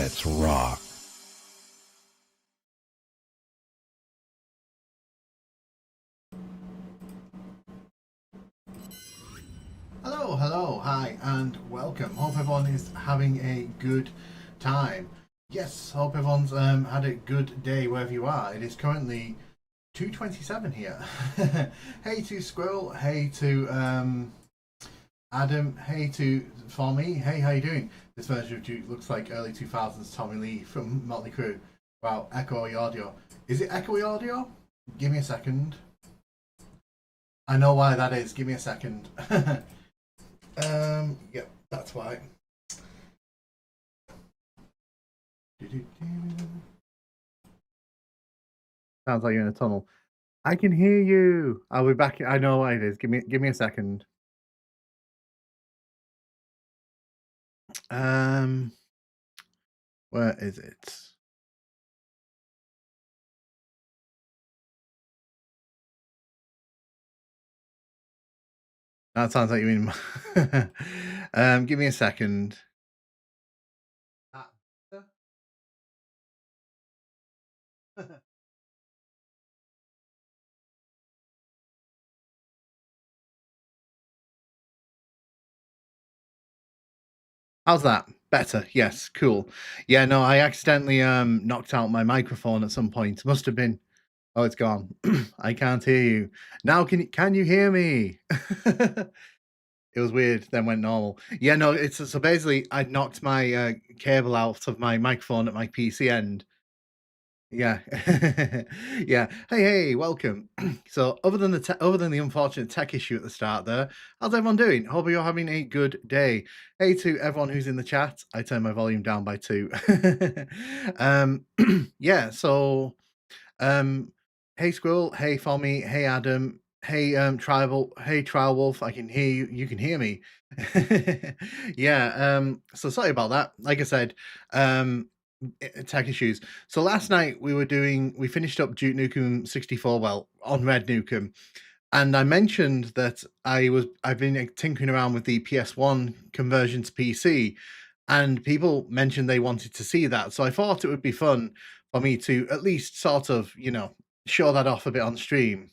Let's rock. Hello, hi, and welcome. Hope everyone is having a good time. Yes, hope everyone's had a good day wherever you are. It is currently 2:27 here. Hey to Squirrel, hey to Adam, hey to For Me, hey, how you doing? This version of Duke looks like early 2000s Tommy Lee from Motley Crue. Wow, echoey audio. Is it echoey audio? Give me a second. I know why that is. Give me a second. Yep, that's why. Sounds like you're in a tunnel. I can hear you. I'll be back. I know why it is. Give me a second. Where is it? That sounds like you mean. Give me a second. How's that? Better. Yes, cool. Yeah, no, I accidentally knocked out my microphone at some point. Must have been. Oh, it's gone. I can't hear you. Now can you hear me? It was weird, then went normal. Yeah, no, it's so basically I knocked my cable out of my microphone at my PC end. Yeah. Yeah. Hey, welcome. So other than the unfortunate tech issue at the start there, how's everyone doing? Hope you're having a good day. Hey to everyone who's in the chat. I turned my volume down by 2. Yeah, so hey Squirrel, hey Fommy, hey Adam, hey Tribal, hey Trial Wolf, I can hear you, you can hear me. Yeah, so sorry about that. Like I said, tech issues. So last night we finished up Duke Nukem 64, well, on Red Nukem, and I mentioned that I've been tinkering around with the PS1 conversion to PC, and people mentioned they wanted to see that. So I thought it would be fun for me to at least sort of, show that off a bit on stream.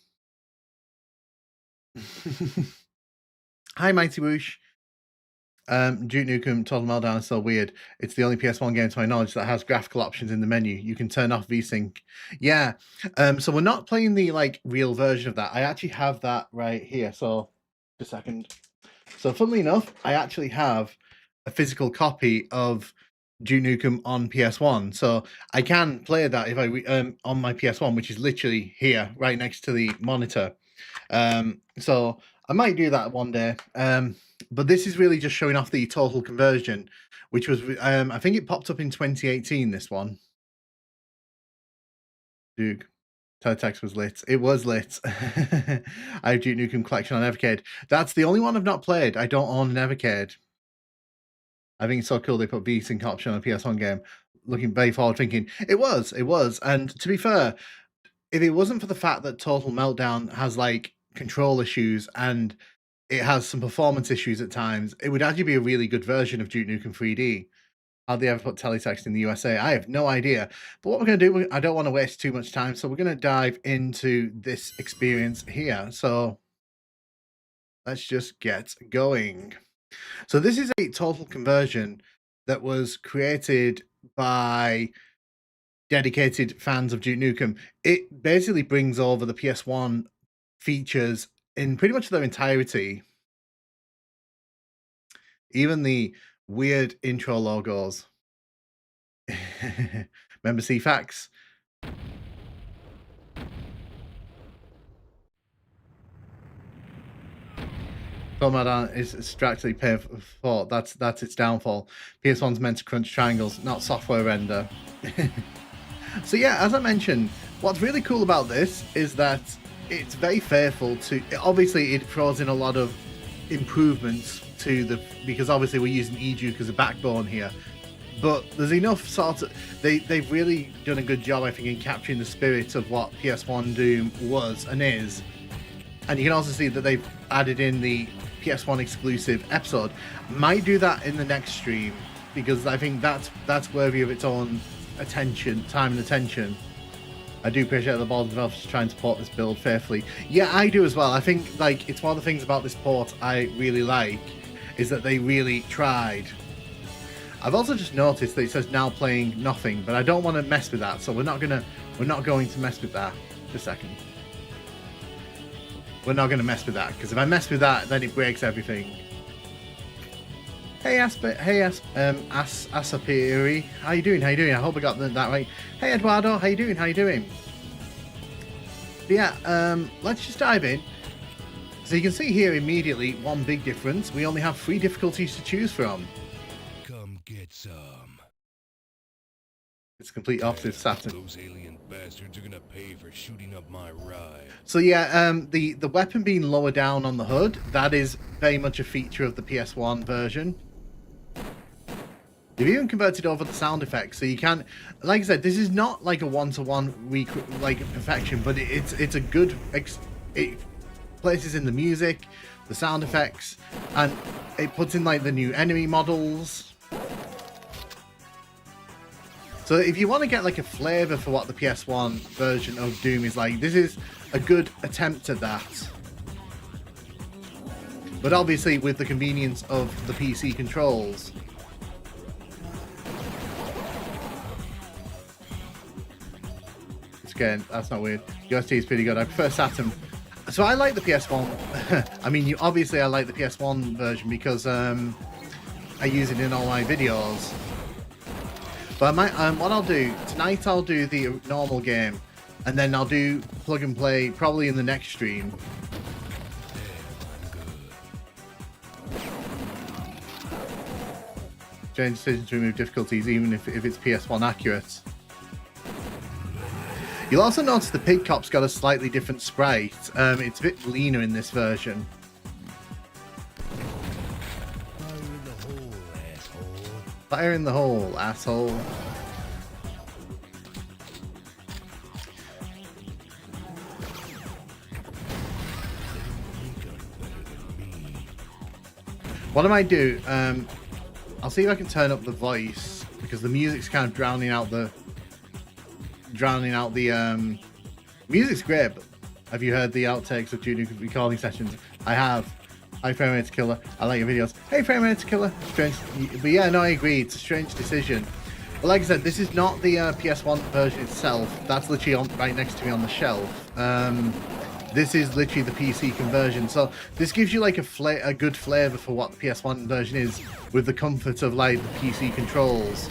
Hi, Mighty Whoosh. Duke Nukem Total Meltdown is so weird. It's the only PS1 game to my knowledge that has graphical options in the menu. You can turn off VSync. Yeah. So we're not playing the real version of that. I actually have that right here. So just a second. So funnily enough, I actually have a physical copy of Duke Nukem on PS1. So I can play that if I on my PS1, which is literally here, right next to the monitor. So I might do that one day. But this is really just showing off the total conversion, which was I think it popped up in 2018. This one, Duke. Teletext was lit. It was lit. I have Duke Nukem Collection on Evercade. That's the only one I've not played. I don't own an Evercade. I think it's so cool they put VSync option on a PS1 game. Looking very forward thinking. It was. And to be fair, if it wasn't for the fact that Total Meltdown has control issues and it has some performance issues at times, it would actually be a really good version of Duke Nukem 3D. How'd they ever put teletext in the USA? I have no idea. But what we're going to do, I don't want to waste too much time, so we're going to dive into this experience here. So let's just get going. So this is a total conversion that was created by dedicated fans of Duke Nukem. It basically brings over the PS1 features in pretty much their entirety. Even the weird intro logos. Remember CFAX? Format is abstractly painful. That's its downfall. PS1's meant to crunch triangles, not software render. So yeah, as I mentioned, what's really cool about this is that it's very faithful to. Obviously, it throws in a lot of improvements to because obviously we're using eDuke as a backbone here. But there's enough sort of they've really done a good job, I think, in capturing the spirit of what PS1 Doom was and is. And you can also see that they've added in the PS1 exclusive episode. Might do that in the next stream. because I think that's worthy of its own attention, time and attention. I do appreciate the board developers trying to port this build faithfully. Yeah, I do as well. I think like it's one of the things about this port I really like is that they really tried. I've also just noticed that it says now playing nothing, but I don't want to mess with that, so we're not going to mess with that. Just a second. We're not going to mess with that, because if I mess with that, then it breaks everything. Hey Asapiri, how you doing? How you doing? I hope I got that right. Hey Eduardo, how you doing? How you doing? But yeah, let's just dive in. So you can see here immediately one big difference. We only have 3 difficulties to choose from. Come get some. It's the complete opposite of Saturn. Those alien bastards are gonna pay for shooting up my ride. So yeah, the weapon being lower down on the hood, that is very much a feature of the PS1 version. They've even converted over the sound effects, so you can, like I said, this is not like a one-to-one like perfection, but it's a good. It places in the music, the sound effects, and it puts in like the new enemy models. So if you want to get like a flavour for what the PS1 version of Doom is like, this is a good attempt at that. But obviously with the convenience of the PC controls. Again, that's not weird. UST is pretty good. I prefer Saturn. So I like the PS1. I mean, obviously I like the PS1 version because I use it in all my videos. But I might, what I'll do tonight, I'll do the normal game, and then I'll do plug and play probably in the next stream. Strange decision to remove difficulties, even if it's PS1 accurate. You'll also notice the Pig Cop's got a slightly different sprite. It's a bit leaner in this version. Fire in the hole, asshole. What I might do, I'll see if I can turn up the voice, because the music's kind of drowning out the music's great, but have you heard the outtakes of Duke Nukem recording sessions? I have. Hi Frame Rate Killer, I like your videos. Hey Frame Rate Killer. Strange, but yeah, no, I agree, it's a strange decision. But like I said, this is not the PS1 version itself. That's literally right next to me on the shelf. This is literally the PC conversion, so this gives you like a good flavour for what the PS1 version is, with the comfort of like the PC controls.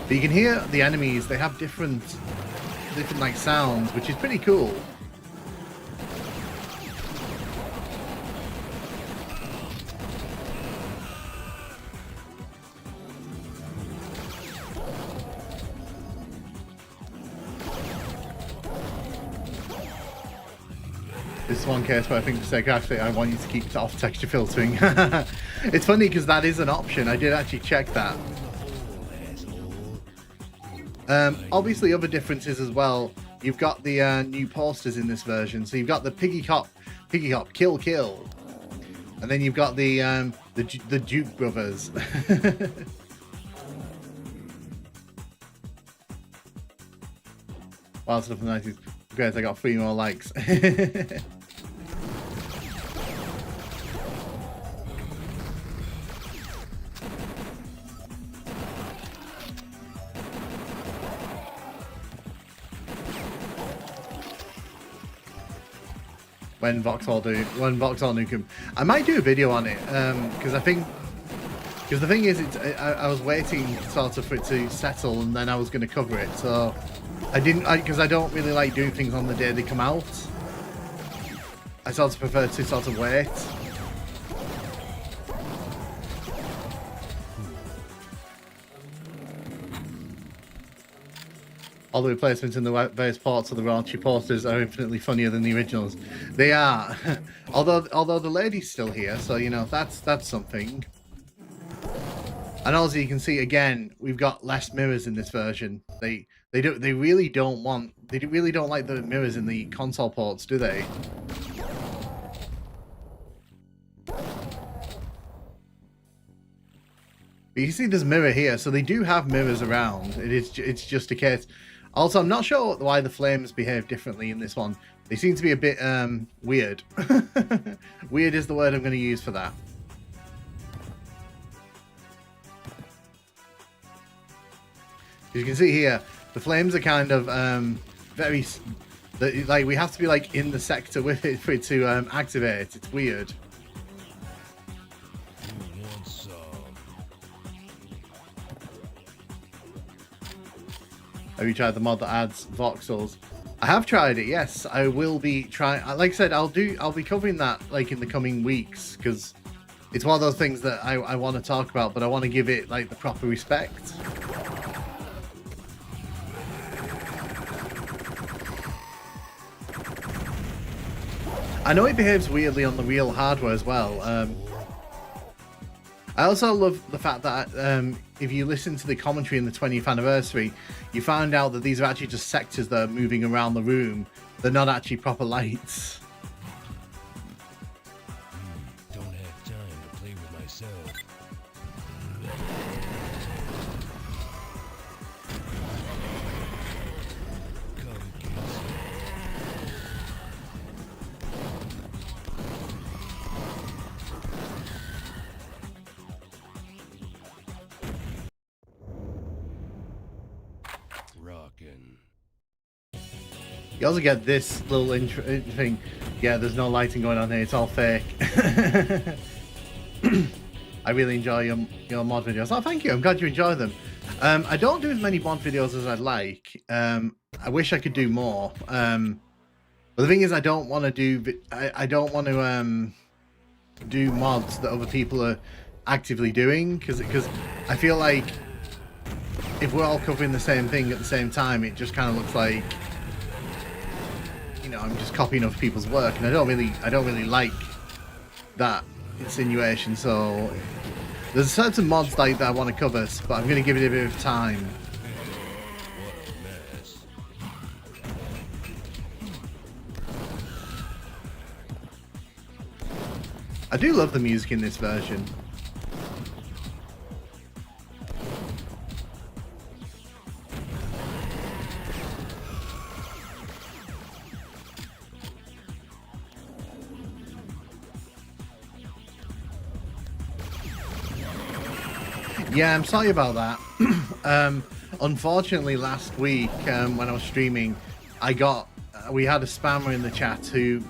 But you can hear the enemies, they have different like sounds, which is pretty cool. This is one case where I think for sake actually I want you to keep it off texture filtering. It's funny because that is an option. I did actually check that. Obviously other differences as well. You've got the new posters in this version. So you've got the Piggy Cop, kill, kill. And then you've got the Duke brothers. Wow, stuff from the 90s. Great, I got 3 more likes. When Vauxhall Nukem, I might do a video on it because the thing is, I was waiting sort of for it to settle and then I was going to cover it, so I didn't, because I don't really like doing things on the day they come out. I sort of prefer to sort of wait. All the replacements in the various parts of the raunchy posters are infinitely funnier than the originals. They are. although the lady's still here, so you know that's something. And also you can see again, we've got less mirrors in this version. They really don't like the mirrors in the console ports, do they? But you see this mirror here, so they do have mirrors around. It's just a case. Also, I'm not sure why the flames behave differently in this one. They seem to be a bit weird. Weird is the word I'm going to use for that. As you can see here, the flames are kind of very... like, we have to be like in the sector with it for it to activate. It's weird. Have you tried the mod that adds voxels? I have tried it, yes. I will be trying. Like I said, I'll be covering that like in the coming weeks, because it's one of those things that I want to talk about, but I want to give it like the proper respect. I know it behaves weirdly on the real hardware as well. I also love the fact that if you listen to the commentary in the 20th anniversary, you find out that these are actually just sectors that are moving around the room. They're not actually proper lights. Don't have time to play with myself. Come get some. Rockin'. You also get this little thing. Yeah, there's no lighting going on here. It's all fake. I really enjoy your mod videos. Oh, thank you. I'm glad you enjoy them. I don't do as many mod videos as I'd like. I wish I could do more. But the thing is, I don't want to do. I don't want to do mods that other people are actively doing, because I feel like if we're all covering the same thing at the same time, it just kind of looks like, you know, I'm just copying other people's work, and I don't really like that insinuation. So there's certain mods like that I want to cover, but I'm going to give it a bit of time. I do love the music in this version. Yeah, I'm sorry about that. Unfortunately, last week when I was streaming, we had a spammer in the chat who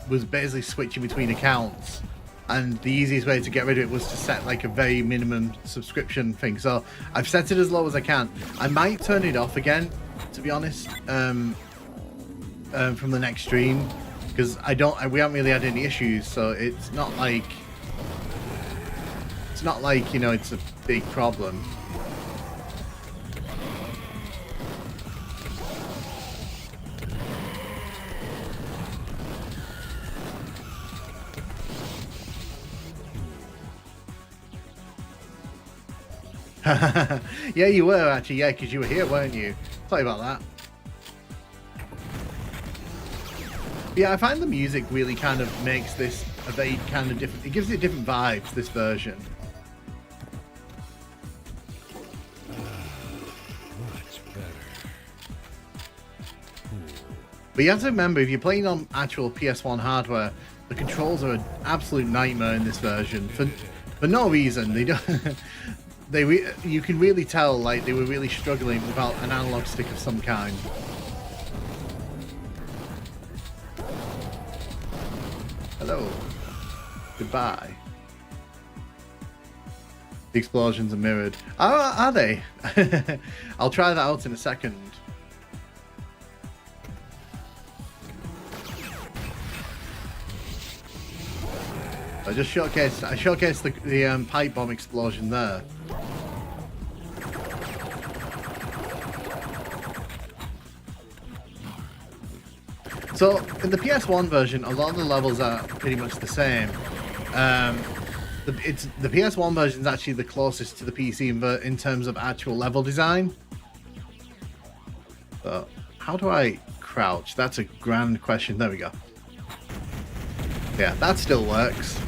was basically switching between accounts, and the easiest way to get rid of it was to set like a very minimum subscription thing. So I've set it as low as I can. I might turn it off again, to be honest, from the next stream, because we haven't really had any issues. So it's not like you know, it's a big problem. Yeah, you were actually, yeah, because you were here, weren't you? Sorry about that. Yeah, I find the music really kind of makes this a very kind of different, it gives it different vibes, this version. But you have to remember, if you're playing on actual PS1 hardware, the controls are an absolute nightmare in this version for no reason. They don't. You can really tell like they were really struggling without an analog stick of some kind. Hello. Goodbye. The explosions are mirrored. Are they? I'll try that out in a second. I just showcased the pipe bomb explosion there. So in the PS1 version, a lot of the levels are pretty much the same. The PS1 version is actually the closest to the PC in terms of actual level design. So how do I crouch? That's a grand question. There we go. Yeah, that still works.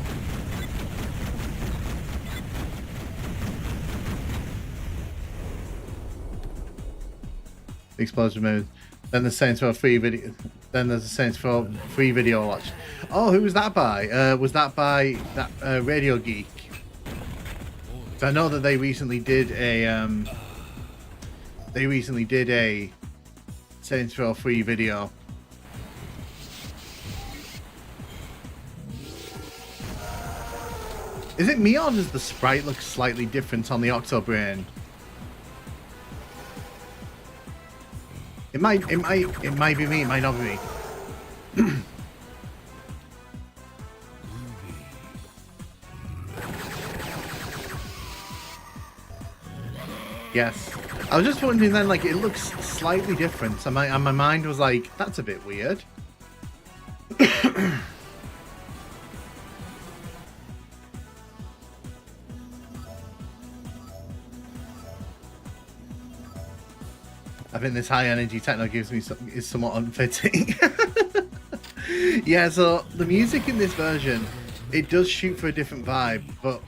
The explosion mode. Then there's Saints Row free video. Then there's a Saints Row free video watch. Oh, who was that by? Was that by that Radio Geek? I know that they recently did a Saints Row free video. Is it me or does the sprite look slightly different on the Octobrain? It might be me, it might not be me. Yes. I was just wondering then, like, it looks slightly different. And my mind was like, that's a bit weird. I think this high energy techno gives me is somewhat unfitting. Yeah, so the music in this version, it does shoot for a different vibe, but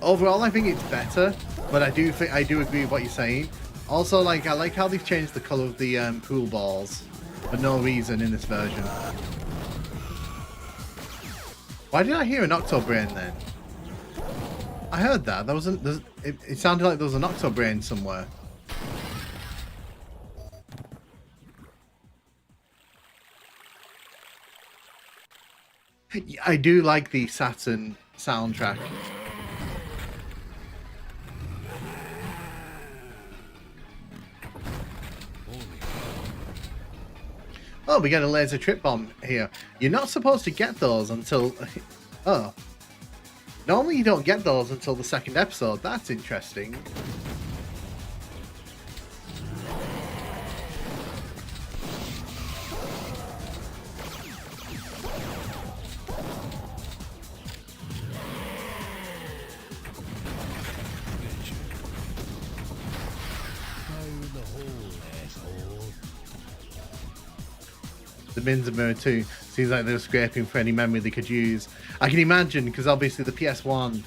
overall I think it's better. But I do agree with what you're saying. Also, like, I like how they've changed the color of the pool balls for no reason in this version. Why did I hear an Octobrain then? I heard that. There was it sounded like there was an Octobrain somewhere. I do like the Saturn soundtrack. Oh, we get a laser trip bomb here. You're not supposed to get those until... Oh. Normally you don't get those until the second episode. That's interesting. The bins of mirror too. Seems like they were scraping for any memory they could use. I can imagine, because obviously the PS1,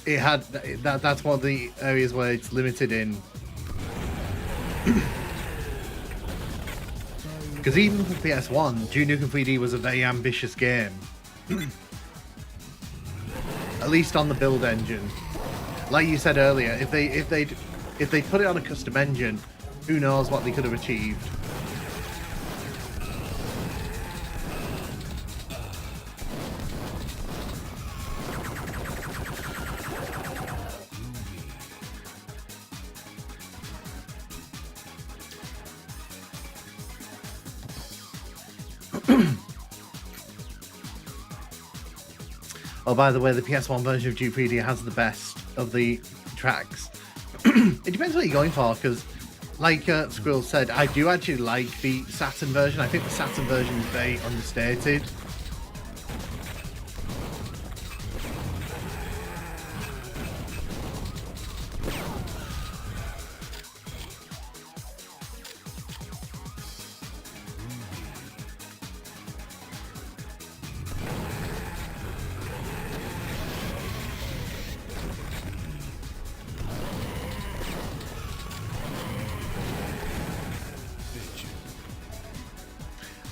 it had that's one of the areas where it's limited in. Because even for PS1, Duke Nukem 3D was a very ambitious game. At least on the build engine. Like you said earlier, if they put it on a custom engine, who knows what they could have achieved. Oh, by the way, the PS1 version of Duke 3D has the best of the tracks. It depends what you're going for, because, like Squirrel said, I do actually like the Saturn version. I think the Saturn version is very understated.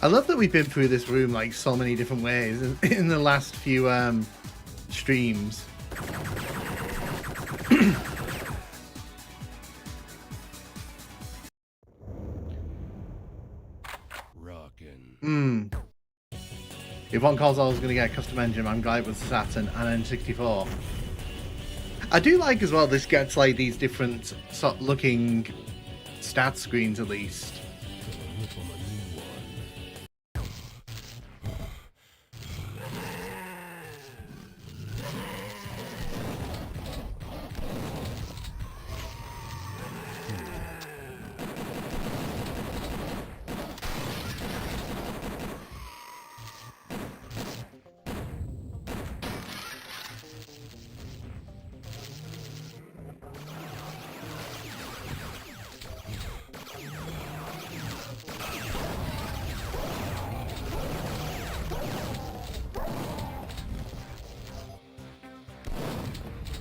I love that we've been through this room like so many different ways in the last few streams. Rockin'. If one calls I was going to get a custom engine, I'm glad it was Saturn and N64. I do like as well this gets like these different sort of looking stat screens at least.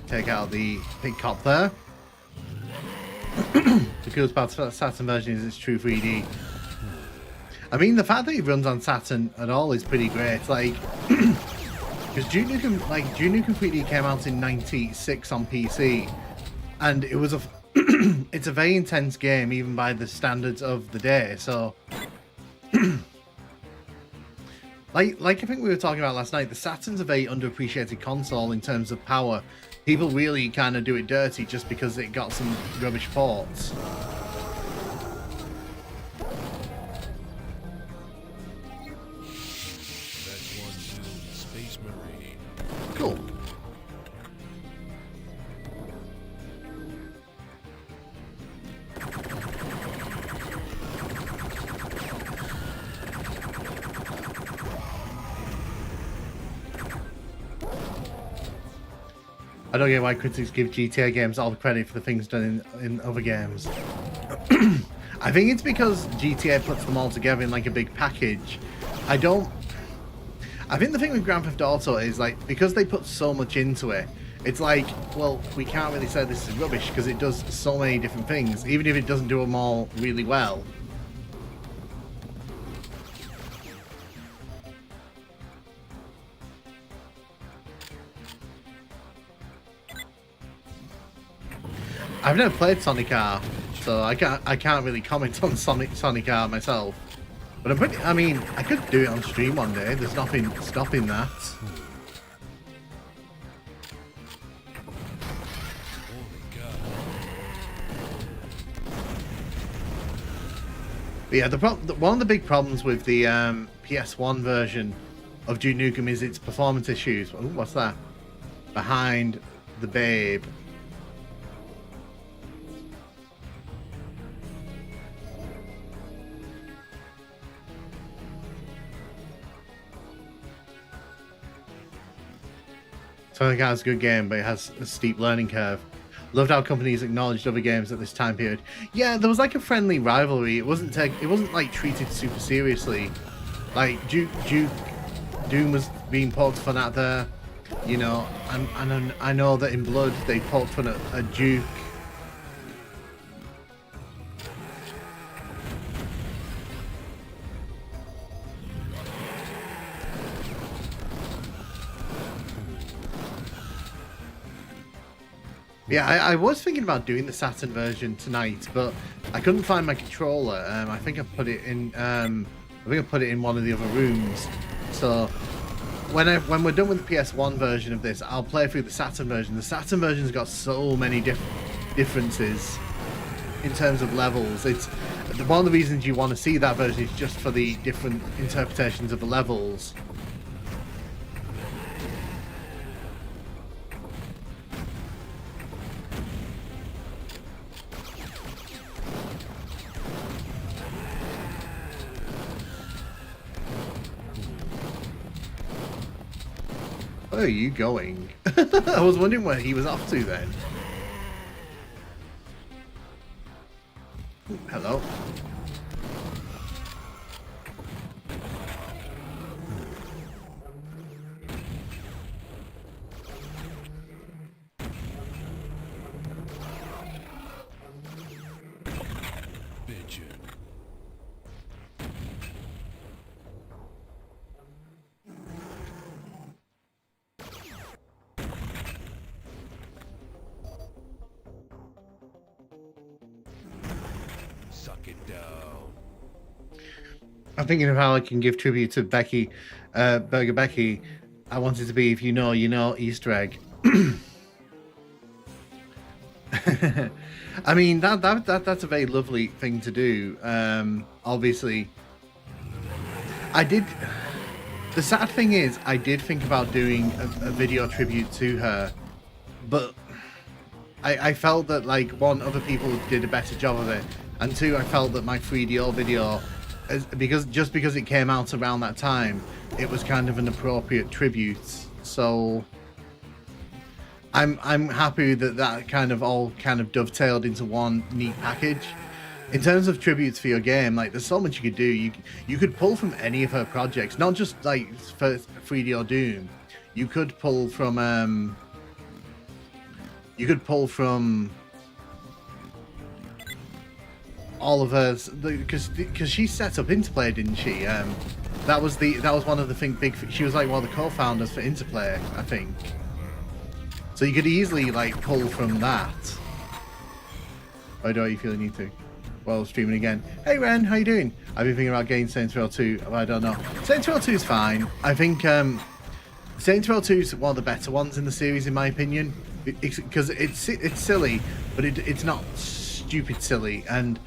Take out the pink cop there. The coolest part of the Saturn version is its true 3D. I mean, the fact that it runs on Saturn at all is pretty great. Like, because Duke Nukem 3D came out in '96 on PC, and it was it's a very intense game even by the standards of the day. So, like I think we were talking about last night, the Saturn's a very underappreciated console in terms of power. People really kind of do it dirty just because it got some rubbish ports. Space Marine. Cool. I don't get why critics give GTA games all the credit for the things done in other games. I think it's because GTA puts them all together in like a big package. I think the thing with Grand Theft Auto is like, because they put so much into it, it's like, well, we can't really say this is rubbish because it does so many different things, even if it doesn't do them all really well. I've never played Sonic R, so I can't really comment on Sonic R myself. But I mean, I could do it on stream one day. There's nothing stopping that. But yeah, one of the big problems with the PS1 version of Duke Nukem is its performance issues. Ooh, what's that? Behind the babe. Sonic R is a good game, but it has a steep learning curve. Loved how companies acknowledged other games at this time period. Yeah, there was like a friendly rivalry. It wasn't like treated super seriously. Like Doom was being poked fun at there, you know, and I know that in Blood they poked fun at Duke. Yeah, I was thinking about doing the Saturn version tonight, but I couldn't find my controller. I think I put it in. One of the other rooms. So when we're done with the PS1 version of this, I'll play through the Saturn version. The Saturn version's got so many differences in terms of levels. It's one of the reasons you want to see that version is just for the different interpretations of the levels. Where are you going? I was wondering where he was off to then. Ooh, hello. Suck it down. I'm thinking of how I can give tribute to Becky, Burger Becky. I want it to be, if you know, you know, Easter egg. I mean, that's a very lovely thing to do. Obviously, I did. The sad thing is, I did think about doing a video tribute to her, but I felt that, like, one, other people did a better job of it, and two, I felt that my 3DO video, because it came out around that time, it was kind of an appropriate tribute. So I'm happy that kind of all kind of dovetailed into one neat package. In terms of tributes for your game, like, there's so much you could do. You could pull from any of her projects, not just like for 3DO Doom. You could pull from all of hers, because she set up Interplay, didn't she? That was one of the she was like one of the co-founders for Interplay, I think. So you could easily like pull from that. Why do you feel the need to? Well, streaming again. Hey Ren, how you doing? I've been thinking about getting Saints Row 2. I don't know. Saints Row 2 is fine. I think Saints Row 2 is one of the better ones in the series, in my opinion, because it's silly, but it's not stupid silly. And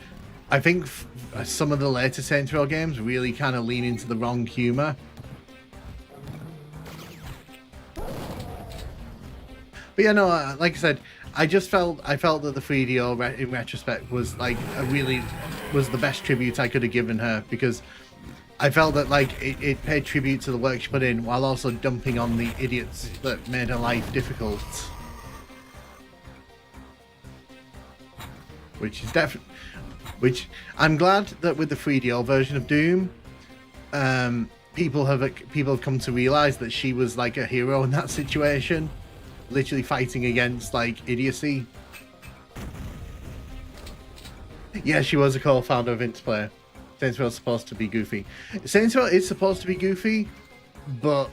I think some of the later Saints Row games really kind of lean into the wrong humor. But yeah, no, like I said, I felt that the 3DO in retrospect was like was the best tribute I could have given her, because I felt that like it paid tribute to the work she put in while also dumping on the idiots that made her life difficult. Which is definitely, which I'm glad that with the 3DO version of Doom, people have come to realize that she was like a hero in that situation, literally fighting against like idiocy. Yeah, she was a co-founder of Interplay. Saints Row is supposed to be goofy. Saints Row is supposed to be goofy, but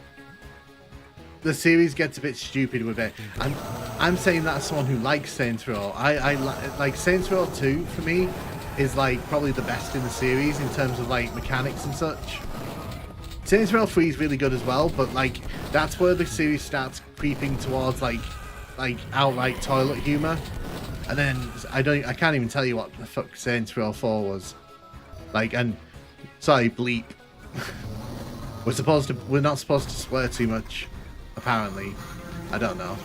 the series gets a bit stupid with it. I'm saying that as someone who likes Saints Row. I like Saints Row 2 for me is like probably the best in the series in terms of like mechanics and such. Saints Row 3 is really good as well, but like that's where the series starts creeping towards like outright toilet humor. And then I can't even tell you what the fuck Saints Row 4 was. Like, and sorry, bleep. We're not supposed to swear too much, apparently. I don't know.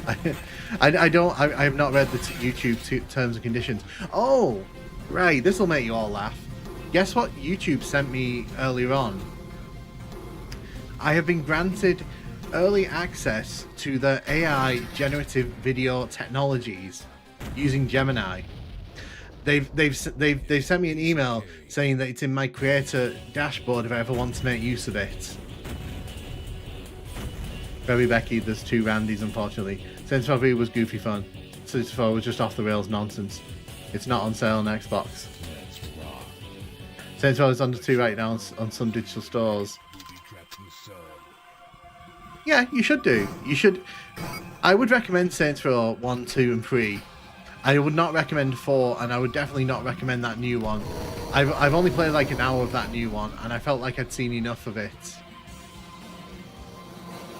I have not read the YouTube terms and conditions. Oh, right, this will make you all laugh. Guess what YouTube sent me earlier on? I have been granted early access to the AI generative video technologies using Gemini. They've sent me an email saying that it's in my creator dashboard if I ever want to make use of it. Very Becky, there's two Randys, unfortunately. Saints Row 3 was goofy fun. Saints Row was just off the rails nonsense. It's not on sale on Xbox. Saints Row is under 2 right now on some digital stores. Yeah, you should do. You should. I would recommend Saints Row 1, 2, and 3. I would not recommend 4, and I would definitely not recommend that new one. I've only played like an hour of that new one, and I felt like I'd seen enough of it.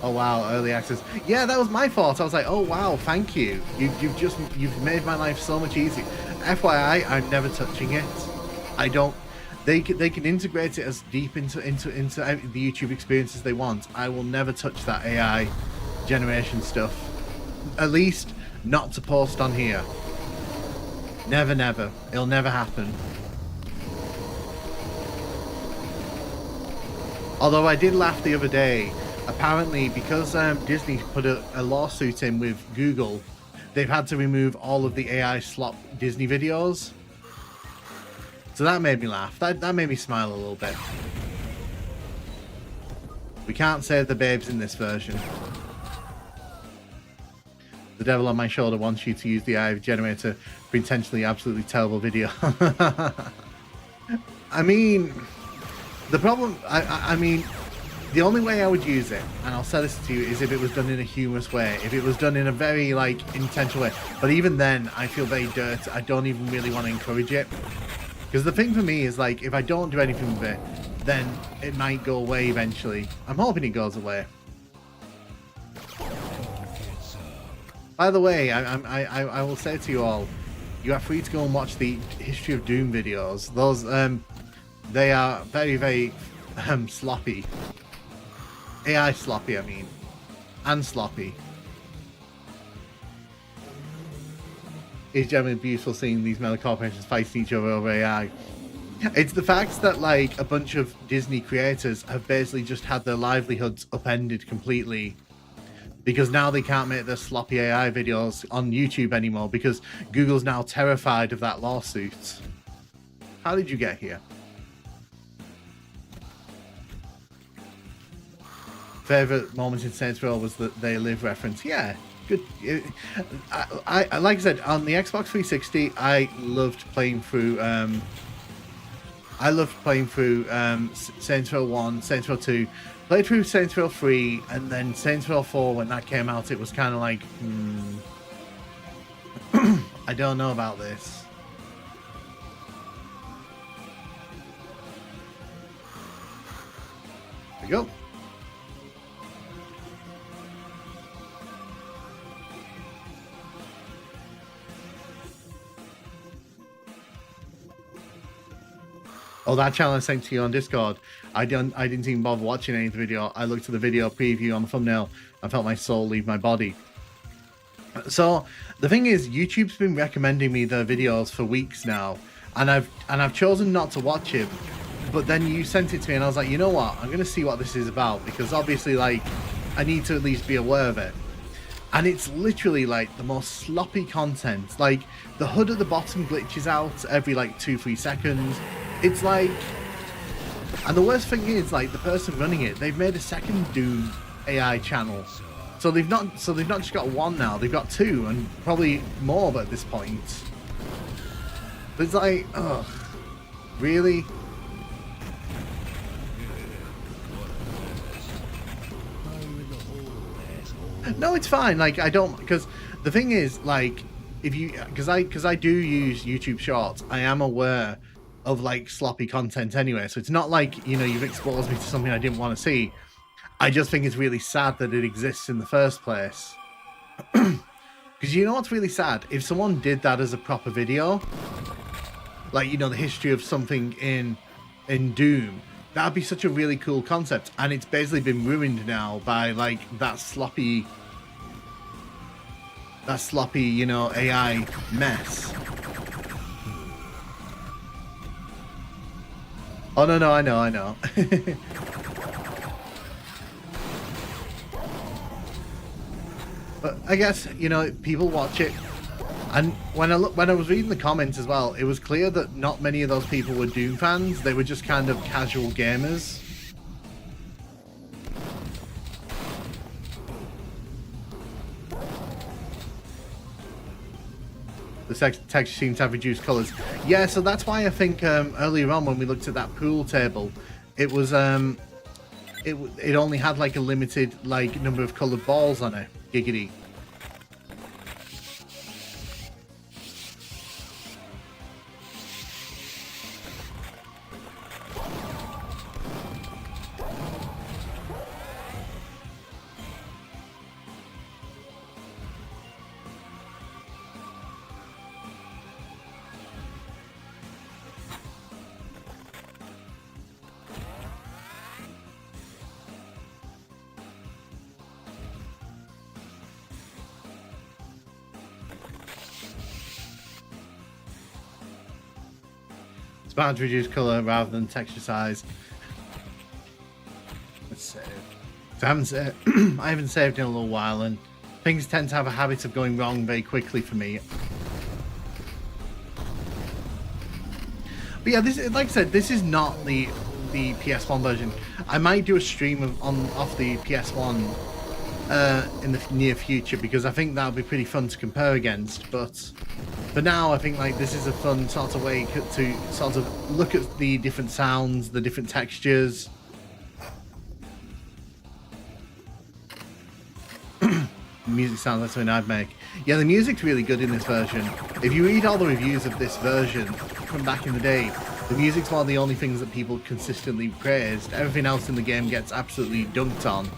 Oh wow, early access. Yeah, that was my fault. I was like, oh wow, thank you. You've made my life so much easier. FYI, I'm never touching it. I don't. They can integrate it as deep into the YouTube experience as they want. I will never touch that AI generation stuff. At least not to post on here. Never, never. It'll never happen. Although I did laugh the other day. Apparently, because Disney put a lawsuit in with Google, they've had to remove all of the AI slop Disney videos. So that made me laugh. That made me smile a little bit. We can't save the babes in this version. The devil on my shoulder wants you to use the AI generator for intentionally absolutely terrible video. I mean, the problem, I mean, the only way I would use it, and I'll say this to you, is if it was done in a humorous way. If it was done in a very, like, intentional way. But even then, I feel very dirty. I don't even really want to encourage it. Because the thing for me is, like, if I don't do anything with it, then it might go away eventually. I'm hoping it goes away. By the way, I will say to you all, you are free to go and watch the History of Doom videos. Those, they are very, very sloppy. AI sloppy, I mean. And sloppy. It's generally beautiful seeing these mega corporations fighting each other over AI. It's the fact that, like, a bunch of Disney creators have basically just had their livelihoods upended completely. Because now they can't make their sloppy AI videos on YouTube anymore because Google's now terrified of that lawsuit. How did you get here? Favorite moment in Saints Row was the They Live reference. Yeah, good. I like I said, on the Xbox 360, I loved playing through. Saints Row 1, Saints Row 2, played through Saints Row 3, and then Saints Row 4 when that came out. It was kind of like, I don't know about this. There we go. Oh, that channel I sent to you on Discord. I didn't even bother watching any of the video. I looked at the video preview on the thumbnail. I felt my soul leave my body. So the thing is, YouTube's been recommending me the videos for weeks now, and I've chosen not to watch it. But then you sent it to me, and I was like, you know what? I'm gonna see what this is about, because obviously, like, I need to at least be aware of it. And it's literally like the most sloppy content. Like, the HUD at the bottom glitches out every like 2-3 seconds. It's like, and the worst thing is, like, the person running it, they've made a second Doom AI channel. So they've not just got one now, they've got two, and probably more at this point. But it's like, ugh, really? No, it's fine. Like, I don't, because the thing is, like, if you, because I do use YouTube Shorts, I am aware of like sloppy content anyway. So it's not like, you know, you've exposed me to something I didn't want to see. I just think it's really sad that it exists in the first place. Because you know what's really sad? If someone did that as a proper video, like, you know, the history of something in Doom, that'd be such a really cool concept. And it's basically been ruined now by like that sloppy, you know, AI mess. Oh no, I know. But I guess, you know, people watch it, and when I was reading the comments as well, it was clear that not many of those people were Doom fans. They were just kind of casual gamers. The texture seems to have reduced colors. Yeah, so that's why I think earlier on when we looked at that pool table, it was it only had like a limited like number of colored balls on it. Giggity. It's bound to reduce color rather than texture size. Let's save. So I haven't saved in a little while, and things tend to have a habit of going wrong very quickly for me. But yeah, this, like I said, this is not the PS1 version. I might do a stream off the PS1 in the near future, because I think that would be pretty fun to compare against. But for now, I think like this is a fun sort of way to sort of look at the different sounds, the different textures. Music sounds like something I'd make. Yeah, the music's really good in this version. If you read all the reviews of this version from back in the day, the music's one of the only things that people consistently praised. Everything else in the game gets absolutely dunked on.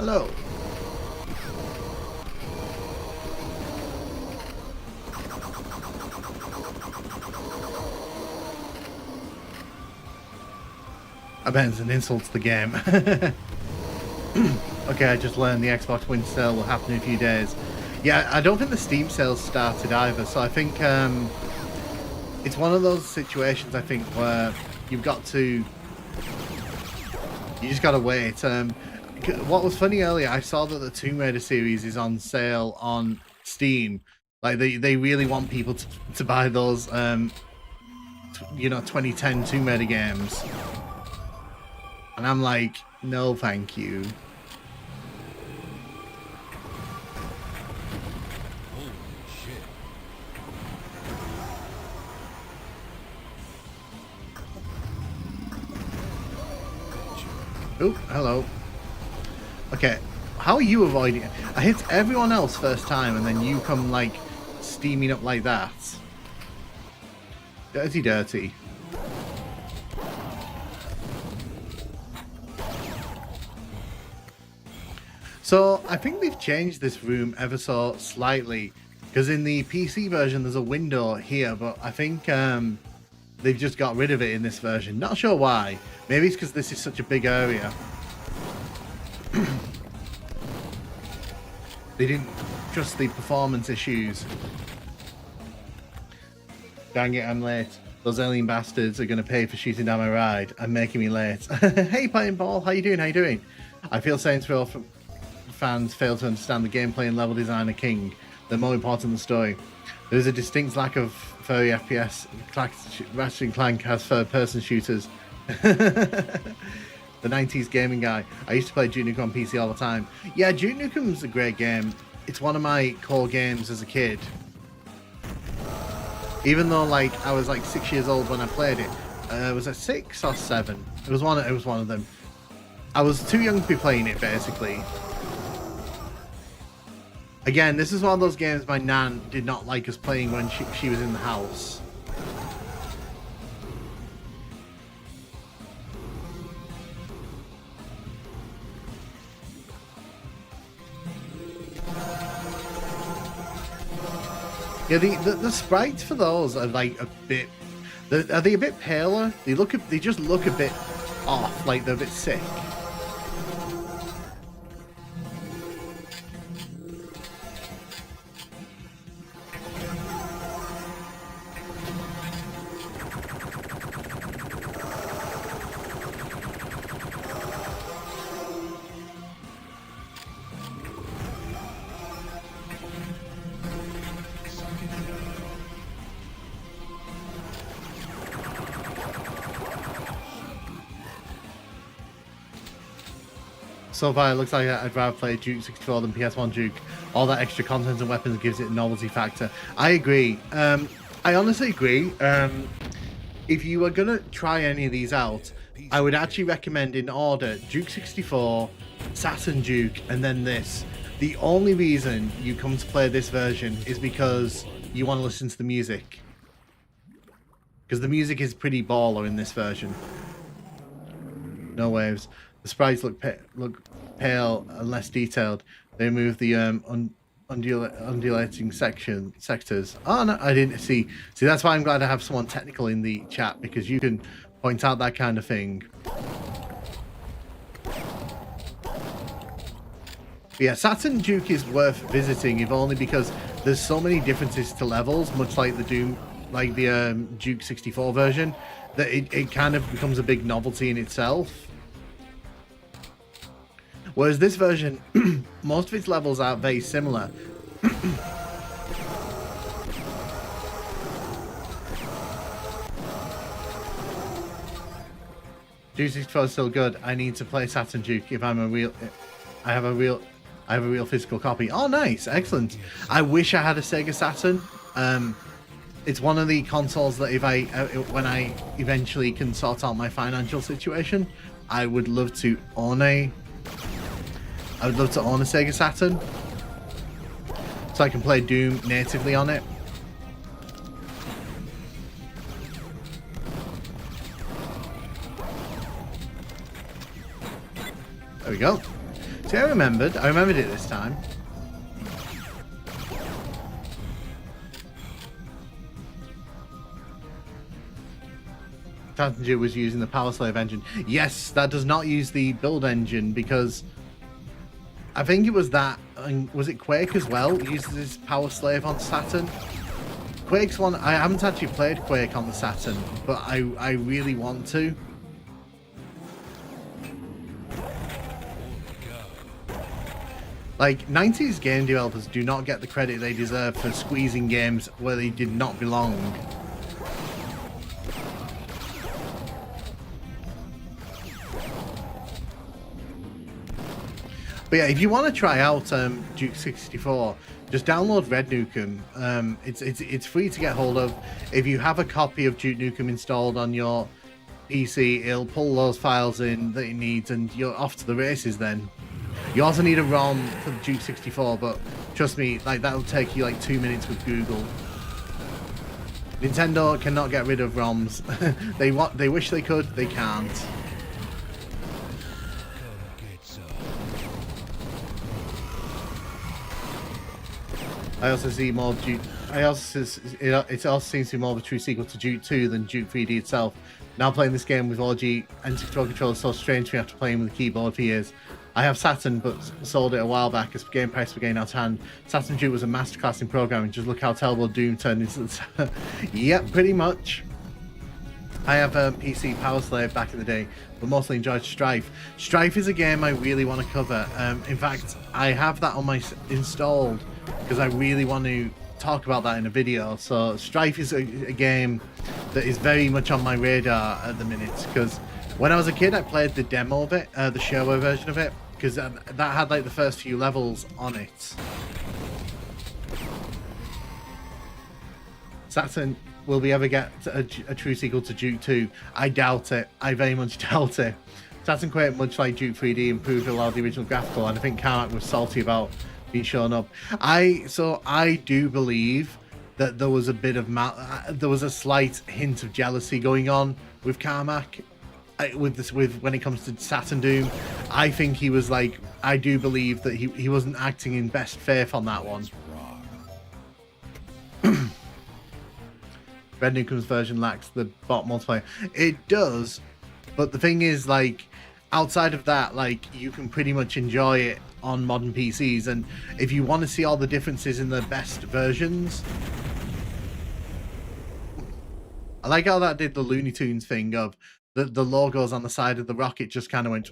Hello. I bet it's an insult to the game. Okay, I just learned the Xbox One sale will happen in a few days. Yeah, I don't think the Steam sales started either, so I think it's one of those situations, I think, where you've got to... You just gotta wait. What was funny earlier, I saw that the Tomb Raider series is on sale on Steam. Like, they really want people to buy those, you know, 2010 Tomb Raider games. And I'm like, no, thank you. Holy shit. Oh, hello. Okay, how are you avoiding it? I hit everyone else first time and then you come, like, steaming up like that. Dirty, dirty. So, I think they've changed this room ever so slightly. Because in the PC version, there's a window here, but I think they've just got rid of it in this version. Not sure why. Maybe it's because this is such a big area. They didn't trust the performance issues. Dang it, I'm late. Those alien bastards are going to pay for shooting down my ride and making me late. Hey, Pine Ball, how you doing? How you doing? I feel Saints Row fans fail to understand the gameplay and level design of King. They're more important than the story. There is a distinct lack of furry FPS. Ratchet & Clank has third-person shooters. The 90s gaming guy. I used to play Duke Nukem on PC all the time. Yeah, Duke Nukem's a great game. It's one of my core games as a kid. Even though, like, I was like 6 years old when I played it. Was it 6 or 7? It was one of them. I was too young to be playing it, basically. Again, this is one of those games my nan did not like us playing when she was in the house. Yeah, the sprites for those are like a bit... Are they a bit paler? They just look a bit off, like they're a bit sick. So far, it looks like I'd rather play Duke 64 than PS1 Duke. All that extra content and weapons gives it a novelty factor. I agree. I honestly agree. If you were going to try any of these out, I would actually recommend in order Duke 64, Saturn Duke, and then this. The only reason you come to play this version is because you want to listen to the music. Because the music is pretty baller in this version. No waves. The sprites look pale and less detailed. They move the undulating sectors. Oh no, I didn't see. See, that's why I'm glad I have someone technical in the chat, because you can point out that kind of thing. But yeah, Saturn Duke is worth visiting, if only because there's so many differences to levels, much like the Duke 64 version, that it kind of becomes a big novelty in itself. Whereas this version, most of its levels are very similar. Duke 64 is still good. I need to play Saturn Duke if I'm a real... I have a real physical copy. Oh, nice. Excellent. I wish I had a Sega Saturn. It's one of the consoles that when I eventually can sort out my financial situation, I would love to own a Sega Saturn, so I can play Doom natively on it. There we go. See, I remembered it this time. Tattinger was using the Power Slave engine. Yes, that does not use the build engine because I think it was that. Was it Quake as well? Uses his Power Slave on Saturn. Quake's one. I haven't actually played Quake on the Saturn, but I really want to. Like, 90s game developers do not get the credit they deserve for squeezing games where they did not belong. But yeah, if you want to try out Duke 64, just download Red Nukem. It's free to get hold of. If you have a copy of Duke Nukem installed on your PC, it'll pull those files in that it needs, and you're off to the races then. You also need a ROM for the Duke 64, but trust me, like that'll take you like 2 minutes with Google. Nintendo cannot get rid of ROMs. They wish they could, they can't. I also see more of Duke. It also seems to be more of a true sequel to Duke 2 than Duke 3D itself. Now playing this game with OG N64 controllers is so strange to me after playing with a keyboard for years. I have Saturn, but sold it a while back as game prices were getting out of hand. Saturn Duke was a masterclass in programming. Just look how terrible Doom turned into. Yep, pretty much. I have PC Power Slave back in the day, but mostly enjoyed Strife. Strife is a game I really want to cover. In fact, I have that on my installed because I really want to talk about that in a video. So Strife is a game that is very much on my radar at the minute because when I was a kid I played the demo of it, the shareware version of it, because that had like the first few levels on it. Saturn, will we ever get a true sequel to Duke 2? I doubt it. I very much doubt it. Saturn Quake, much like Duke 3D, improved a lot of the original graphical, and I think Carmack was salty about being shown up. I do believe that there was a bit of there was a slight hint of jealousy going on with Carmack with when it comes to Saturn Doom. I think he was like, I do believe that he wasn't acting in best faith on that one. Red Nukem's version lacks the bot multiplayer. It does, but the thing is, like, outside of that, like, you can pretty much enjoy it on modern PCs, and if you want to see all the differences in the best versions, I like how that did the Looney Tunes thing of the logos on the side of the rocket just kind of went.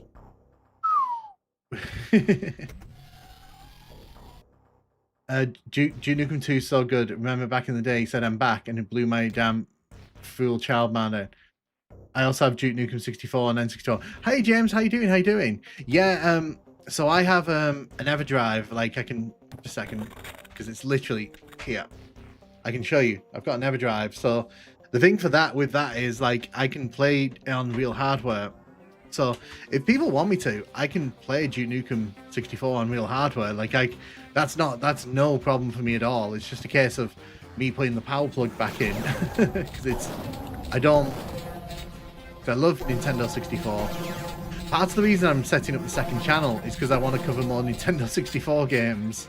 Duke Nukem 2 is so good. Remember back in the day, he said I'm back, and it blew my damn fool child man out. I also have Duke Nukem 64 and N64. Hey James, how you doing? How you doing? Yeah, so I have an EverDrive. Like, I can just a second, because it's literally here. I can show you. I've got an EverDrive. So the thing for that with that is, like, I can play on real hardware. So if people want me to, I can play Duke Nukem 64 on real hardware. Like, that's no problem for me at all. It's just a case of me putting the power plug back in because I love Nintendo 64. Part of the reason I'm setting up the second channel is because I want to cover more Nintendo 64 games.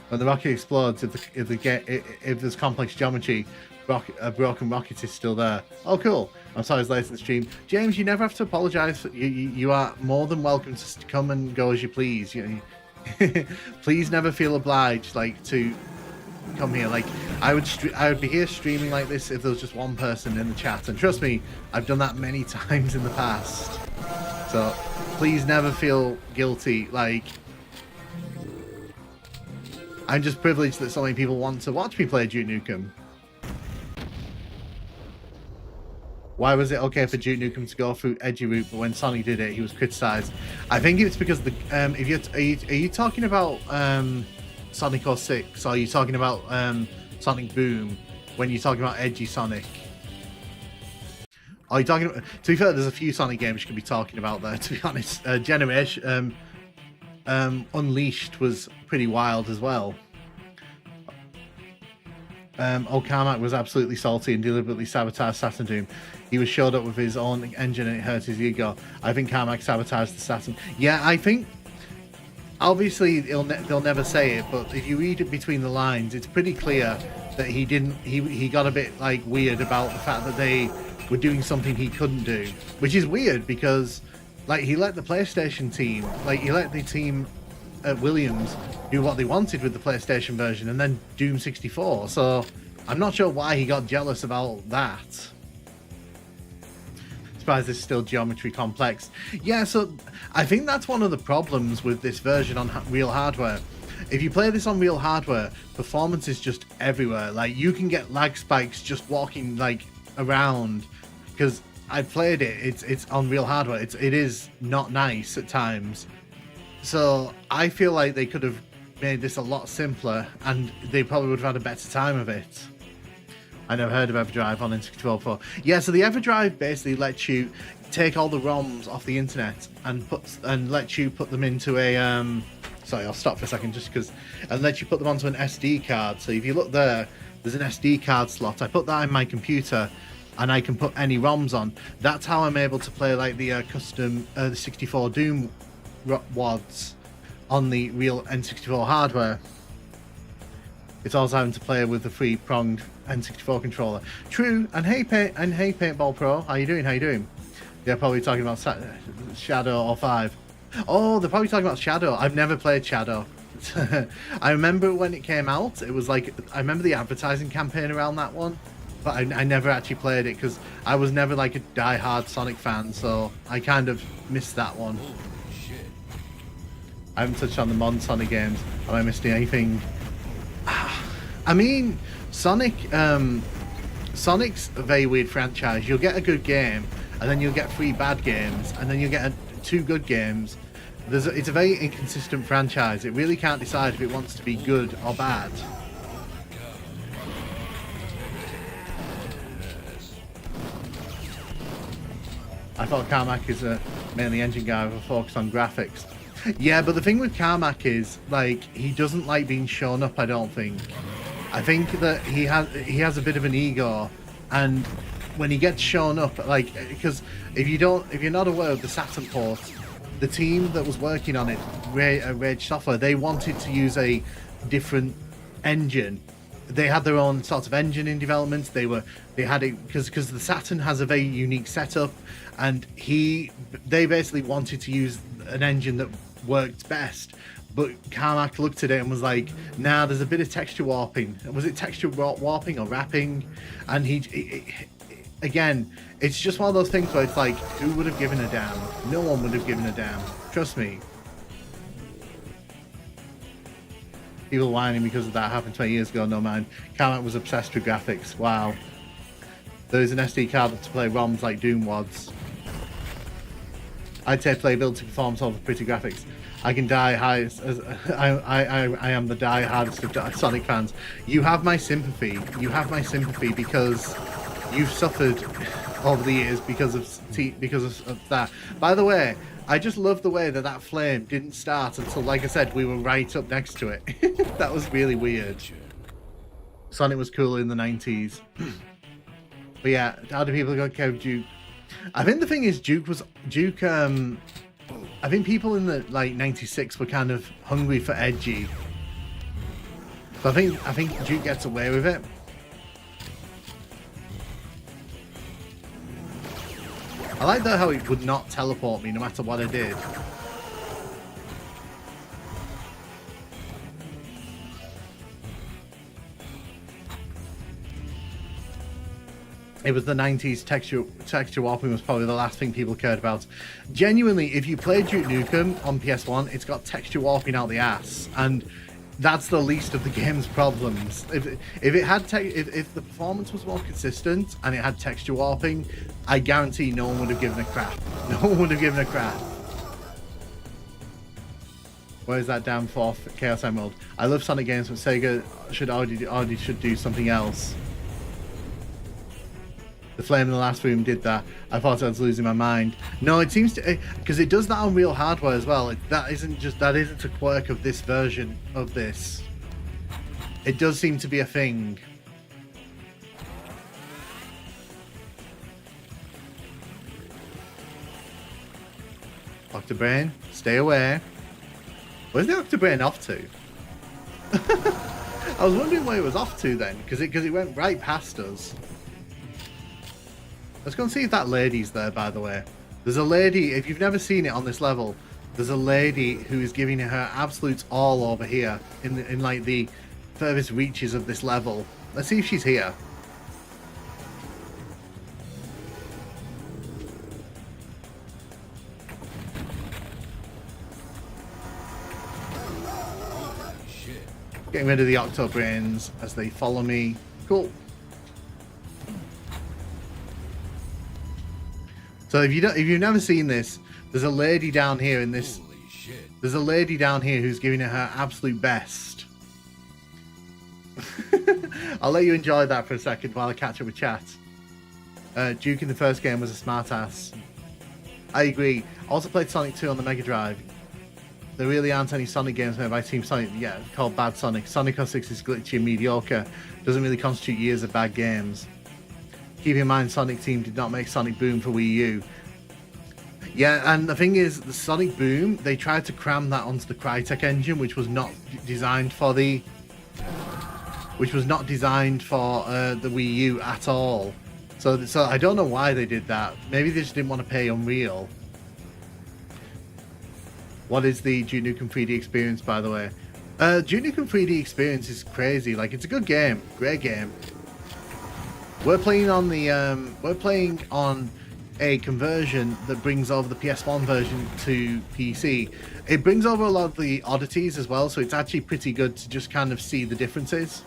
When the rocket explodes, if there's complex geometry, a broken rocket is still there. Oh, cool. I'm sorry it's late in the stream. James, you never have to apologize. You are more than welcome to come and go as you please. Please never feel obliged, like, to come here. Like, I would be here streaming like this if there was just one person in the chat, and trust me, I've done that many times in the past. So please never feel guilty. Like, I'm just privileged that so many people want to watch me play Duke Nukem. Why was it okay for Duke Nukem to go through edgy route, but when Sonic did it, he was criticized? I think it's because the are you talking about Sonic 06, or are you talking about Sonic Boom when you're talking about edgy Sonic? Are you talking about, to be fair, there's a few Sonic games you could be talking about there, to be honest. Generation Unleashed was pretty wild as well. Carmack was absolutely salty and deliberately sabotaged Saturn Doom. He was showed up with his own engine and it hurt his ego. I think Carmack sabotaged the Saturn. Yeah, I think obviously they'll never say it, but if you read it between the lines, it's pretty clear that he didn't. He got a bit like weird about the fact that they were doing something he couldn't do, which is weird because like he let the PlayStation team, like he let the team at Williams do what they wanted with the PlayStation version, and then Doom 64. So I'm not sure why he got jealous about that. Surprised it's still geometry complex. Yeah, so I think that's one of the problems with this version on real hardware. If you play this on real hardware, performance is just everywhere. Like you can get lag spikes just walking like around, because I played it. It's on real hardware. It is not nice at times. So I feel like they could have made this a lot simpler, and they probably would have had a better time of it. I never heard of EverDrive on N64 before. Yeah, so the EverDrive basically lets you take all the ROMs off the internet and let you put them into a sorry, I'll stop for a second just because, and let you put them onto an SD card. So if you look there, there's an SD card slot. I put that in my computer, and I can put any ROMs on. That's how I'm able to play like the custom the 64 Doom WADs on the real N64 hardware. It's also having to play with the three-pronged N64 controller. True, and hey Paintball Pro, how you doing? How you doing? They're probably talking about Shadow or 5. Oh, they're probably talking about Shadow. I've never played Shadow. I remember when it came out, it was like, I remember the advertising campaign around that one, but I never actually played it because I was never like a die-hard Sonic fan, so I kind of missed that one. I haven't touched on the modern Sonic games. Am I missing anything? I mean, Sonic's a very weird franchise. You'll get a good game, and then you'll get 3 bad games, and then you'll get 2 good games. It's a very inconsistent franchise. It really can't decide if it wants to be good or bad. I thought Carmack is a mainly engine guy with a focus on graphics. Yeah, but the thing with Carmack is, like, he doesn't like being shown up, I don't think. I think that he has a bit of an ego, and when he gets shown up, like, because if you're not aware of the Saturn port, the team that was working on it, Rage Software, they wanted to use a different engine. They had their own sort of engine in development. They had it because the Saturn has a very unique setup, and they basically wanted to use an engine that worked best, but Carmack looked at it and was like, nah, there's a bit of texture warping. Was it texture warping or wrapping? And again, it's just one of those things where it's like, who would have given a damn? No one would have given a damn, trust me. People whining because of that happened 20 years ago. No man, Carmack was obsessed with graphics. Wow. There is an SD card to play ROMs like Doom WADs. I'd say playability, performance over pretty graphics. I can die high as I am the die hardest of Sonic fans. You have my sympathy. You have my sympathy because you've suffered over the years because of that. By the way, I just love the way that flame didn't start until, like I said, we were right up next to it. That was really weird. Sonic was cooler in the 90s. But yeah, how do people go care of Duke? I think the thing is, Duke. I think people in the like '96 were kind of hungry for edgy. So I think Duke gets away with it. I like though how it would not teleport me no matter what I did. It was the 90s, texture warping was probably the last thing people cared about. Genuinely, if you played Duke Nukem on PS1, it's got texture warping out the ass, and that's the least of the game's problems. If the performance was more consistent and it had texture warping, I guarantee no one would have given a crap. No one would have given a crap. Where's that damn fourth Chaos Emerald? I love Sonic games, but Sega should do something else. The flame in the last room did that. I thought I was losing my mind. No, it seems to, because it does that on real hardware as well. That isn't a quirk of this version of this. It does seem to be a thing. Octobrain, stay away. Where's the Octobrain off to? I was wondering where it was off to then, because it went right past us. Let's go and see if that lady's there, by the way. There's a lady, if you've never seen it on this level, there's a lady who is giving her absolutes all over here in like the furthest reaches of this level. Let's see if she's here. Getting rid of the Octobrains as they follow me. Cool. So if you've never seen this, there's a lady down here in this. There's a lady down here who's giving it her absolute best. I'll let you enjoy that for a second while I catch up with chat. Duke in the first game was a smartass. I agree. I also played Sonic 2 on the Mega Drive. There really aren't any Sonic games made by Team Sonic. Yeah, it's called Bad Sonic. Sonic 06 is glitchy and mediocre. Doesn't really constitute years of bad games. Keep in mind, Sonic Team did not make Sonic Boom for Wii U. Yeah, and the thing is, the Sonic Boom, they tried to cram that onto the Crytek engine, which was not designed for the... Which was not designed for the Wii U at all. So I don't know why they did that. Maybe they just didn't want to pay Unreal. What is the Duke Nukem 3D experience, by the way? Duke Nukem 3D experience is crazy. Like, it's a good game, great game. We're playing on a conversion that brings over the PS1 version to PC. It brings over a lot of the oddities as well, so it's actually pretty good to just kind of see the differences.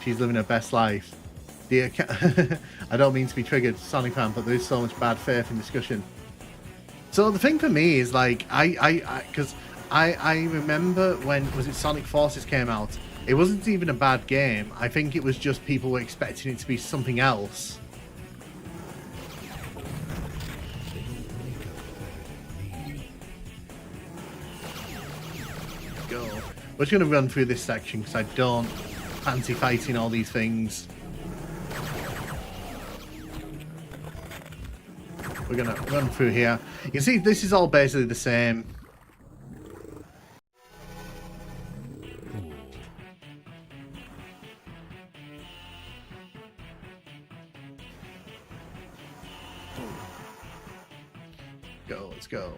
She's living her best life. Dear, I don't mean to be triggered, Sonic fan, but there is so much bad faith in discussion. So the thing for me is, like, because I remember when, was it Sonic Forces came out? It wasn't even a bad game. I think it was just people were expecting it to be something else. Go. We're just going to run through this section because I don't fancy fighting all these things. We're going to run through here. You can see this is all basically the same. Go, let's go.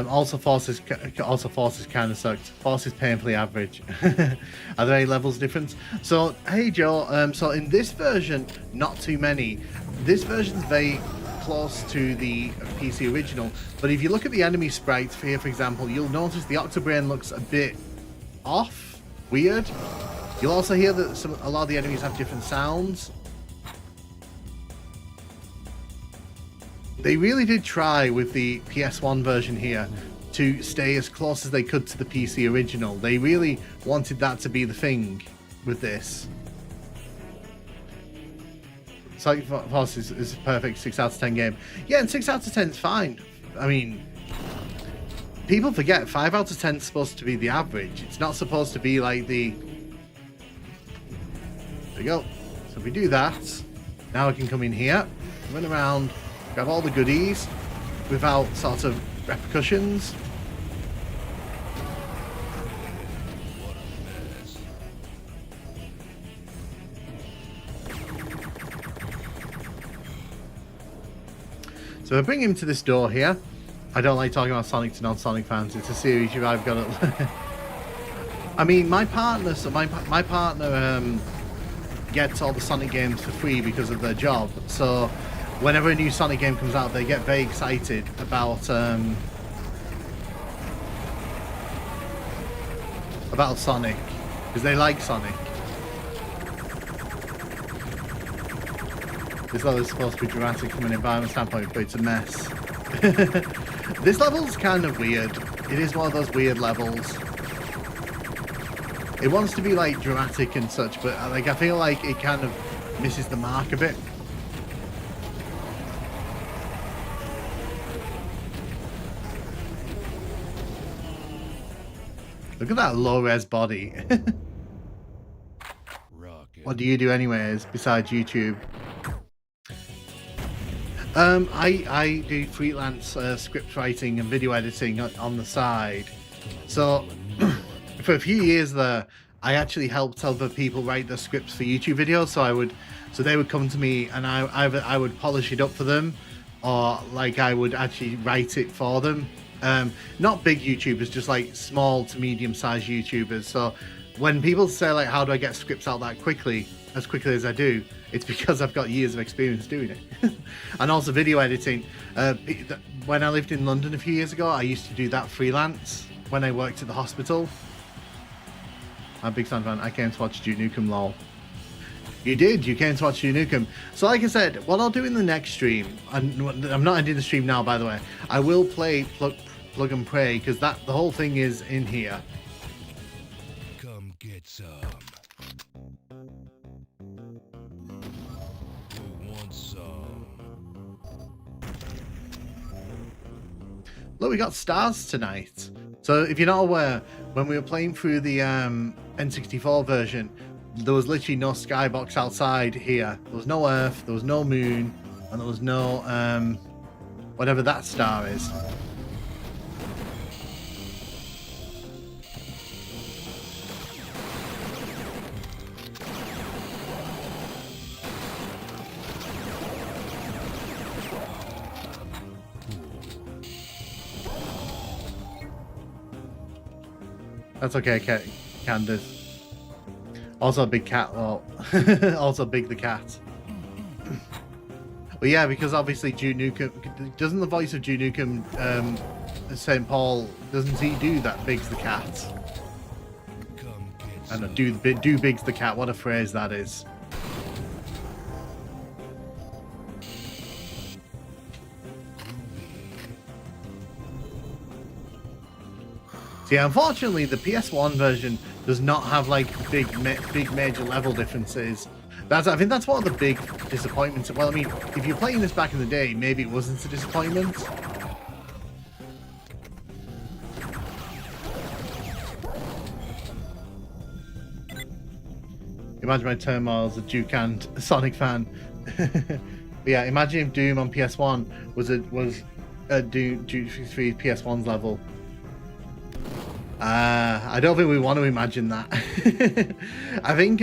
Also Forces kind of sucked. Forces painfully average. Are there any levels difference? So hey Joe, so in this version, not too many. This version's very close to the PC original, but if you look at the enemy sprites here, for example, you'll notice the Octobrain looks a bit off, weird. You'll also hear that a lot of the enemies have different sounds. They really did try with the PS1 version here to stay as close as they could to the PC original. They really wanted that to be the thing with this. Sonic Forces is a perfect 6 out of 10 game. Yeah, and 6 out of 10 is fine. I mean, people forget 5 out of 10 is supposed to be the average. It's not supposed to be like the... There we go. So if we do that, now we can come in here, run around, grab all the goodies without sort of repercussions. So I bring him to this door here. I don't like talking about Sonic to non-Sonic fans. It's a series you've either got to... I mean, my partner, my partner gets all the Sonic games for free because of their job. So whenever a new Sonic game comes out, they get very excited about Sonic because they like Sonic. This level is supposed to be dramatic from an environment standpoint, but it's a mess. This level's kind of weird. It is one of those weird levels. It wants to be like dramatic and such, but like I feel like it kind of misses the mark a bit. Look at that low-res body. Rocket. What do you do anyways, besides YouTube? I do freelance script writing and video editing on the side. So for a few years there, I actually helped other people write their scripts for YouTube videos. So they would come to me and I would polish it up for them, or like I would actually write it for them. Not big YouTubers, just like small to medium-sized YouTubers. So when people say like, how do I get scripts out that quickly, as quickly as I do, it's because I've got years of experience doing it. And also video editing. When I lived in London a few years ago, I used to do that freelance when I worked at the hospital. I'm a big fan. I came to watch Duke Nukem, lol. You did. You came to watch Duke Nukem. So like I said, what I'll do in the next stream, and I'm not ending the stream now, by the way. I will play Plug and Pray, because the whole thing is in here. Come get some. Who wants some? Look, we got stars tonight. So if you're not aware, when we were playing through the N64 version, there was literally no skybox outside here. There was no Earth, there was no moon, and there was no whatever that star is. That's okay, Candace. Also a big cat, well, also big the cat. But yeah, because obviously Duke Nukem, doesn't the voice of Duke Nukem, St. Paul, doesn't he do that big's the cat? I know, do big's the cat, what a phrase that is. See, unfortunately, the PS1 version does not have like big major level differences. I think that's one of the big disappointments. Well, I mean, if you're playing this back in the day, maybe it wasn't a disappointment. Imagine my turmoil as a Duke and Sonic fan. But yeah, imagine if Doom on PS1 was a Duke 3 PS1's level. I don't think we want to imagine that. I think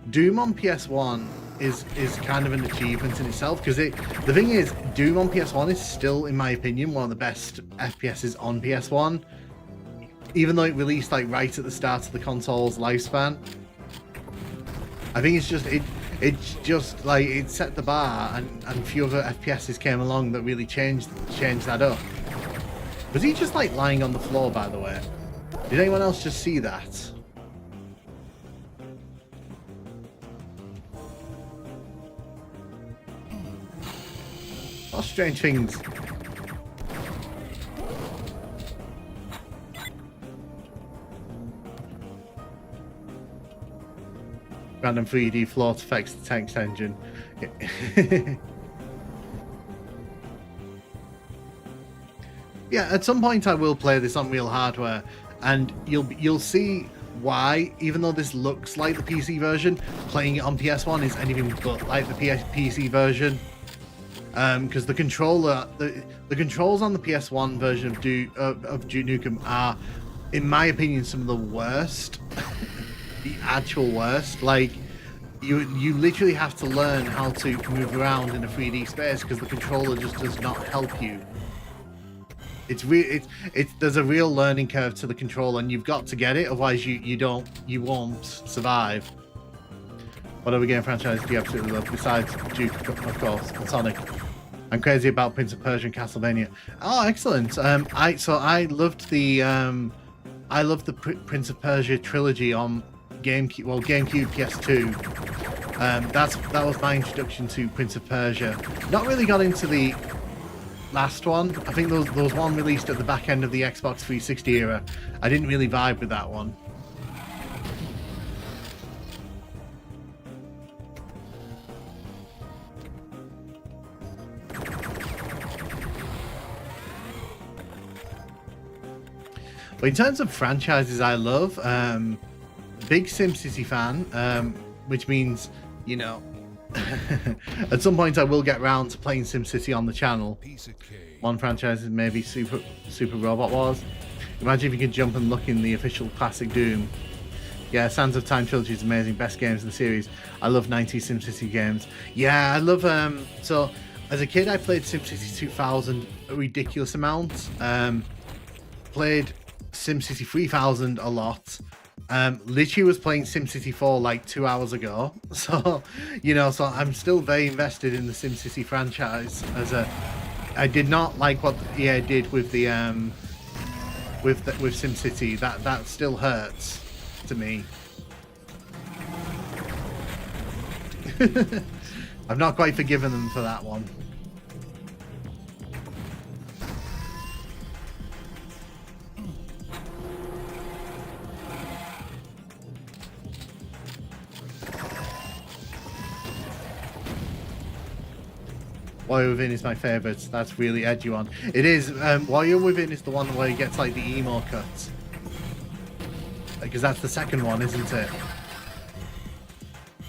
Doom on PS1 is kind of an achievement in itself, because the thing is, Doom on PS1 is still, in my opinion, one of the best FPSs on PS1, even though it released like right at the start of the console's lifespan. I think it's just like it set the bar, and a few other FPSs came along that really changed that up. Was he just like lying on the floor, by the way? Did anyone else just see that? What strange things. Random 3D float effects, the text engine. Yeah, at some point I will play this on real hardware, and you'll see why, even though this looks like the PC version, playing it on PS1 is anything but like the PC version. Because the controller, the controls on the PS1 version of Duke Nukem are, in my opinion, some of the worst. The actual worst. Like, you literally have to learn how to move around in a 3D space, because the controller just does not help you. There's a real learning curve to the controller, and you've got to get it, otherwise you won't survive. What other game franchise do you absolutely love besides Duke, of course, and Sonic? I'm crazy about Prince of Persia and Castlevania. Oh, excellent. I loved the Prince of Persia trilogy on GameCube, PS2. That was my introduction to Prince of Persia. Not really got into the last one. I think there was one released at the back end of the Xbox 360 era. I didn't really vibe with that one. But in terms of franchises I love, big SimCity fan, which means, you know, at some point I will get round to playing SimCity on the channel. Piece of cake. One franchise is maybe Super Robot Wars. Imagine if you could jump and look in the official classic Doom. Yeah, Sands of Time trilogy is amazing, best games in the series. I love 90s SimCity games. Yeah, I love so as a kid I played SimCity 2000 a ridiculous amount. Played SimCity 3000 a lot. Literally was playing SimCity 4 like 2 hours ago. So, you know, so I'm still very invested in the SimCity franchise. I did not like what EA did with the with SimCity. That still hurts to me. I've not quite forgiven them for that one. Warrior Within is my favourite. That's really edgy one. It is. Warrior Within is the one where he gets like the emo cuts. Because that's the second one, isn't it?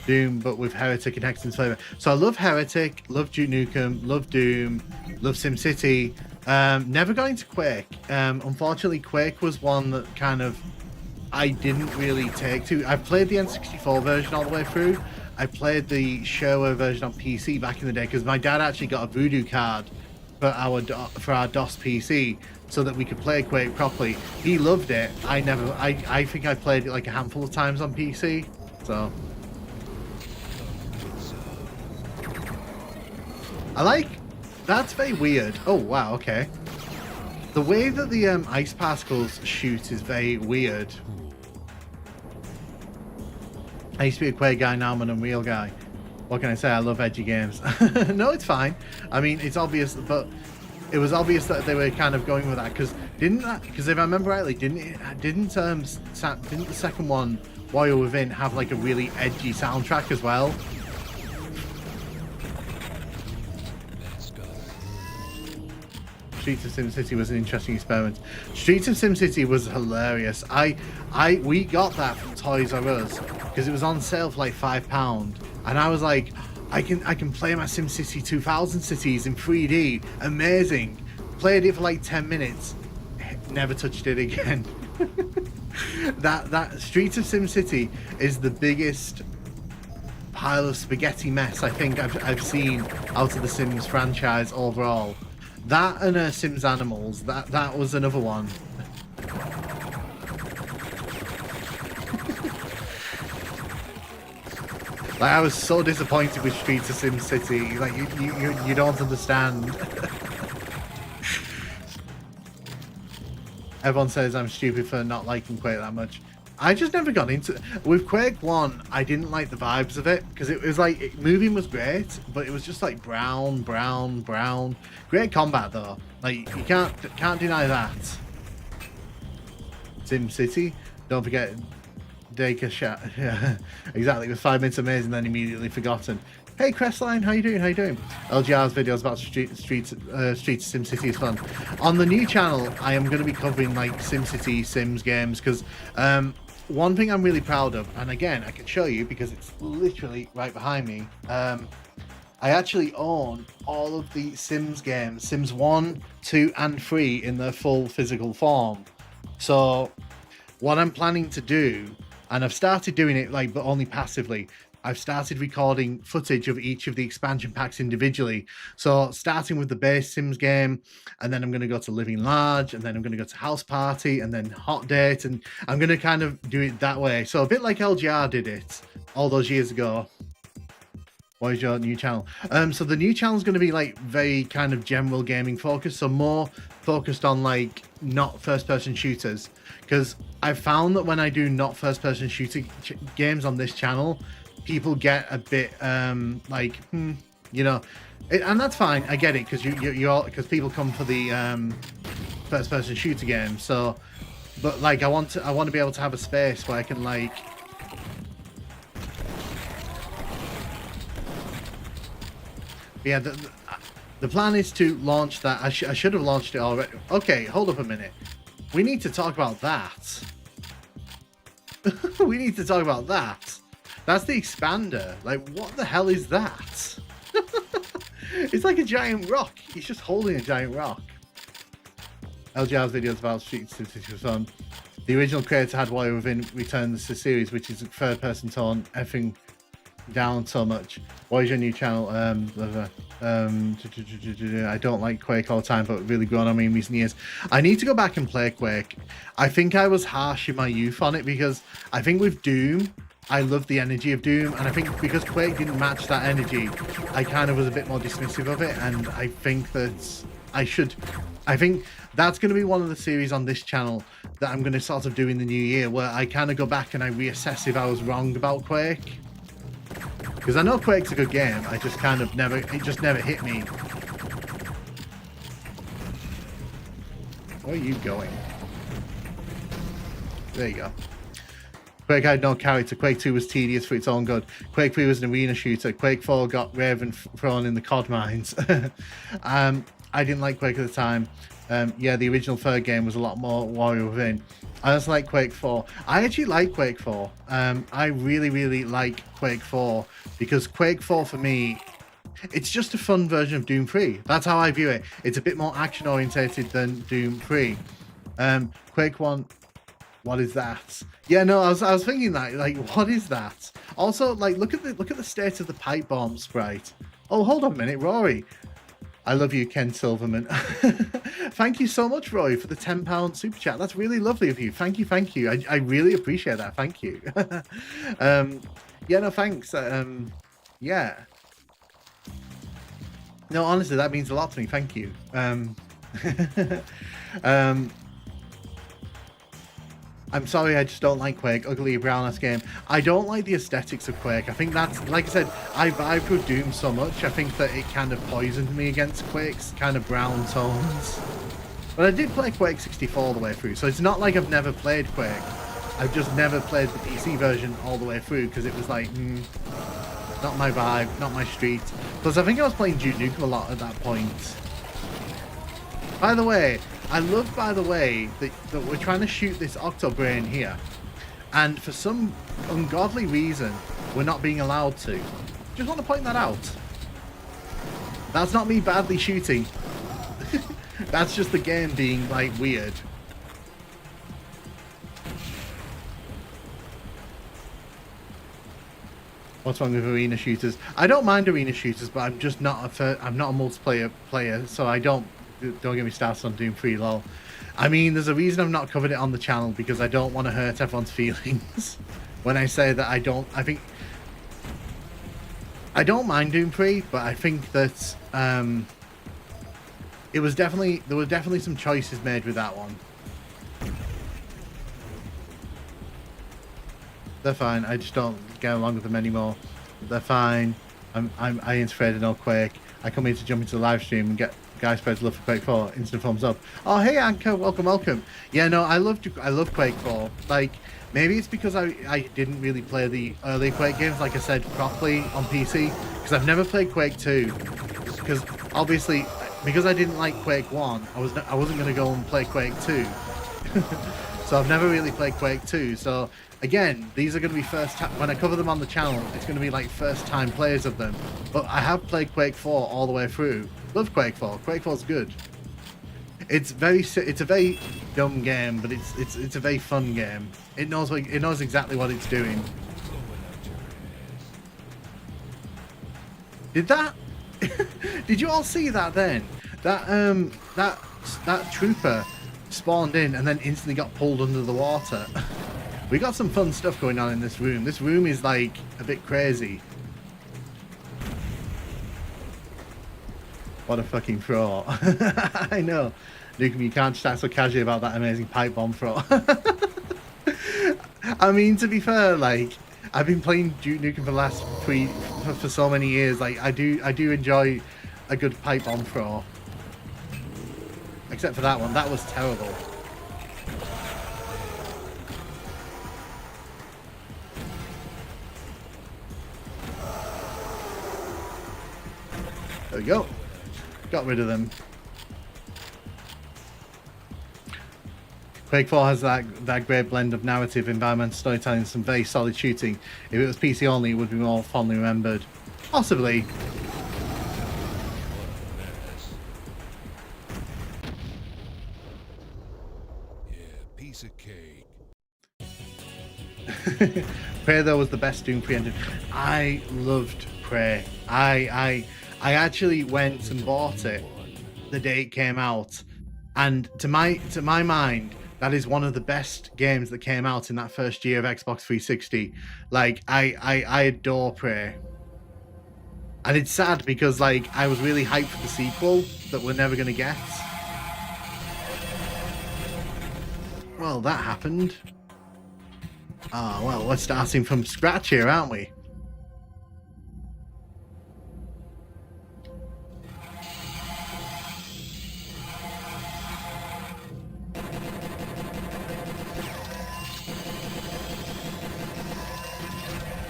Doom, but with Heretic and Hexen's flavour. So I love Heretic, love Duke Nukem, love Doom, love SimCity. Never got into Quake. Unfortunately, Quake was one that kind of I didn't really take to. I played the N64 version all the way through. I played the Sherwood version on PC back in the day because my dad actually got a Voodoo card for our DOS PC so that we could play Quake properly. He loved it. I think I played it like a handful of times on PC. So I like that's very weird. Oh wow, okay. The way that the ice particles shoot is very weird. I used to be a Quake guy, now I'm an Unreal guy. What can I say? I love edgy games. No, it's fine. I mean, it's obvious, but it was obvious that they were kind of going with that because if I remember rightly, didn't the second one, Warrior Within, have like a really edgy soundtrack as well? Streets of SimCity was an interesting experiment. Streets of SimCity was hilarious. We got that from Toys R Us because it was on sale for like £5, and I was like, I can play my SimCity 2000 cities in 3D. Amazing. Played it for like 10 minutes. Never touched it again. that Streets of SimCity is the biggest pile of spaghetti mess I think I've seen out of the Sims franchise overall. That and Sims Animals, that was another one. Like, I was so disappointed with Streets of SimCity. Like, you don't understand. Everyone says I'm stupid for not liking Quake that much. I just never got into it. With Quake 1, I didn't like the vibes of it because it was like moving was great, but it was just like brown. Great combat though. Like you can't deny that. SimCity, don't forget Dacre Chat. Yeah, exactly. It was 5 minutes amazing, then immediately forgotten. Hey Crestline, how you doing? LGR's videos about Streets of SimCity is fun. On the new channel, I am going to be covering like SimCity Sims games because one thing I'm really proud of, and again I can show you because it's literally right behind me. I actually own all of the Sims games, Sims 1, 2, and 3 in their full physical form. So what I'm planning to do, and I've started doing it like but only passively. I've started recording footage of each of the expansion packs individually. So starting with the base Sims game, and then I'm going to go to Living Large, and then I'm going to go to House Party, and then Hot Date, and I'm going to kind of do it that way. So a bit like LGR did it all those years ago. What is your new channel? So the new channel is going to be like very kind of general gaming focused, so more focused on like not first-person shooters. Because I've found that when I do not first-person shooter games on this channel, people get a bit like you know, and that's fine. I get it because because people come for the first-person shooter game. So, but like I want to be able to have a space where I can like. Yeah, the plan is to launch that. I should have launched it already. Okay, hold up a minute. We need to talk about that. We need to talk about that. That's the expander. Like, what the hell is that? It's like a giant rock. He's just holding a giant rock. LGR's videos about shooting statistics for fun. The original creator had Warrior Within returns to the series, which is third person tone, effing down so much. What is your new channel? I don't like Quake all the time, but really grown on me in recent years. I need to go back and play Quake. I think I was harsh in my youth on it because I think with Doom, I love the energy of Doom, and I think because Quake didn't match that energy, I kind of was a bit more dismissive of it, and I think that I think that's going to be one of the series on this channel that I'm going to sort of do in the new year, where I kind of go back and I reassess if I was wrong about Quake. Because I know Quake's a good game, I just kind of it just never hit me. Where are you going? There you go. Quake had no character. Quake 2 was tedious for its own good. Quake 3 was an arena shooter. Quake 4 got Raven thrown in the COD mines. I didn't like Quake at the time. Yeah, the original third game was a lot more Warrior Within. I also like Quake 4. I actually like Quake 4. I really, really like Quake 4 because Quake 4 for me, it's just a fun version of Doom 3. That's how I view it. It's a bit more action orientated than Doom 3. Quake 1, what is that? Yeah, no, I was thinking that, like, what is that? Also, like, look at the state of the pipe bomb sprite. Oh, hold on a minute, Rory. I love you, Ken Silverman. Thank you so much, Roy, for the £10 super chat. That's really lovely of you. Thank you, thank you. I really appreciate that. Thank you. Yeah, no, thanks. Yeah. No, honestly, that means a lot to me. Thank you. I'm sorry, I just don't like Quake. Ugly brown-ass game. I don't like the aesthetics of Quake. I think that's, like I said, I vibe with Doom so much. I think that it kind of poisoned me against Quake's kind of brown tones. But I did play Quake 64 all the way through, so it's not like I've never played Quake. I've just never played the PC version all the way through because it was like, not my vibe, not my street. Plus, I think I was playing Duke Nukem a lot at that point. By the way, I love, by the way, that we're trying to shoot this Octobrain here. And for some ungodly reason, we're not being allowed to. Just want to point that out. That's not me badly shooting. That's just the game being, like, weird. What's wrong with arena shooters? I don't mind arena shooters, but I'm just not I'm not a multiplayer player, so I don't get me started on Doom 3, lol. I mean, there's a reason I've not covered it on the channel, because I don't want to hurt everyone's feelings. When I say that I don't mind Doom 3, but I think that there were definitely some choices made with that one. They're fine, I just don't get along with them anymore. They're fine. I interfered in Quake. I come here to jump into the live stream and get guy spreads love for Quake 4. Instant thumbs up. Oh, hey Anchor, welcome. Yeah, no, I love Quake 4. Like, maybe it's because I didn't really play the early Quake games, like I said, properly on PC, because I've never played Quake 2. Because obviously, because I didn't like Quake 1, I wasn't going to go and play Quake 2. So I've never really played Quake 2. So again, these are going to be first time when I cover them on the channel. It's going to be like first time players of them. But I have played Quake 4 all the way through. Love Quake 4. Quake 4's good. It's a very dumb game, but it's a very fun game. It knows exactly what it's doing. Did you all see that then? That trooper spawned in and then instantly got pulled under the water. We got some fun stuff going on in this room. This room is like a bit crazy. What a fucking throw. I know. Nukem, you can't chat so casually about that amazing pipe bomb throw. I mean, to be fair, like, I've been playing Duke Nukem for the last for so many years. Like, I do enjoy a good pipe bomb throw. Except for that one. That was terrible. There we go. Got rid of them. Quake 4 has that great blend of narrative, environmental storytelling, and some very solid shooting. If it was PC only, it would be more fondly remembered. Possibly. Piece of cake. Prey though was the best Doom 3 engine. I loved Prey. I actually went and bought it the day it came out, and to my mind, that is one of the best games that came out in that first year of Xbox 360. Like I adore Prey, and it's sad because like I was really hyped for the sequel that we're never gonna get. Well, that happened. Oh, well, we're starting from scratch here, aren't we?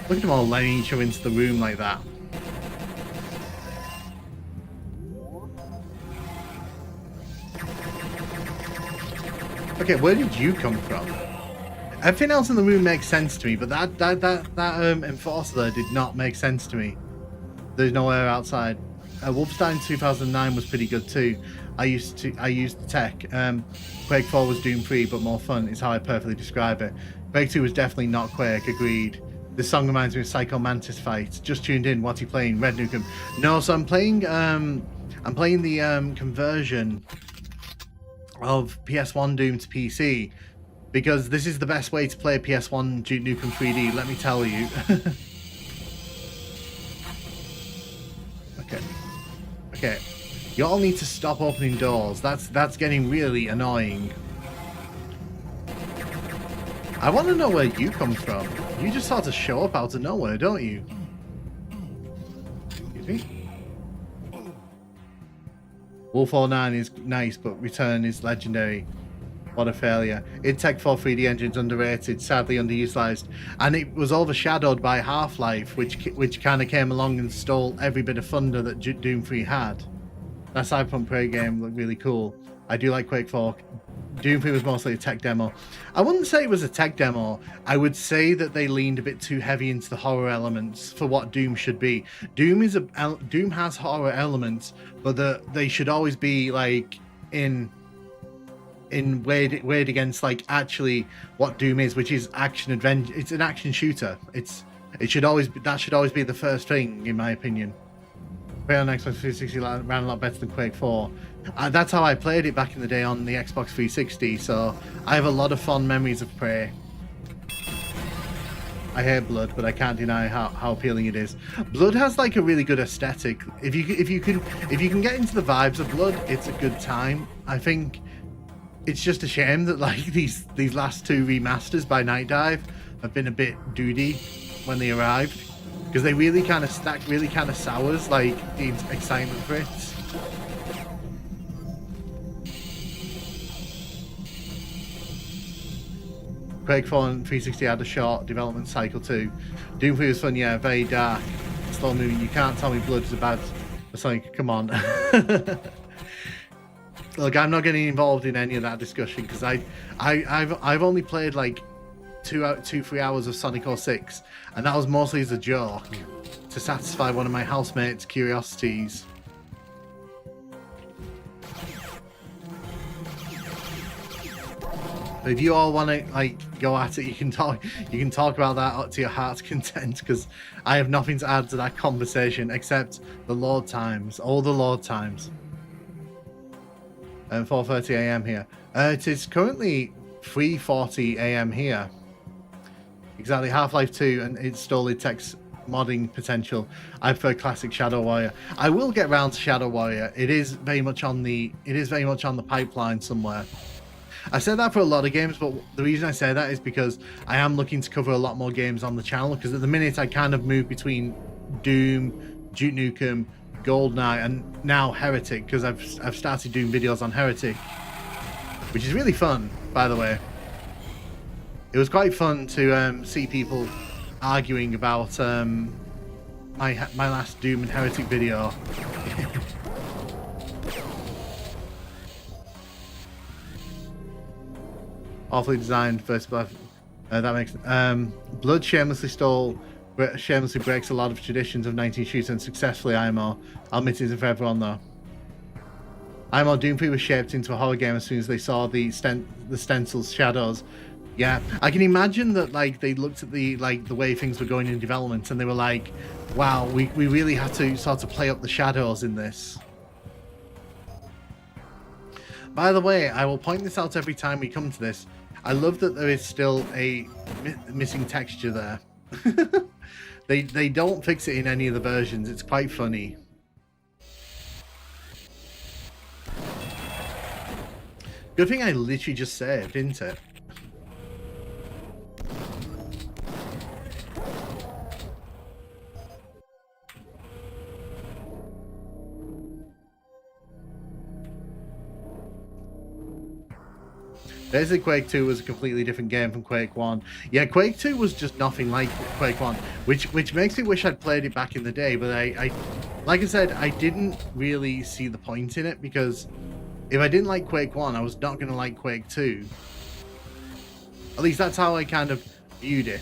Look at them all letting each other into the room like that. Okay, where did you come from? Everything else in the room makes sense to me, but that enforcer there did not make sense to me. There's nowhere outside. Wolfenstein 2009 was pretty good too. I used the tech. Quake 4 was Doom 3, but more fun is how I perfectly describe it. Quake 2 was definitely not Quake. Agreed. This song reminds me of Psycho Mantis fight. Just tuned in. What's he playing? Red Nukem. No, so I'm playing the conversion of PS1 Doom to PC, because this is the best way to play PS1 Duke Nukem 3D, let me tell you. Okay. You all need to stop opening doors. That's getting really annoying. I want to know where you come from. You just sort of show up out of nowhere, don't you? Excuse me? Wolf 09 is nice, but Return is legendary. What a failure. id Tech 4 3D engine's underrated, sadly underutilized, and it was overshadowed by Half-Life, which kind of came along and stole every bit of thunder that Doom 3 had. That Cyberpunk Prey game looked really cool. I do like Quake 4. Doom 3 was mostly a tech demo. I wouldn't say it was a tech demo. I would say that they leaned a bit too heavy into the horror elements for what Doom should be. Doom has horror elements, but they should always be like in weighed against like actually what Doom is, which is action adventure. It's an action shooter. That should always be the first thing, in my opinion. Prey on Xbox 360 ran a lot better than Quake 4. That's how I played it back in the day on the Xbox 360, so I have a lot of fond memories of Prey. I hate Blood, but I can't deny how appealing it is. Blood has like a really good aesthetic. If you can get into the vibes of Blood, it's a good time. I think it's just a shame that like these last two remasters by Night Dive have been a bit doody when they arrived, because they really kind of sours like the excitement for it. Quake 4 and 360 had a short development cycle too. Doom 3 was fun, yeah, very dark, slow moving. You can't tell me Blood is a bad. It's like, come on. Look, I'm not getting involved in any of that discussion because I've only played like 2-3 hours of Sonic 06, and that was mostly as a joke to satisfy one of my housemates' curiosities. But if you all want to like go at it, you can talk about that to your heart's content, because I have nothing to add to that conversation except the load times, all the load times. 4:30 a.m. here. It is currently 3:40 a.m. here. Exactly. Half-Life 2 and its stolid text modding potential. I prefer classic Shadow Warrior. I will get round to Shadow Warrior. It is very much on the pipeline somewhere. I said that for a lot of games, but the reason I say that is because I am looking to cover a lot more games on the channel, because at the minute I kind of move between Doom, Duke Nukem, GoldenEye, and now Heretic, because I've started doing videos on Heretic, which is really fun, by the way. It was quite fun to see people arguing about my last Doom and Heretic video. awfully designed versus that makes Blood shamelessly breaks a lot of traditions of 19 shooters and successfully IMO. I'll admit it isn't for everyone though. IMO Doom 3 was shaped into a horror game as soon as they saw the stencils shadows. Yeah, I can imagine that like they looked at the way things were going in development and they were like, wow, we really had to sort of play up the shadows in this. By the way, I will point this out every time we come to this. I love that there is still a missing texture there. They don't fix it in any of the versions. It's quite funny. Good thing I literally just saved, isn't it? Basically, Quake 2 was a completely different game from Quake 1. Yeah, Quake 2 was just nothing like Quake 1, which makes me wish I'd played it back in the day, but I like I said, I didn't really see the point in it, because if I didn't like Quake 1, I was not going to like Quake 2. At least that's how I kind of viewed it.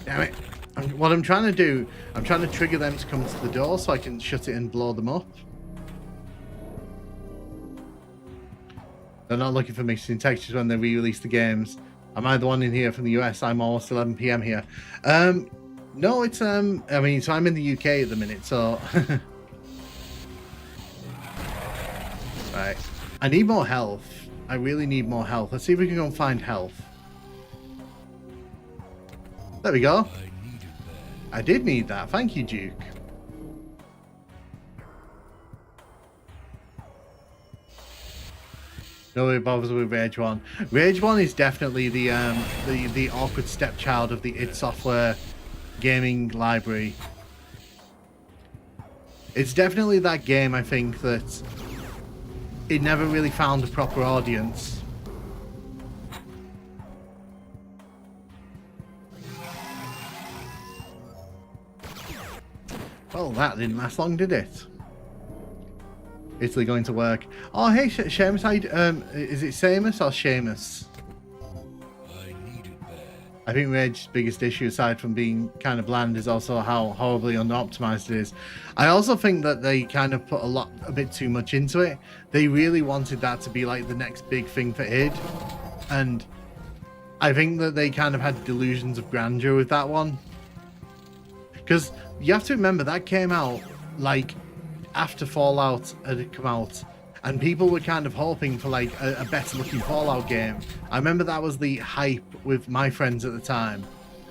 Damn it. What I'm trying to do, I'm trying to trigger them to come to the door so I can shut it and blow them up. They're not looking for mixing textures when they re-release the games. Am I the one in here from the US? I'm almost 11 PM here. No, it's I mean, so I'm in the UK at the minute, so right. I need more health. I really need more health. Let's see if we can go and find health. There we go. I did need that. Thank you, Duke. Nobody bothers with Rage 1. Rage 1 is definitely the awkward stepchild of the id Software gaming library. It's definitely that game, I think, that it never really found a proper audience. Well, that didn't last long, did it? Italy going to work. Oh, hey, Seamus, is it Seamus or Seamus? I think Rage's biggest issue, aside from being kind of bland, is also how horribly unoptimized it is. I also think that they kind of put a bit too much into it. They really wanted that to be like the next big thing for id, and I think that they kind of had delusions of grandeur with that one. Because you have to remember, that came out like after Fallout had come out, and people were kind of hoping for like a better looking Fallout game. I remember that was the hype with my friends at the time,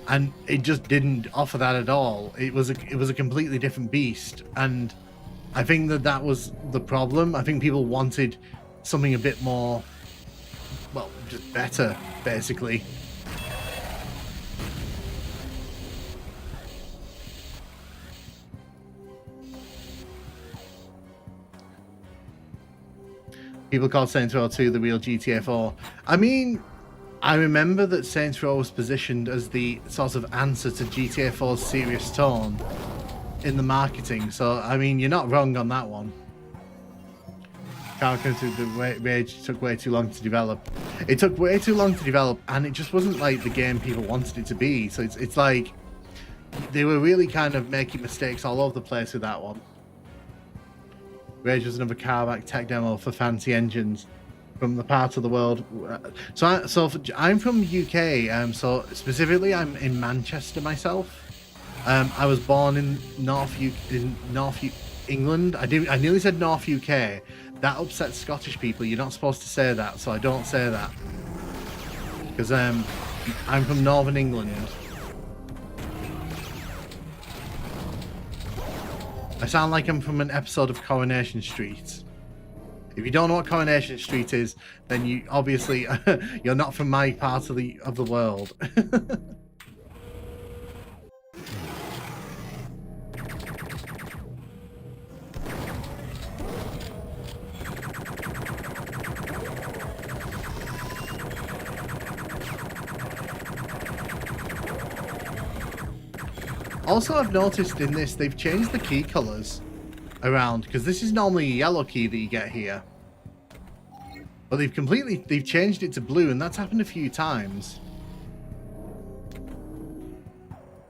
and it just didn't offer that at all. It was a completely different beast, and I think that was the problem. I think people wanted something a bit more, well, just better, basically. People called Saints Row 2 the real GTA 4. I mean, I remember that Saints Row was positioned as the sort of answer to GTA 4's serious tone in the marketing, so I mean, you're not wrong on that one. The Rage took way too long to develop. It took way too long to develop, and it just wasn't like the game people wanted it to be, so it's like they were really kind of making mistakes all over the place with that one. Rage was another carback tech demo for fancy engines from the part of the world. I'm from UK, so specifically I'm in Manchester myself. I was born in North England. I nearly said North UK. That upsets Scottish people. You're not supposed to say that, so I don't say that. Because I'm from Northern England. I sound like I'm from an episode of Coronation Street. If you don't know what Coronation Street is, then you obviously you're not from my part of the world. Also, I've noticed in this, they've changed the key colors around, because this is normally a yellow key that you get here. But they've changed it to blue, and that's happened a few times.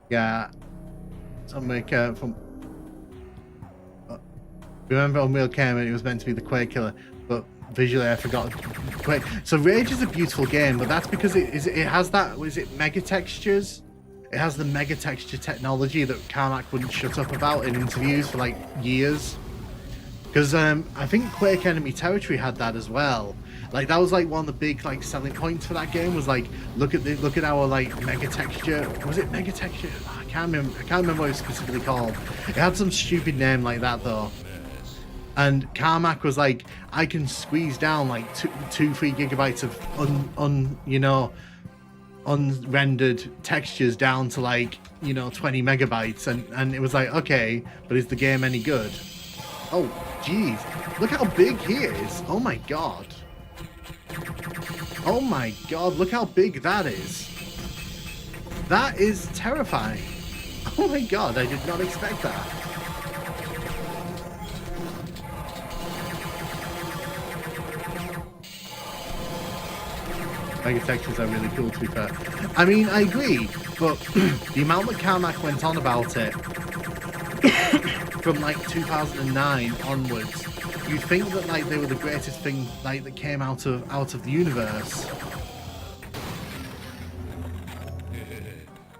Yeah. So make from... remember Unreal came and it was meant to be the Quake killer, but visually I forgot Quake. So Rage is a beautiful game, but that's because it has that, was it mega textures? It has the mega texture technology that Carmack wouldn't shut up about in interviews for like years. Because I think Quake Enemy Territory had that as well. Like that was like one of the big like selling points for that game was like look at our like mega texture. Was it mega texture? I can't remember what it was specifically called. It had some stupid name like that though. And Carmack was like, I can squeeze down like 2-3 gigabytes of unrendered textures down to like 20 megabytes, and it was like, okay, but is the game any good? Oh geez, look how big he is. Oh my god. Oh my god, look how big that is. That is terrifying. Oh my god, I did not expect that. Mega textures are really cool, to be fair. I mean, I agree, but the amount that Carmack went on about it from like 2009 onwards, you'd think that like they were the greatest thing like that came out of the universe.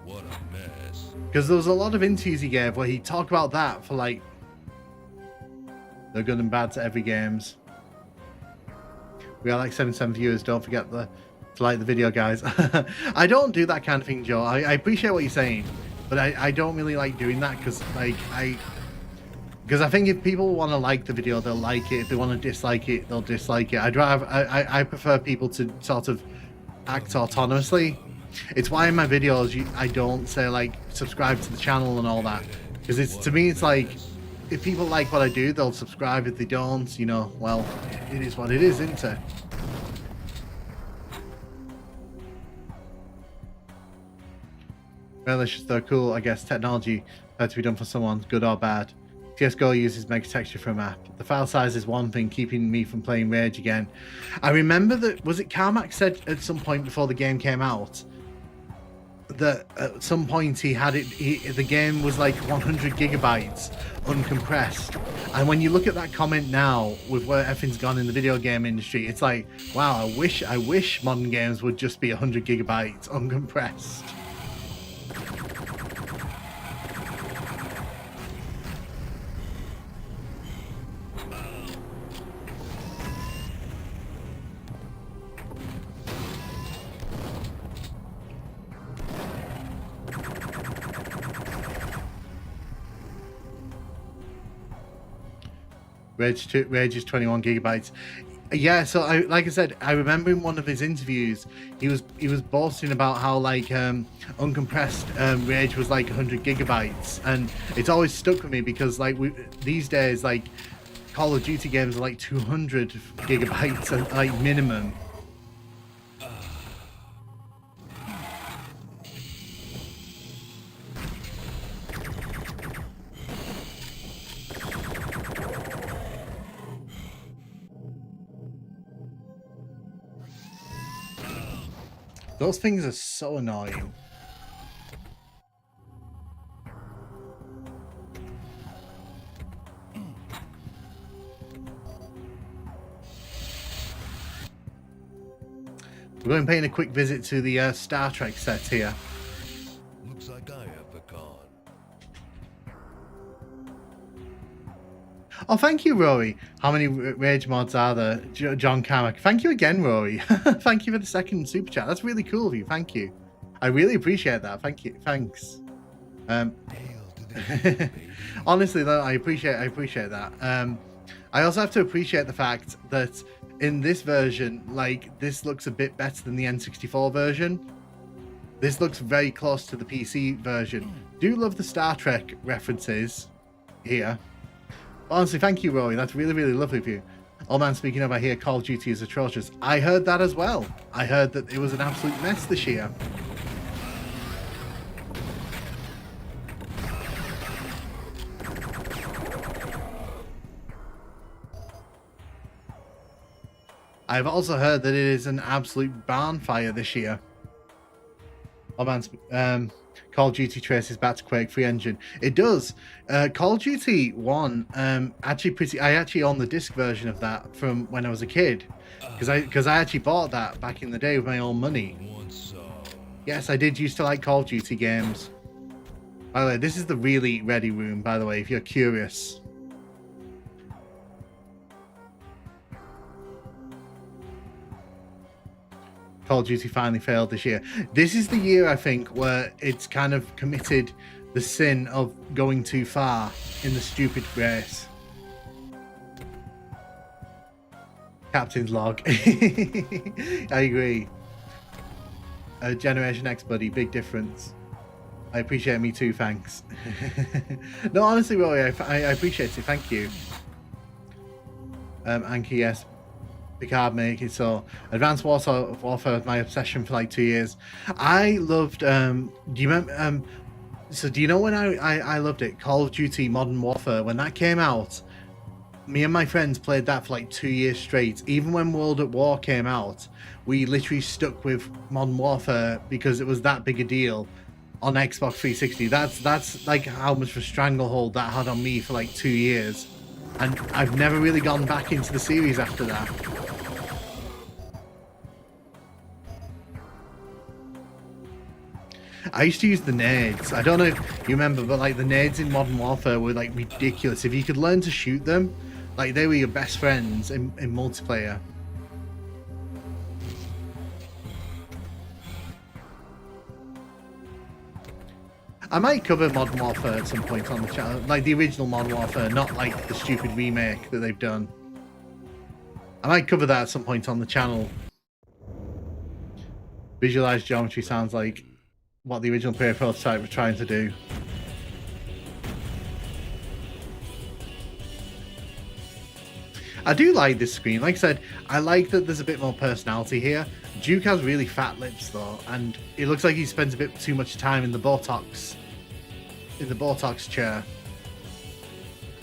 What a mess. Because there was a lot of interviews he gave where he talked about that for like the good and bad to every games. We are like 77 viewers. Don't forget to like the video, guys. I don't do that kind of thing, Joe. I appreciate what you're saying, but I don't really like doing that because like because I think if people want to like the video, they'll like it. If they want to dislike it, they'll dislike it. I prefer people to sort of act autonomously. It's why in my videos I don't say like subscribe to the channel and all that, because it's, to me, it's like if people like what I do, they'll subscribe. If they don't, well, it is what it is, isn't it? Well, it's just so cool, I guess. Technology had to be done for someone, good or bad. CSGO uses mega texture for a map. The file size is one thing keeping me from playing Rage again. I remember that, was it Carmack said at some point before the game came out that at some point he had it, the game was like 100 gigabytes uncompressed. And when you look at that comment now with where everything's gone in the video game industry, it's like, wow, I wish modern games would just be 100 gigabytes uncompressed. Rage is 21 gigabytes. Yeah, so like I said, I remember in one of his interviews, he was boasting about how like uncompressed Rage was like 100 gigabytes, and it's always stuck with me because like these days like Call of Duty games are like 200 gigabytes like minimum. Those things are so annoying. We're going paying a quick visit to the Star Trek set here. Looks like I have pecan. Oh, thank you, Rory. How many Rage mods are there? John Carmack. Thank you again, Rory. Thank you for the second super chat. That's really cool of you. Thank you. I really appreciate that. Thank you. Thanks. Honestly, though, I appreciate that. I also have to appreciate the fact that in this version, like, this looks a bit better than the N64 version. This looks very close to the PC version. Do love the Star Trek references here. Honestly, thank you, Rory. That's really, really lovely of you. Oh man, speaking of, I hear Call of Duty is atrocious. I heard that as well. I heard that it was an absolute mess this year. I've also heard that it is an absolute barn fire this year. Oh man, Call of Duty traces back to Quake 3 engine. It does. Call of Duty 1, I actually own the disc version of that from when I was a kid. Because I actually bought that back in the day with my own money. Yes, I did used to like Call of Duty games. By the way, this is the really ready room, by the way, if you're curious. Call of Duty finally failed this year. This is the year, I think, where it's kind of committed the sin of going too far in the stupid race. Captain's log. I agree. Generation X, buddy, big difference. I appreciate me too, thanks. No, honestly, Roy, I appreciate it, thank you. Anki, yes. Picard make it so. Advanced Warfare was my obsession for like 2 years. I loved, do you remember, so do you know when I loved it? Call of Duty Modern Warfare, when that came out, me and my friends played that for like 2 years straight. Even when World at War came out, we literally stuck with Modern Warfare because it was that big a deal on Xbox 360. That's like how much of a stranglehold that had on me for like 2 years. And I've never really gone back into the series after that. I used to use the nades. I don't know if you remember, but like the nades in Modern Warfare were like ridiculous. If you could learn to shoot them, like they were your best friends in multiplayer. I might cover Modern Warfare at some point on the channel, like the original Modern Warfare, not like the stupid remake that they've done. I might cover that at some point on the channel. Visualized geometry sounds like what the original prototype were trying to do. I do like this screen. Like I said, I like that there's a bit more personality here. Duke has really fat lips though, and it looks like he spends a bit too much time in the Botox chair.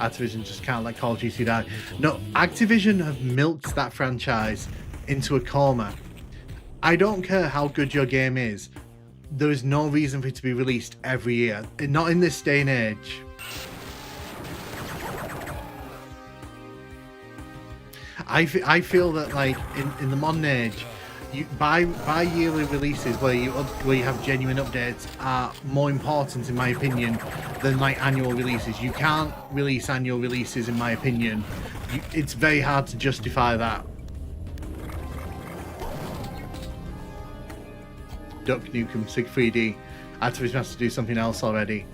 Activision just can't let Call of Duty die. No, Activision have milked that franchise into a coma. I don't care how good your game is. There is no reason for it to be released every year. Not in this day and age. I feel that like in the modern age, bi-yearly releases where you have genuine updates are more important in my opinion than like annual releases. You can't release annual releases in my opinion. It's very hard to justify that. Duke Nukem, Sig 3D. Activision has to do something else already.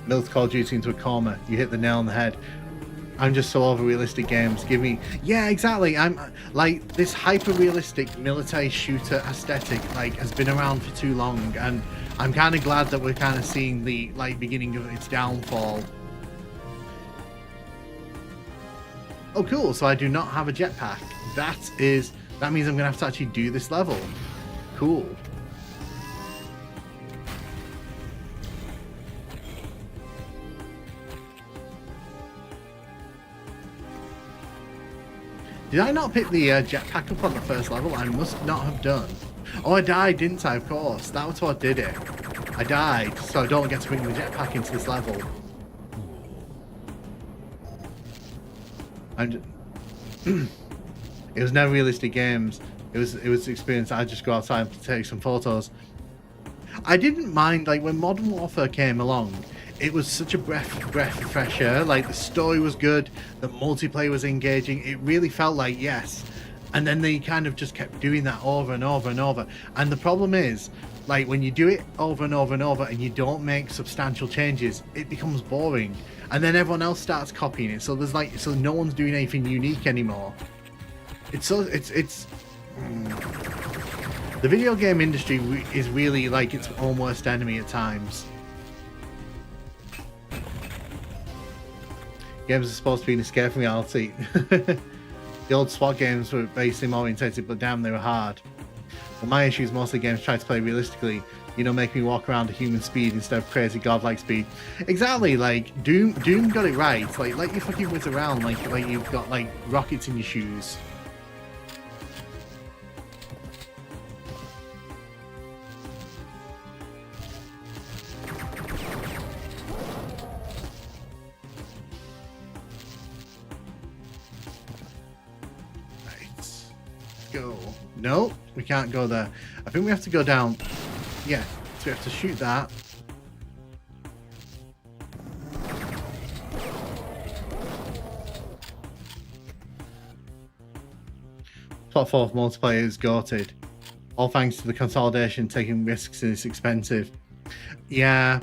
Milked Call of Duty into a coma. You hit the nail on the head. I'm just so over realistic games. Give me, yeah, exactly. I'm like this hyper realistic military shooter aesthetic like has been around for too long, and I'm kind of glad that we're kind of seeing the like beginning of its downfall. Oh, cool. So I do not have a jetpack. That means I'm gonna have to actually do this level. Cool. Did I not pick the jetpack up on the first level? I must not have done. Oh, I died, didn't I? Of course. That was what did it. I died, so I don't get to bring the jetpack into this level. It was never realistic games. It was experience. I just go outside and take some photos. I didn't mind like when Modern Warfare came along. It was such a breath of fresh air. Like the story was good, the multiplayer was engaging. It really felt like yes. And then they kind of just kept doing that over and over and over. And the problem is, like when you do it over and over and over and you don't make substantial changes, it becomes boring. And then everyone else starts copying it. So there's like no one's doing anything unique anymore. The video game industry is really like its own worst enemy at times. Games are supposed to be an escape from reality. The old SWAT games were very sim orientated, but damn, they were hard. Well, my issue is mostly games try to play realistically. You know, make me walk around at human speed instead of crazy godlike speed. Exactly, like Doom got it right. Like let you fucking whiz around like you've got like rockets in your shoes. go. No, we can't go there. I think we have to go down. Yeah, so we have to shoot that. Top 4 multiplayer is goated. All thanks to the consolidation, taking risks is expensive. Yeah.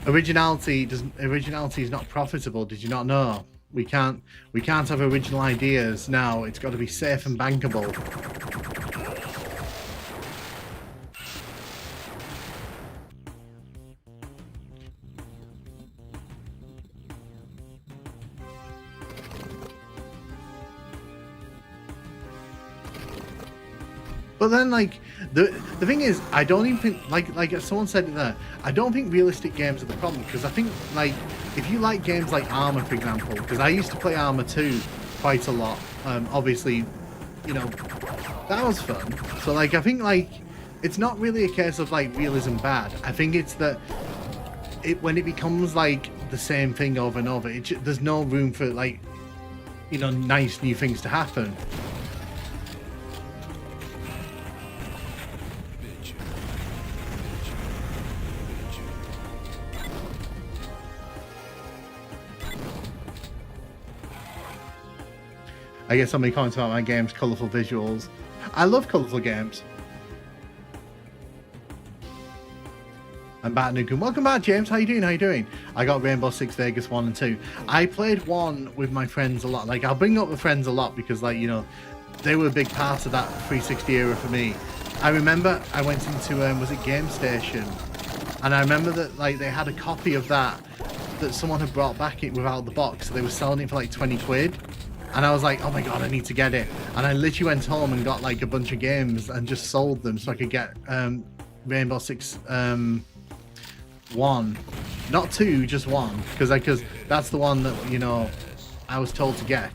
Originality is not profitable. Did you not know? We can't have original ideas now. It's got to be safe and bankable. But then, like, the thing is, I don't even think, like someone said it there, I don't think realistic games are the problem, because I think, like, if you like games like Arma, for example, because I used to play Arma 2 quite a lot, obviously, you know, that was fun. So, like, I think, like, it's not really a case of, like, realism bad. I think it's that when it becomes, like, the same thing over and over, there's no room for, like, you know, nice new things to happen. I get so many comments about my games, colourful visuals. I love colourful games. I'm back, Nukem. Welcome back, James. How you doing? How you doing? I got Rainbow Six Vegas 1 and 2. I played 1 with my friends a lot. Like, I'll bring up the friends a lot because, like, you know, they were a big part of that 360 era for me. I remember I went into, was it Game Station? And I remember that, like, they had a copy of that someone had brought back it without the box. So they were selling it for, like, 20 quid. And I was like, oh my god, I need to get it. And I literally went home and got like a bunch of games and just sold them so I could get Rainbow Six 1. Not 2, just 1. Because that's the one that, you know, I was told to get.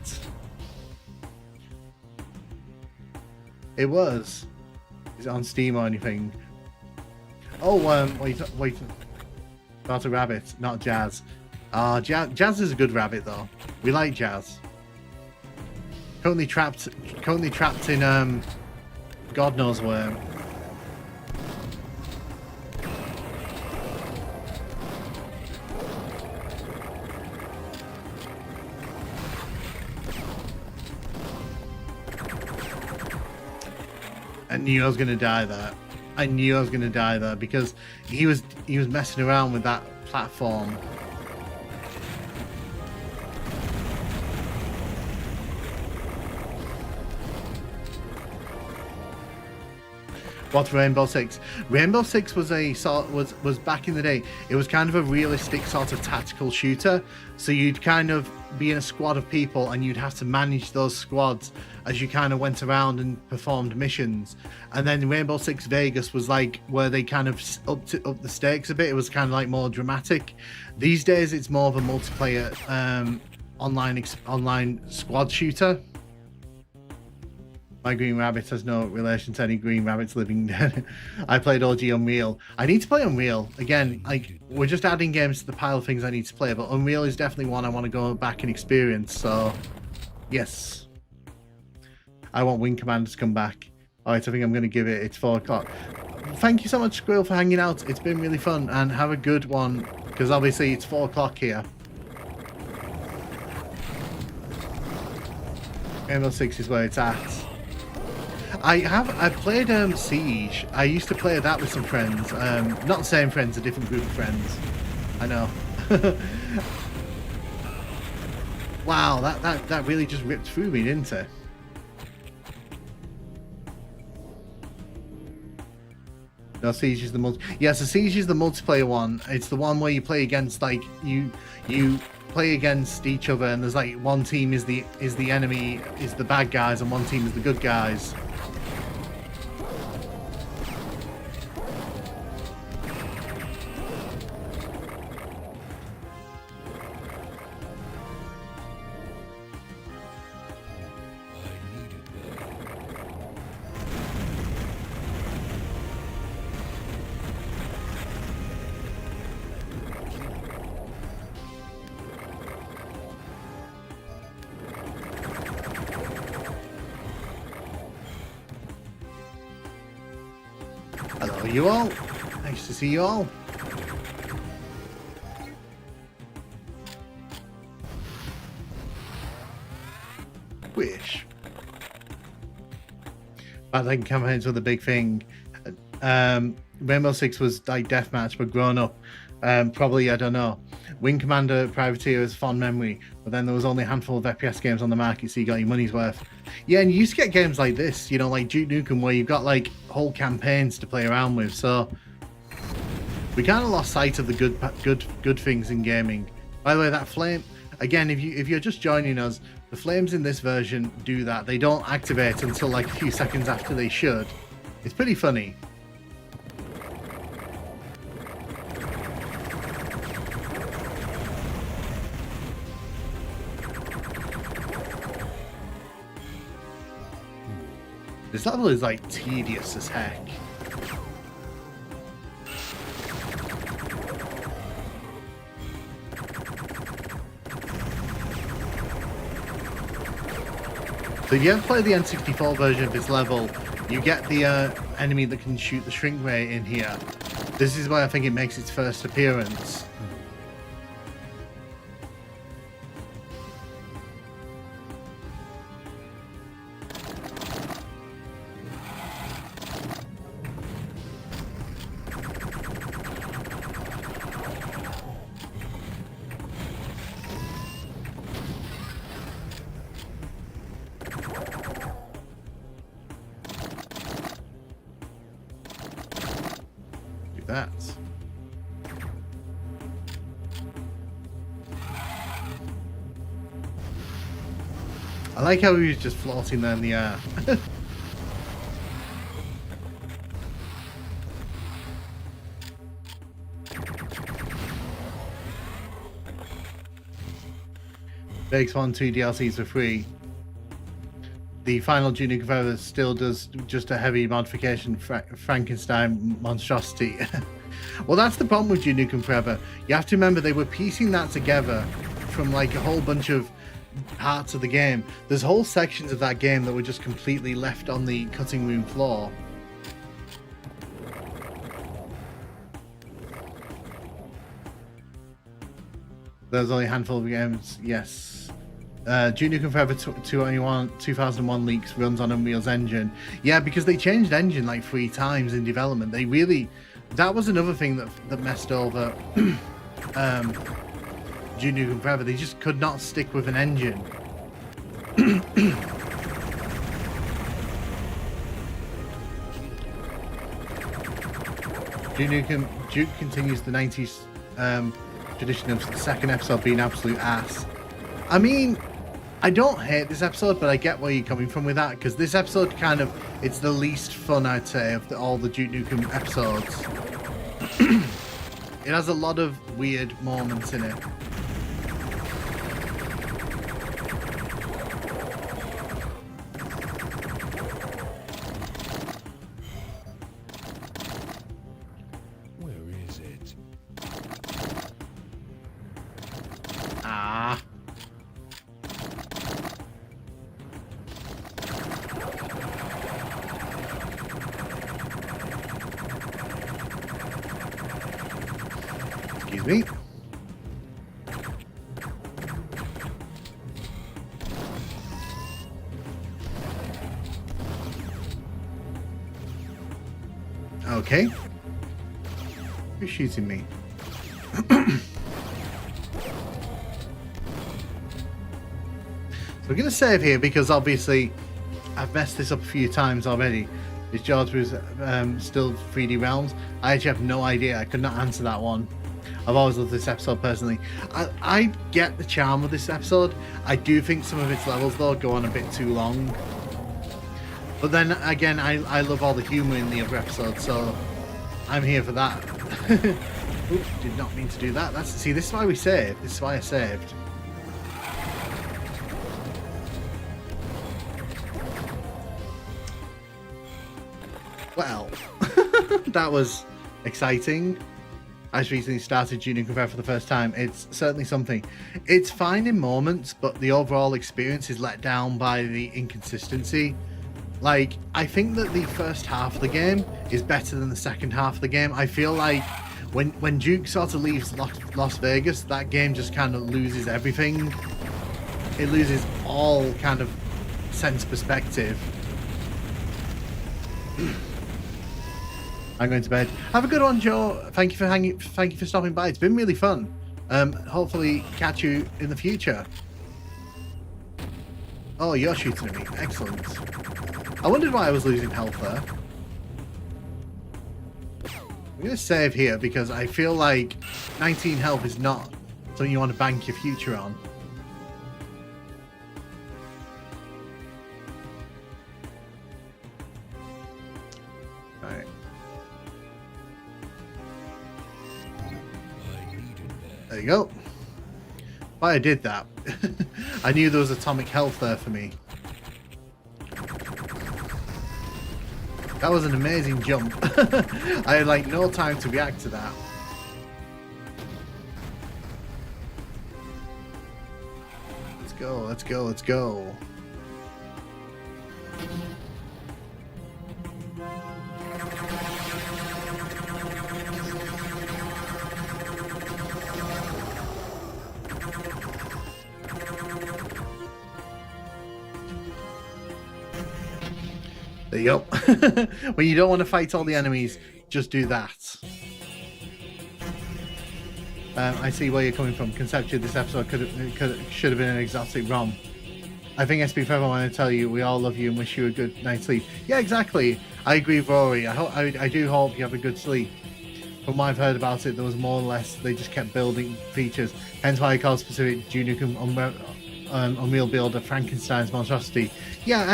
It was. Is it on Steam or anything? Oh, wait. Not a rabbit, not Jazz. Jazz is a good rabbit though. We like Jazz. Currently trapped in God knows where. I knew I was gonna die there. I knew I was gonna die there because he was messing around with that platform. What's Rainbow Six? Rainbow Six was was back in the day. It was kind of a realistic sort of tactical shooter. So you'd kind of be in a squad of people and you'd have to manage those squads as you kind of went around and performed missions. And then Rainbow Six Vegas was like where they kind of up the stakes a bit. It was kind of like more dramatic. These days it's more of a multiplayer online squad shooter. My green rabbit has no relation to any green rabbits living dead. I played OG Unreal. I need to play Unreal again. Like, we're just adding games to the pile of things I need to play, but Unreal is definitely one I want to go back and experience. So, yes, I want Wing Commander to come back. All right, I think I'm going to give it. It's 4 o'clock. Thank you so much, Squirrel, for hanging out. It's been really fun, and have a good one because obviously it's 4 o'clock here. Rainbow Six is where it's at. I played Siege. I used to play that with some friends. Not the same friends, a different group of friends. I know. Wow, that really just ripped through me, didn't it? No, Siege is the Yes, the Siege is the multiplayer one. It's the one where you play against, like, you play against each other, and there's like one team is the enemy, is the bad guys, and one team is the good guys. you all? Nice to see you all. Wish. I think campaigns were the big thing. Rainbow Six was like deathmatch, but grown up. Probably, I don't know. Wing Commander Privateer is fond memory, but then there was only a handful of FPS games on the market, so you got your money's worth. Yeah, and you used to get games like this, you know, like Duke Nukem, where you've got like whole campaigns to play around with. So we kind of lost sight of the good things in gaming. By the way, that flame again, if you're just joining us, the flames in this version do that. They don't activate until like a few seconds after they should. It's pretty funny. This level is like tedious as heck. So if you ever play the N64 version of this level, you get the enemy that can shoot the shrink ray in here. This is where I think it makes its first appearance. That. I like how he was just floating there in the air. PS1 2 DLCs for free. The final Duke Nukem Forever still does just a heavy modification Frankenstein monstrosity. Well, that's the problem with Duke Nukem Forever. You have to remember they were piecing that together from like a whole bunch of parts of the game. There's whole sections of that game that were just completely left on the cutting room floor. There's only a handful of games, yes. Duke Nukem Forever 2001 leaks runs on Unreal's engine. Yeah, because they changed engine like 3 times in development. They really... That was another thing that messed over Duke Nukem Forever. They just could not stick with an engine. Duke continues the 90s tradition of the second episode being absolute ass. I mean, I don't hate this episode, but I get where you're coming from with that, because this episode kind of, it's the least fun, I'd say, of all the Duke Nukem episodes. It has a lot of weird moments in it. Where is it? Ah. Excuse me. Okay. Who's shooting me? So we're going to save here because obviously I've messed this up a few times already. Is George was still 3D Realms? I actually have no idea. I could not answer that one. I've always loved this episode personally. I get the charm of this episode. I do think some of its levels though go on a bit too long. But then again, I love all the humour in the other episodes, so I'm here for that. Oops, did not mean to do that. See, this is why we saved. This is why I saved. Well, that was exciting. I just recently started Duke Nukem Forever for the first time. It's certainly something. It's fine in moments, but the overall experience is let down by the inconsistency. Like, I think that the first half of the game is better than the second half of the game. I feel like when Duke sort of leaves Las Vegas, that game just kind of loses everything. It loses all kind of sense perspective. I'm going to bed. Have a good one, Joe. Thank you for hanging. Thank you for stopping by. It's been really fun. Hopefully catch you in the future. Oh, you're shooting at me. Excellent. I wondered why I was losing health there. I'm going to save here because I feel like 19 health is not something you want to bank your future on. Right. There you go. Why I did that. I knew there was atomic health there for me. That was an amazing jump. I had like no time to react to that. Let's go, let's go, let's go. There you go. When you don't want to fight all the enemies, just do that. I see where you're coming from. Conceptually, this episode should have been an exotic ROM. I think I speak for everyone when I tell you we all love you and wish you a good night's sleep. Yeah, exactly. I agree with Rory. I do hope you have a good sleep. From what I've heard about it, there was more or less they just kept building features. Hence why I call specific Duke Nukem Unreal Builder Frankenstein's monstrosity. Yeah,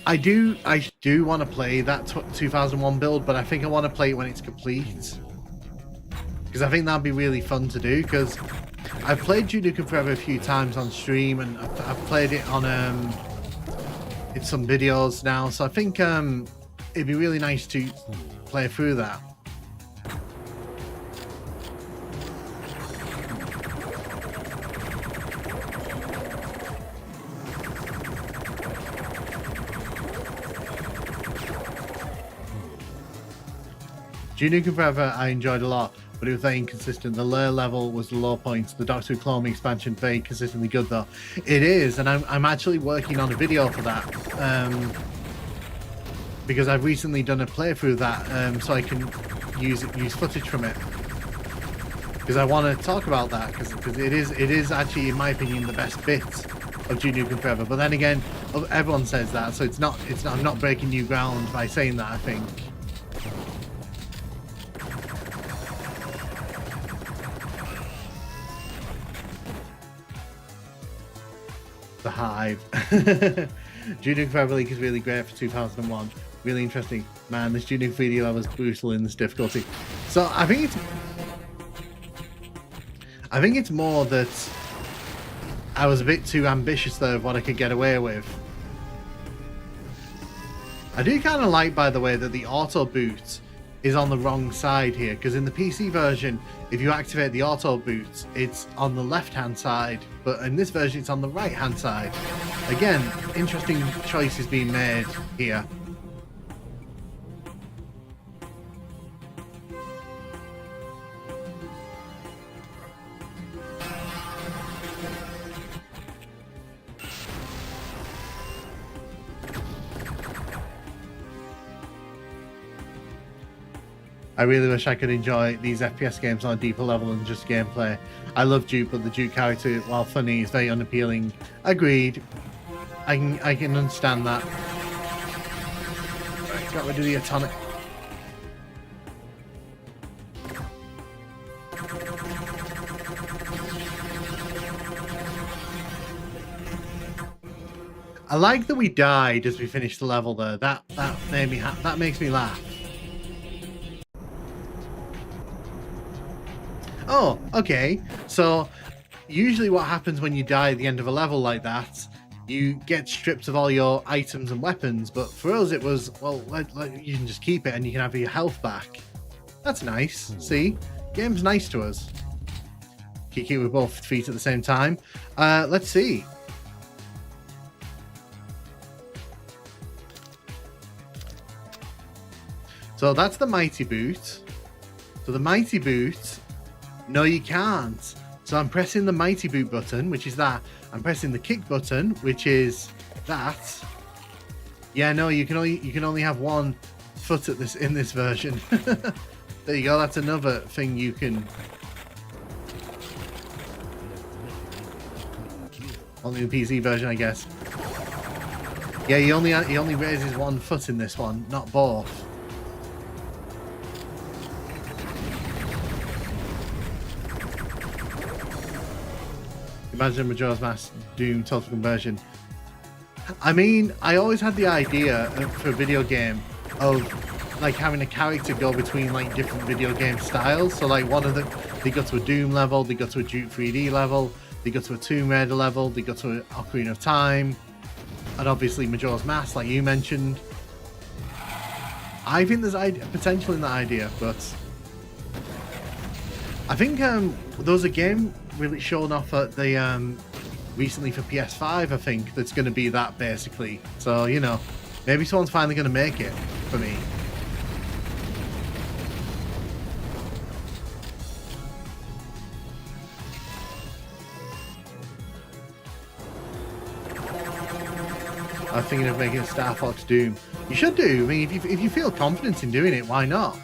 I do want to play that 2001 build, but I think I want to play it when it's complete. Because I think that'd be really fun to do, because I've played Duke Nukem Forever a few times on stream, and I've played it on in some videos now, so I think it'd be really nice to play through that. Duke Nukem Forever I enjoyed a lot, but it was very inconsistent. The layer level was the low point. The Doctor Who Clone expansion, very consistently good though. It is, and I'm actually working on a video for that. Because I've recently done a playthrough of that, so I can use footage from it. Because I want to talk about that, because it is actually, in my opinion, the best bit of Duke Nukem Forever. But then again, everyone says that, so it's not. I'm not breaking new ground by saying that, I think. The Hive. Duke Nukem Forever League is really great for 2001. Really interesting. Man, this Duke Nukem video was brutal in this difficulty. So I think it's more that I was a bit too ambitious though of what I could get away with. I do kind of like, by the way, that the auto boot is on the wrong side here, because in the PC version, if you activate the auto boot, it's on the left hand side, but in this version it's on the right hand side. Again, interesting choices being made here. I really wish I could enjoy these FPS games on a deeper level than just gameplay. I love Duke, but the Duke character, while funny, is very unappealing. Agreed. I can understand that. Right, got rid of the atomic. I like that we died as we finished the level there. That made me that makes me laugh. Oh, okay. So, usually what happens when you die at the end of a level like that, you get stripped of all your items and weapons, but for us it was, well, you can just keep it and you can have your health back. That's nice. See? Game's nice to us. Kick it with both feet at the same time. Let's see. So that's the mighty boot. So the mighty boot, no you can't. So I'm pressing the mighty boot button, which is that. I'm pressing the kick button, which is that. Yeah, no, you can only have one foot at this in this version. There you go, that's another thing you can. Only the PC version, I guess. Yeah, he only raises one foot in this one, not both. Imagine Majora's Mask Doom Total Conversion. I mean, I always had the idea for a video game of like having a character go between like different video game styles. So like one of them, they go to a Doom level, they go to a Duke 3D level, they go to a Tomb Raider level, they go to an Ocarina of Time, and obviously Majora's Mask, like you mentioned. I think there's potential in that idea, but I think there was a game really shown off at the recently for PS5, I think, that's going to be that basically. So, you know, maybe someone's finally going to make it for me. I was thinking of making a Star Fox Doom. You should do. I mean, if you feel confident in doing it, why not?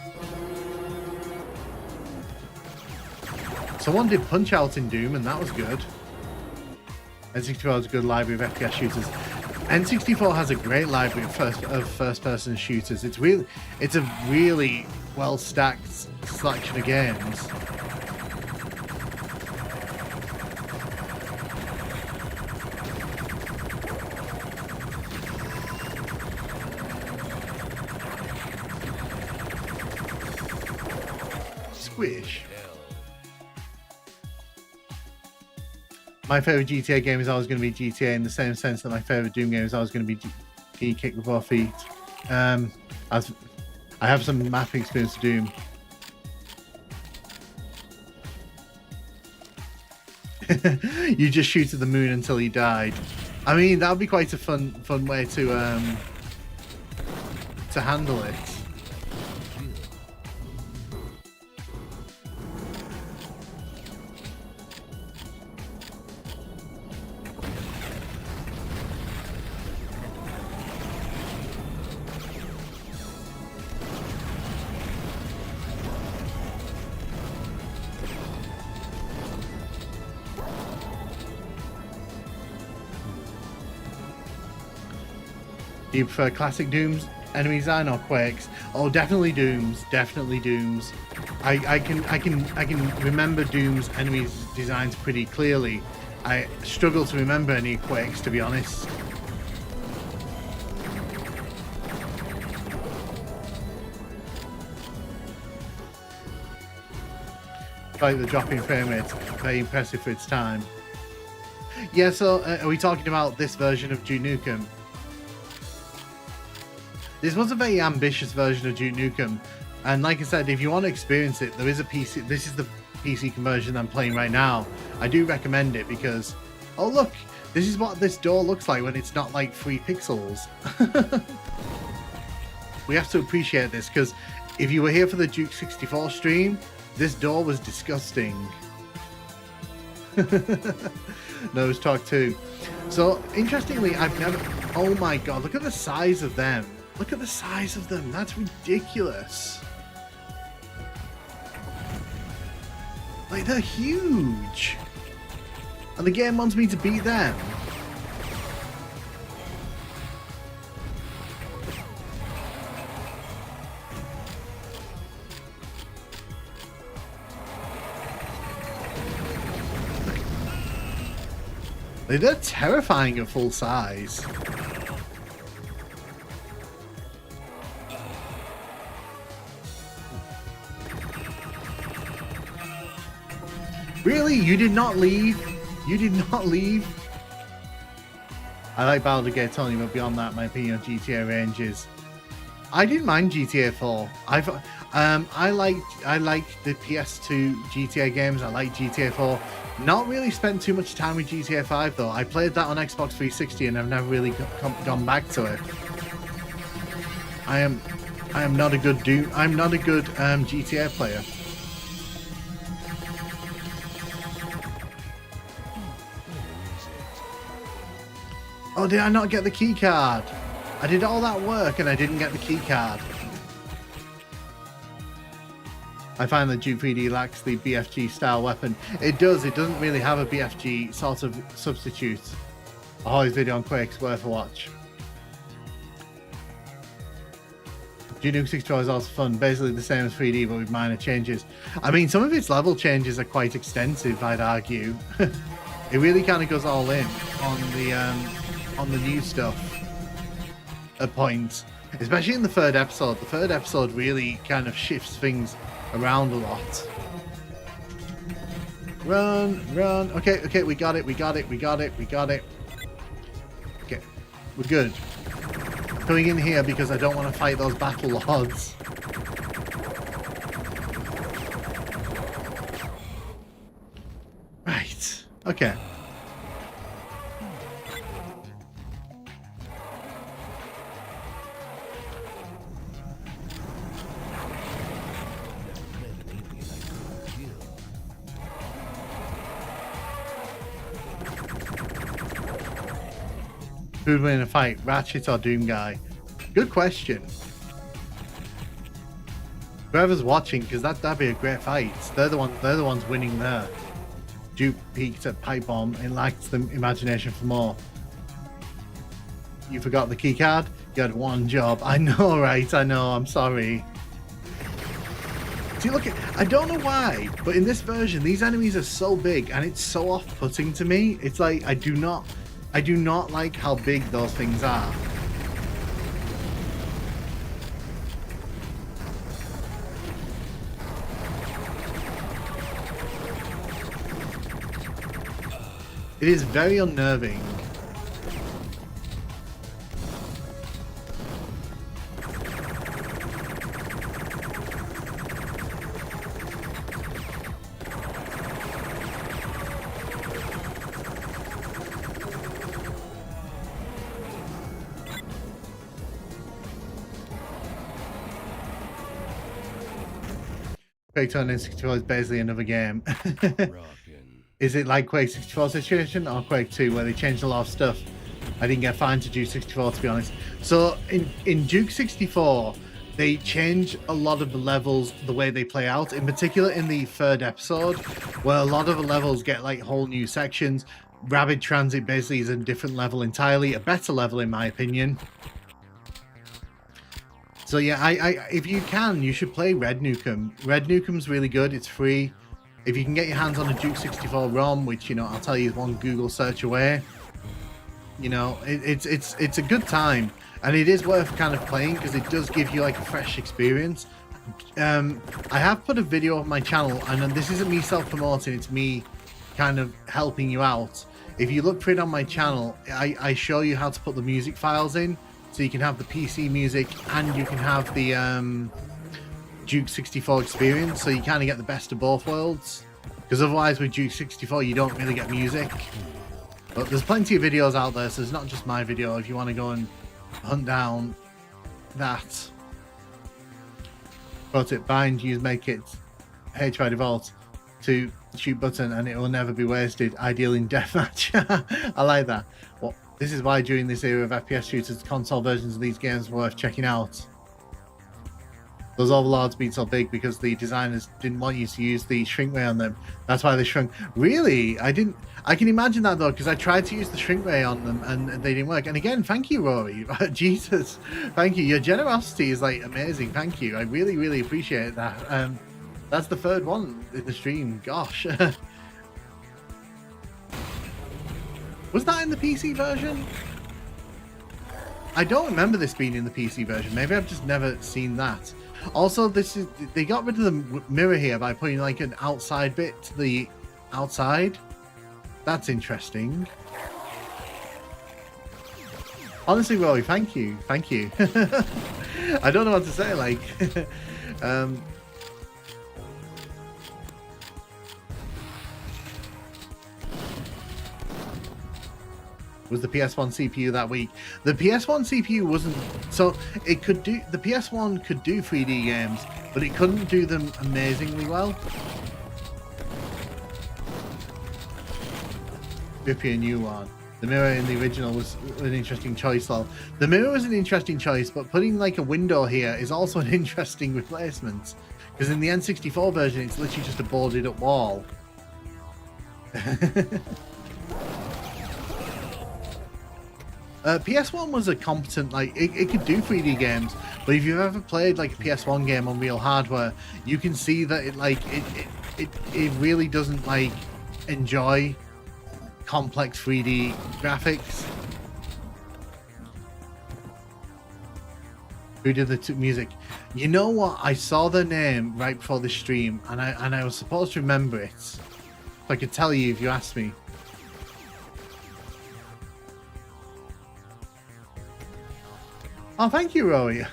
Someone did Punch Out in Doom, and that was good. N64 has a good library of FPS shooters. N64 has a great library of first-person shooters. It's a really well-stacked selection of games. Squish. My favourite GTA game is always going to be GTA, in the same sense that my favourite Doom game is always going to be Kick with Both Feet. I have some mapping experience with Doom. You just shoot at the moon until he died. I mean, that would be quite a fun way to handle it. Do you prefer classic Dooms enemy design or Quakes? Oh, definitely Dooms. Definitely Dooms. I can remember Doom's enemy designs pretty clearly. I struggle to remember any Quakes, to be honest. Like the dropping frame rate, very impressive for its time. Yeah, so are we talking about this version of Duke Nukem? This was a very ambitious version of Duke Nukem, and like I said, if you want to experience it, there is a PC. This is the PC conversion I'm playing right now. I do recommend it because, oh look, this is what this door looks like when it's not like 3 pixels. We have to appreciate this, because if you were here for the Duke 64 stream, this door was disgusting. Nose Talk 2. So interestingly, I've never. Oh my god! Look at the size of them. Look at the size of them. That's ridiculous. Like, they're huge. And the game wants me to beat them. They're terrifying at full size. Really? You did not leave? You did not leave? I like Baldur's Gate, Tony, but beyond that, my opinion on GTA ranges. I didn't mind GTA 4. I like the PS2 GTA games. I like GTA 4. Not really spent too much time with GTA 5 though. I played that on Xbox 360 and I've never really gone back to it. I am not a good I'm not a good GTA player. Oh, did I not get the key card? I did all that work and I didn't get the key card. I find that Duke 3D lacks the BFG style weapon. It does. It doesn't really have a BFG sort of substitute. Ahoy's video on Quake's worth a watch. Duke Nukem 64 is also fun. Basically the same as 3D, but with minor changes. I mean, some of its level changes are quite extensive, I'd argue. It really kind of goes all in on the new stuff at points, especially in the third episode. The third episode really kind of shifts things around a lot. Run. Okay, we got it. Okay, we're good. Coming in here because I don't want to fight those battle lords. Right. Okay. Who'd win a fight, Ratchet or Doom Guy? Good question. Whoever's watching, because that'd be a great fight. They're the ones winning there. Duke peeked at Pipe Bomb and lacked the imagination for more. You forgot the key card? You had one job. I know, right? I know. I'm sorry. See, look, I don't know why, but in this version, these enemies are so big and it's so off-putting to me. It's like I do not like how big those things are. It is very unnerving. Quake 264 is basically another game. Is it like Quake 64 situation or Quake 2 where they changed a lot of stuff? I didn't get fine to Duke 64 to be honest. So in Duke 64, they change a lot of the levels, the way they play out, in particular in the third episode, where a lot of the levels get like whole new sections. Rapid Transit basically is a different level entirely, a better level in my opinion. So yeah, if you can, you should play Red Nukem. Red Nukem's really good. It's free. If you can get your hands on a Duke 64 ROM, which, you know, I'll tell you is one Google search away, you know, it's a good time, and it is worth kind of playing because it does give you like a fresh experience. I have put a video on my channel, and this isn't me self-promoting, it's me kind of helping you out. If you look for it on my channel, I show you how to put the music files in, so you can have the PC music and you can have the Duke 64 experience, so you kind of get the best of both worlds, because otherwise with Duke 64 you don't really get music. But there's plenty of videos out there, so it's not just my video if you want to go and hunt down that. Quote it, bind, use medkits, H by default to shoot button and it will never be wasted, ideal in deathmatch. I like that. Well, this is why during this era of FPS shooters, console versions of these games are worth checking out. Those overlords being so big because the designers didn't want you to use the shrink ray on them. That's why they shrunk. Really? I can imagine that though, because I tried to use the shrink ray on them and they didn't work. And again, thank you, Rory. Jesus, thank you. Your generosity is like amazing. Thank you. I really, really appreciate that. That's the third one in the stream. Gosh. Was that in the PC version? I don't remember this being in the PC version. Maybe I've just never seen that. Also, they got rid of the mirror here by putting like an outside bit to the outside. That's interesting. Honestly, Rory, thank you. I don't know what to say, like was the PS1 CPU that weak. The PS1 CPU wasn't, so it could do, the PS1 could do 3D games, but it couldn't do them amazingly well. Rip you a new one. The mirror in the original was an interesting choice, though. The mirror was an interesting choice, but putting like a window here is also an interesting replacement. Because in the N64 version, it's literally just a boarded up wall. PS1 was a competent, like, it could do 3D games, but if you've ever played like a PS1 game on real hardware, you can see that it really doesn't like enjoy complex 3D graphics. Who did the music? You know what? I saw the name right before the stream, and I was supposed to remember it. So I could tell you if you asked me. Oh, thank you, Rory.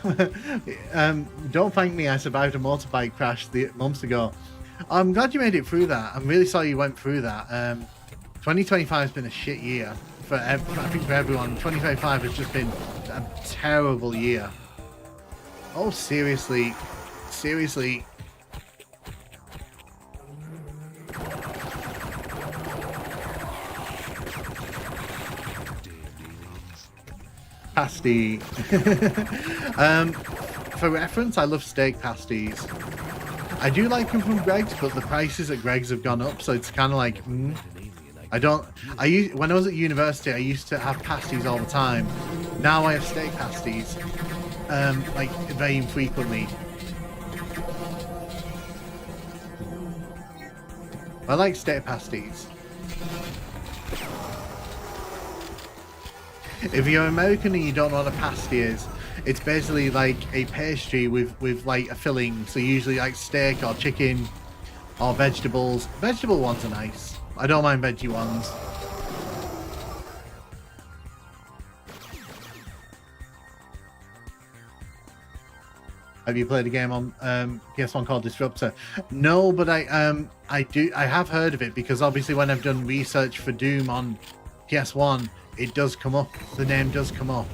Don't thank me. I survived a motorbike crash months ago. I'm glad you made it through that. I'm really sorry you went through that. 2025 has been a shit year for I think for everyone. 2025 has just been a terrible year. Oh, seriously. Seriously. Pasty. For reference, I love steak pasties. I do like them from Greg's, but the prices at Greg's have gone up, so it's kind of like, when I was at university, I used to have pasties all the time. Now I have steak pasties, like very infrequently. I like steak pasties. If you're American and you don't know what a pasty is, it's basically like a pastry with like a filling. So usually like steak or chicken or vegetables. Vegetable ones are nice. I don't mind veggie ones. Have you played a game on PS1 called Disruptor? No, but I have heard of it, because obviously when I've done research for Doom on PS1, it does come up. The name does come up.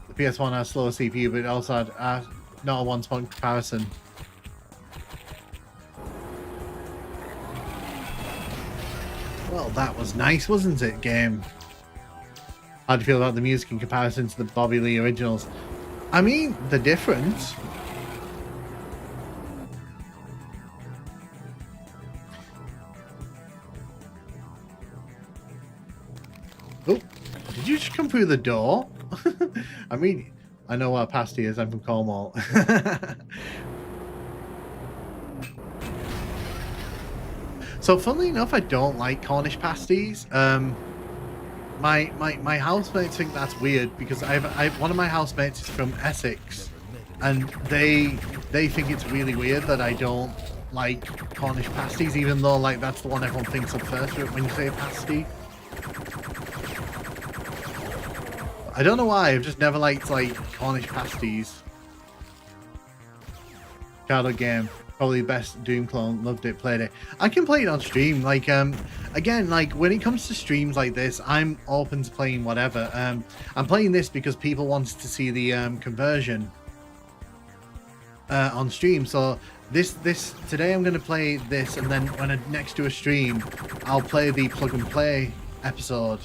The PS1 has slower CPU, but it also had not a one-to-one comparison. Well, that was nice, wasn't it, game? How do you feel about the music in comparison to the Bobby Lee originals? I mean, they're different. Oh, did you just come through the door? I mean, I know what a pasty is. I'm from Cornwall. So, funnily enough, I don't like Cornish pasties. My housemates think that's weird, because one of my housemates is from Essex, and they think it's really weird that I don't like Cornish pasties, even though like that's the one everyone thinks of first when you say a pasty. I don't know why. I've just never liked like Cornish pasties. Childhood game. Probably the best Doom clone. Loved it, played it. I can play it on stream. Like, again, like when it comes to streams like this, I'm open to playing whatever. I'm playing this because people wanted to see the conversion on stream. So this today I'm going to play this, and then when I next do a stream, I'll play the plug and play episode.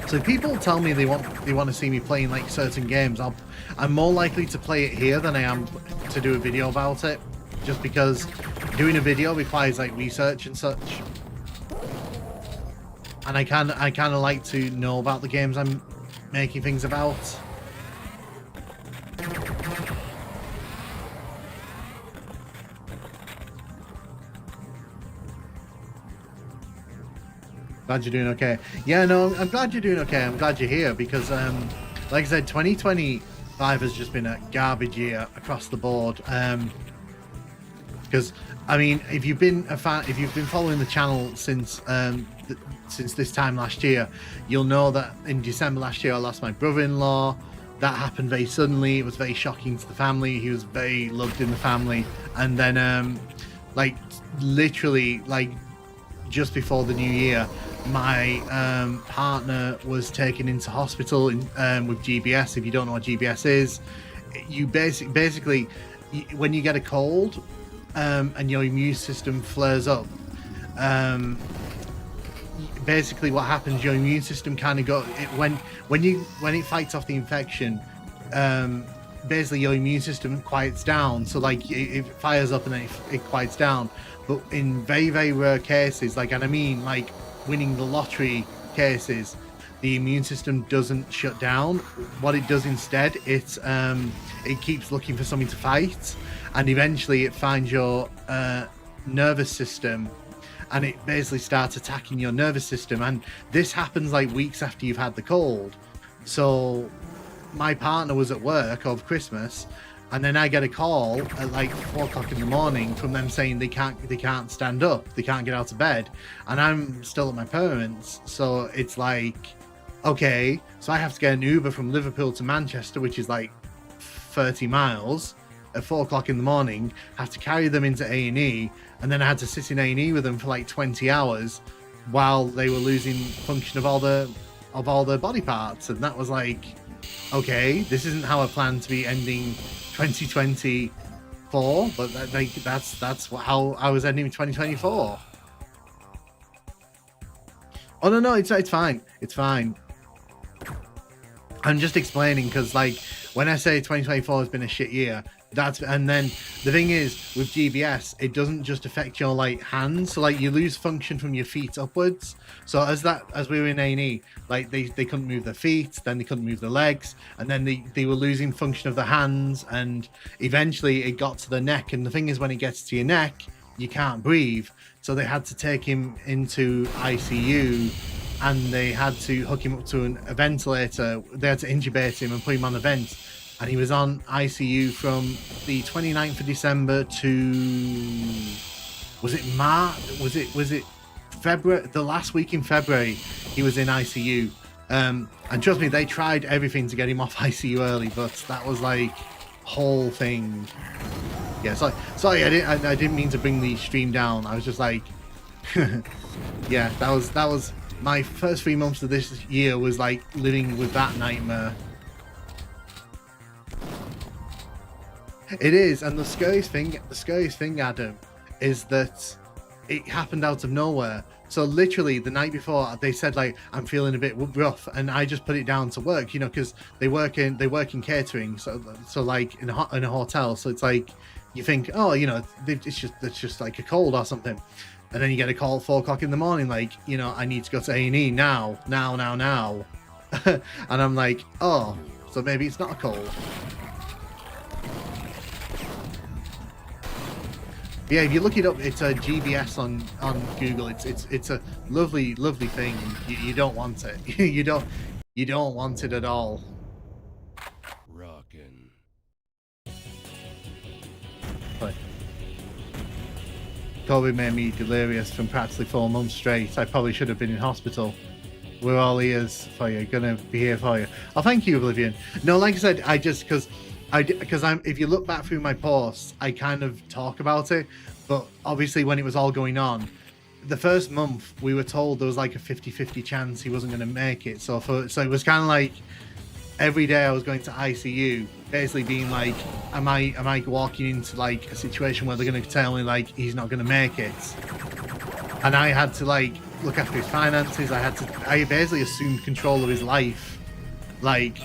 So if people tell me they want to see me playing like certain games, I'm more likely to play it here than I am to do a video about it, just because doing a video requires like research and such, and I kind of like to know about the games I'm making things about. Glad you're doing okay. Yeah, no, I'm glad you're doing okay. I'm glad you're here, because like I said, 2025 has just been a garbage year across the board. Because I mean, if you've been a fan, if you've been following the channel since this time last year, you'll know that in December last year I lost my brother-in-law. That happened very suddenly. It was very shocking to the family. He was very loved in the family, and then like literally like just before the new year, my partner was taken into hospital with GBS. If you don't know what GBS is, you basically when you get a cold and your immune system flares up, basically what happens, your immune system kind of when it fights off the infection, basically your immune system quiets down. So like it fires up and then it quiets down. But in very, very rare cases, like, and I mean like winning the lottery cases, the immune system doesn't shut down. What it does instead, it keeps looking for something to fight, and eventually it finds your nervous system, and it basically starts attacking your nervous system. And this happens like weeks after you've had the cold. So my partner was at work over Christmas, and then I get a call at like 4 o'clock in the morning from them saying they can't stand up, they can't get out of bed, and I'm still at my parents'. So it's like, okay, so I have to get an Uber from Liverpool to Manchester, which is like 30 miles, at 4 o'clock in the morning, have to carry them into A&E, and then I had to sit in A&E with them for like 20 hours while they were losing function of all their body parts. And that was like, okay, this isn't how I plan to be ending 2024, but that's how I was ending 2024. Oh no, it's fine. It's fine. I'm just explaining because, like, when I say 2024 has been a shit year, and then the thing is with GBS, it doesn't just affect your like hands. So like you lose function from your feet upwards. So as we were in A&E, like they couldn't move their feet, then they couldn't move their legs, and then they were losing function of the hands, and eventually it got to the neck. And the thing is, when it gets to your neck, you can't breathe. So they had to take him into ICU, and they had to hook him up to a ventilator. They had to intubate him and put him on a vent. And he was on ICU from the 29th of December to, was it March? Was it February? The last week in February, he was in ICU. And trust me, they tried everything to get him off ICU early, but that was like whole thing. Yeah, sorry, I didn't mean to bring the stream down. I was just like, yeah, that was my first 3 months of this year was like living with that nightmare. It is, and the scariest thing, Adam, is that it happened out of nowhere. So literally the night before, they said like, I'm feeling a bit rough, and I just put it down to work, you know, because they work in catering, so like in a hotel. So it's like you think, oh, you know, it's just like a cold or something, and then you get a call at 4 o'clock in the morning, like, you know, I need to go to A&E now, and I'm like, oh, so maybe it's not a cold. Yeah, if you look it up, it's a GBS on Google. It's a lovely thing. You don't want it. you don't want it at all. Rockin'. COVID made me delirious from practically 4 months straight. I probably should have been in hospital. We're all ears for you. Gonna be here for you. Oh, thank you, Oblivion. No, like I said, I just because if you look back through my posts, I kind of talk about it, but obviously when it was all going on, the first month we were told there was like a 50-50 chance he wasn't going to make it. So it was kind of like every day I was going to ICU, basically being like, am I walking into like a situation where they're going to tell me like he's not going to make it? And I had to like look after his finances. I basically assumed control of his life, like.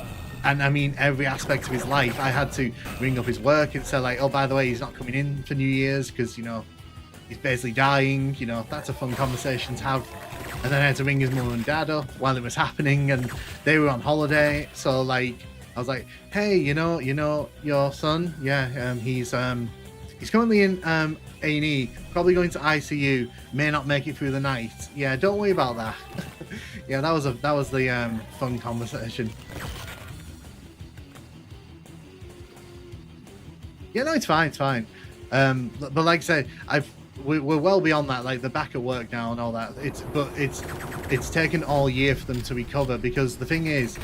And I mean, every aspect of his life. I had to ring up his work and say like, oh, by the way, he's not coming in for New Year's because, you know, he's basically dying. You know, that's a fun conversation to have. And then I had to ring his mum and dad up while it was happening, and they were on holiday. So like, I was like, hey, you know, your son, yeah, he's currently in A&E, probably going to ICU, may not make it through the night. Yeah, don't worry about that. Yeah, that was the fun conversation. Yeah, no, it's fine. But like I say, we're well beyond that. Like, they're back at work now and all that. It's taken all year for them to recover, because the thing is,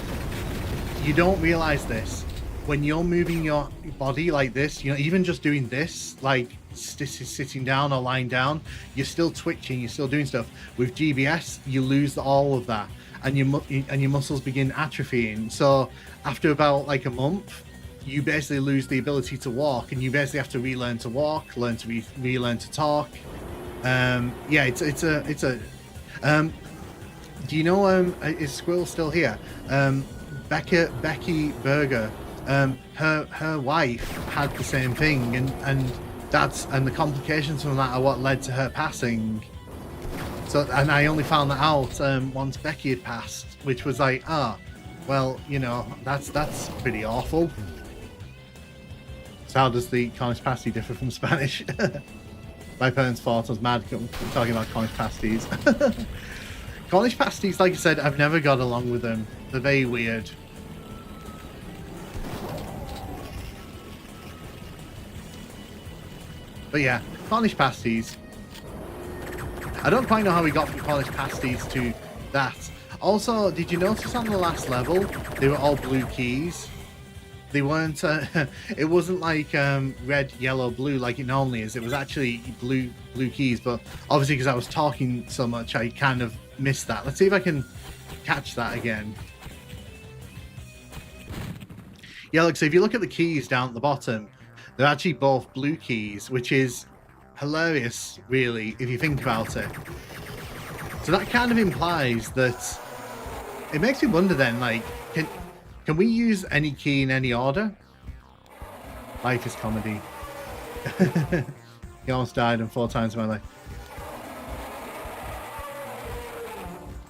you don't realize this when you're moving your body like this. You know, even just doing this, like sitting down or lying down, you're still twitching, you're still doing stuff. With GBS, you lose all of that, and your muscles begin atrophying. So after about like a month, you basically lose the ability to walk, and you basically have to relearn to walk, learn to relearn to talk. Yeah, it's a. Do you know? Is Squirrel still here? Becky Berger. Her wife had the same thing, and the complications from that are what led to her passing. So, and I only found that out once Becky had passed, which was like, well, you know, that's pretty awful. So how does the Cornish pasty differ from Spanish? My parents thought I was mad talking about Cornish pasties. Cornish pasties, like I said, I've never got along with them. They're very weird. But yeah, Cornish pasties. I don't quite know how we got from Cornish pasties to that. Also, did you notice on the last level, they were all blue keys? They weren't, it wasn't like red, yellow, blue like it normally is. It was actually blue keys, but obviously because I was talking so much, I kind of missed that. Let's see if I can catch that again. Yeah, look, so if you look at the keys down at the bottom, they're actually both blue keys, which is hilarious, really, if you think about it. So that kind of implies that... It makes me wonder then, like, can we use any key in any order? Life is comedy. He almost died in 4 times in my life.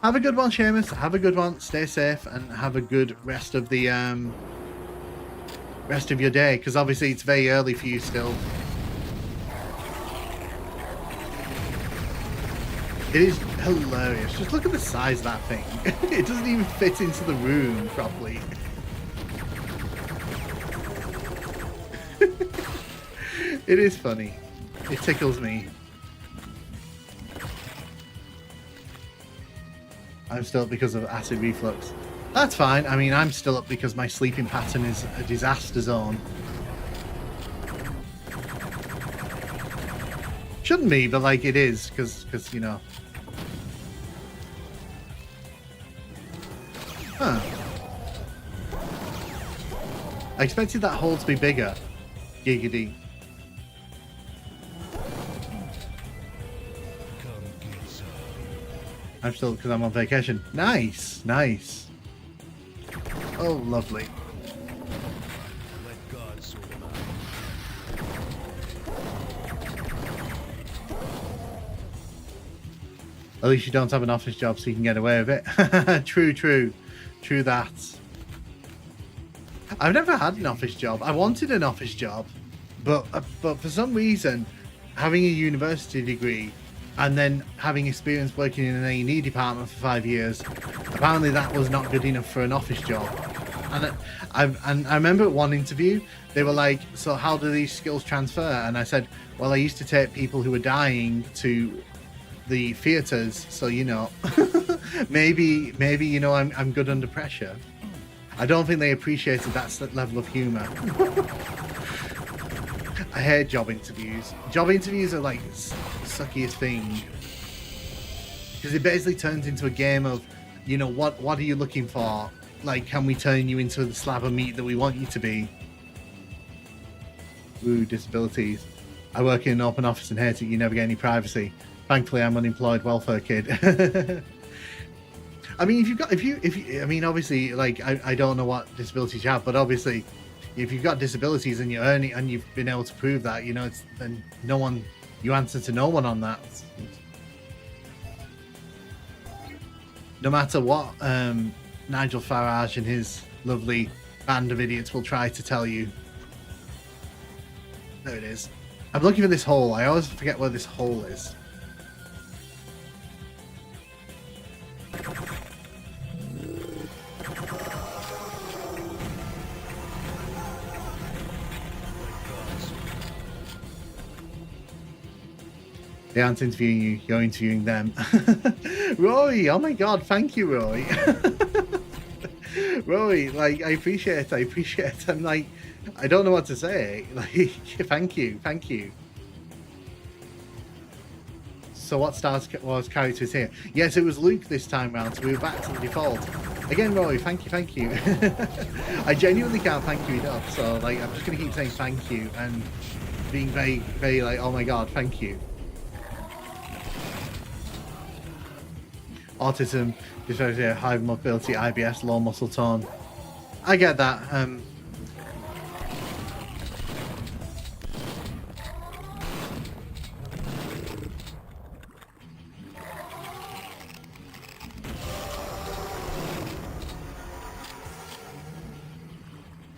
Have a good one, Seamus. Have a good one. Stay safe and have a good rest of the rest of your day, because obviously it's very early for you still. It is hilarious. Just look at the size of that thing. It doesn't even fit into the room properly. It is funny. It tickles me. I'm still up because of acid reflux. That's fine. I mean, I'm still up because my sleeping pattern is a disaster zone. Shouldn't be, but like it is, because you know. Huh. I expected that hole to be bigger. Giggity. I'm still, because I'm on vacation. Nice, nice. Oh, lovely. Let God sort him out. At least you don't have an office job so you can get away with it. True that. I've never had an office job. I wanted an office job, but for some reason, having a university degree and then having experience working in an A&E department for 5 years, apparently that was not good enough for an office job. And I remember at one interview, they were like, so how do these skills transfer? And I said, well, I used to take people who were dying to the theaters, so you know, maybe you know, I'm good under pressure. I don't think they appreciated that level of humor. I hate job interviews. Job interviews are like suckiest thing, because it basically turns into a game of, you know, what are you looking for? Like, can we turn you into the slab of meat that we want you to be? Ooh, disabilities. I work in an open office and hate it. You never get any privacy. Thankfully, I'm unemployed welfare kid. I mean, if you, I mean, obviously, like, I don't know what disabilities you have, but obviously, if you've got disabilities and you're earning and you've been able to prove that, you know, then no one, you answer to no one on that. No matter what Nigel Farage and his lovely band of idiots will try to tell you. There it is. I'm looking for this hole. I always forget where this hole is. They aren't interviewing you, you're interviewing them. Rory, oh my god, thank you, Rory. Rory, like, I appreciate it. I'm like, I don't know what to say. Like, thank you. So what stars was characters here? Yes, it was Luke this time round, so we were back to the default. Again, Roy, thank you. I genuinely can't thank you enough, so like I'm just gonna keep saying thank you and being very, very like, oh my god, thank you. Autism, dysphagia, high mobility, IBS, low muscle tone. I get that.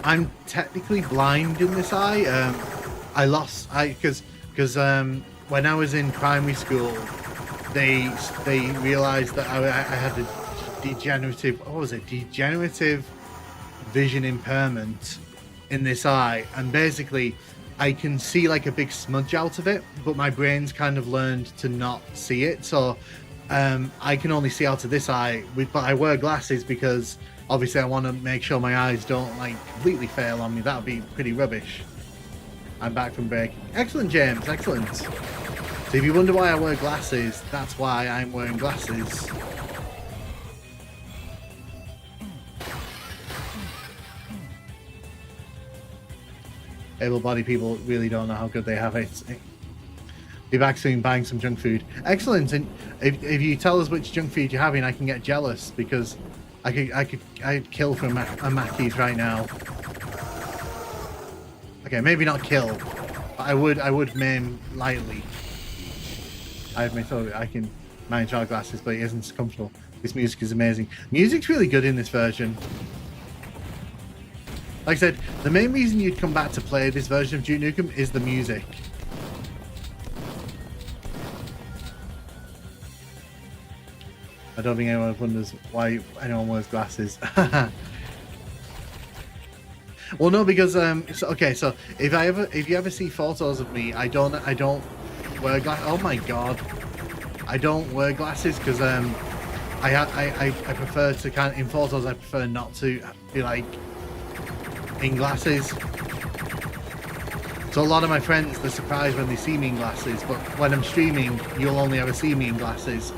I'm technically blind in this eye. Because when I was in primary school, they realized that I had a degenerative vision impairment in this eye, and basically I can see like a big smudge out of it, but my brain's kind of learned to not see it, so I can only see out of this eye. But I wear glasses because obviously I want to make sure my eyes don't like completely fail on me. That would be pretty rubbish. I'm back from break. Excellent, James, excellent. So if you wonder why I wear glasses, that's why I'm wearing glasses. Able-bodied people really don't know how good they have it. Be back soon buying some junk food. Excellent. And if you tell us which junk food you're having, I can get jealous, because I'd kill for a Mackey's right now. Okay, maybe not kill, but I would maim lightly. I can manage our glasses, but it isn't comfortable. This music is amazing. Music's really good in this version. Like I said, the main reason you'd come back to play this version of Duke Nukem is the music. I don't think anyone wonders why anyone wears glasses. Well, no, because so if you ever see photos of me, I don't wear glasses. Oh my god, I don't wear glasses because I prefer to in photos I prefer not to be like in glasses. So a lot of my friends, they're surprised when they see me in glasses, but when I'm streaming, you'll only ever see me in glasses.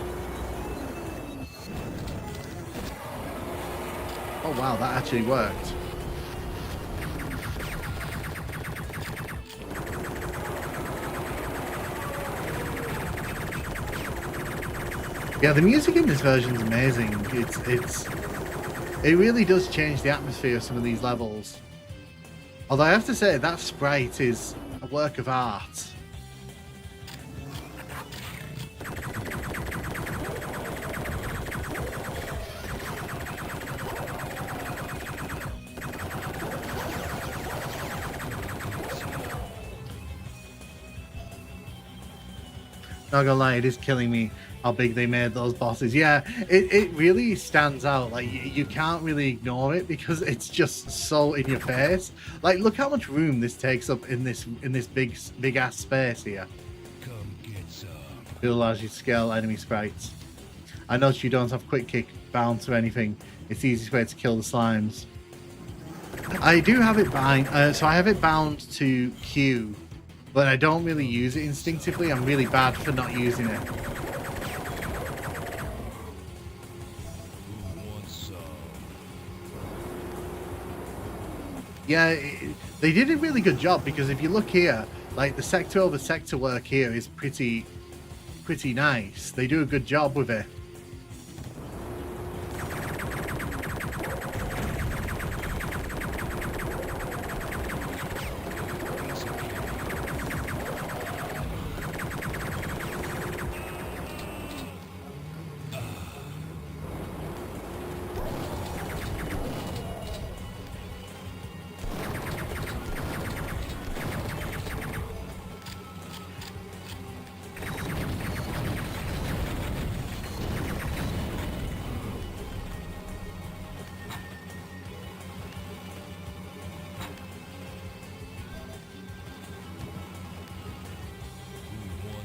Oh wow, that actually worked. Yeah, the music in this version is amazing. It really does change the atmosphere of some of these levels. Although I have to say, that sprite is a work of art. Not gonna lie, it is killing me how big they made those bosses. Yeah, it really stands out. Like you can't really ignore it because it's just so in your face. Like, look how much room this takes up in this big ass space here. Come get some. Build largely scale enemy sprites. I noticed you don't have quick kick, bounce, or anything. It's the easiest way to kill the slimes. I do have it bound, so I have it bound to Q, but I don't really use it instinctively. I'm really bad for not using it. Yeah, they did a really good job, because if you look here, like the sector over sector work here is pretty nice. They do a good job with it.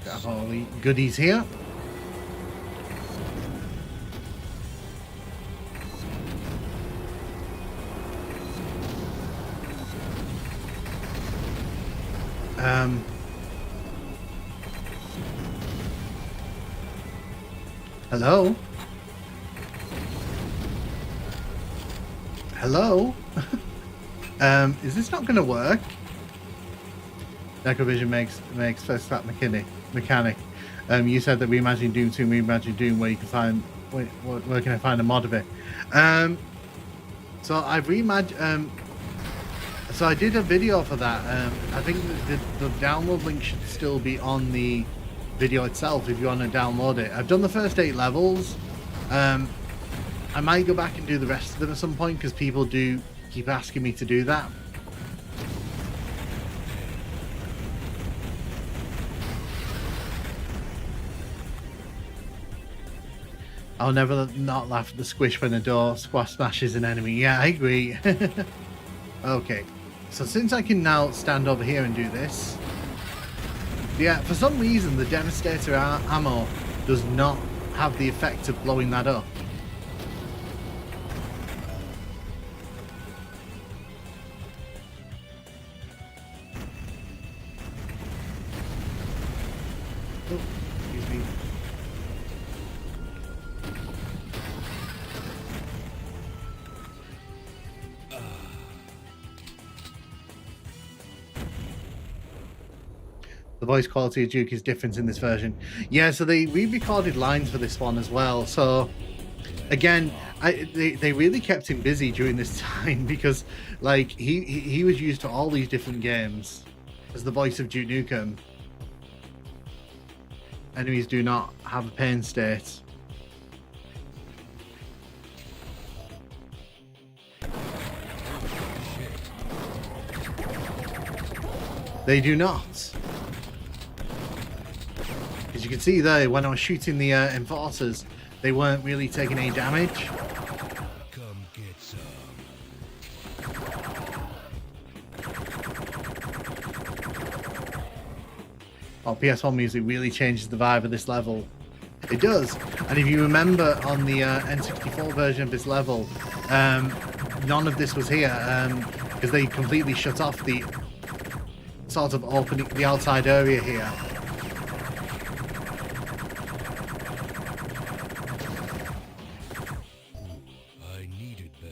Got all the goodies here. Hello? Hello? Is this not going to work? Necrovision makes first class mechanic. You said that Reimagine Doom 2 and Reimagine Doom where you can find where can I find a mod of it? So I've reimagined. So I did a video for that. I think the download link should still be on the video itself if you want to download it. I've done the first 8 levels. I might go back and do the rest of them at some point because people do keep asking me to do that. I'll never not laugh at the squish when a door smashes an enemy. Yeah, I agree. Okay, so since I can now stand over here and do this, yeah, for some reason the Devastator ammo does not have the effect of blowing that up. Oh, excuse me. The voice quality of Duke is different in this version. Yeah, so they re-recorded lines for this one as well. So again, they really kept him busy during this time because like he was used to all these different games as the voice of Duke Nukem. Enemies do not have a pain state. They do not. As you can see there, when I was shooting the enforcers, they weren't really taking any damage. Come get some. Oh, PS1 music really changes the vibe of this level. It does. And if you remember on the N64 version of this level, none of this was here because they completely shut off the sort of opening the outside area here. I needed that.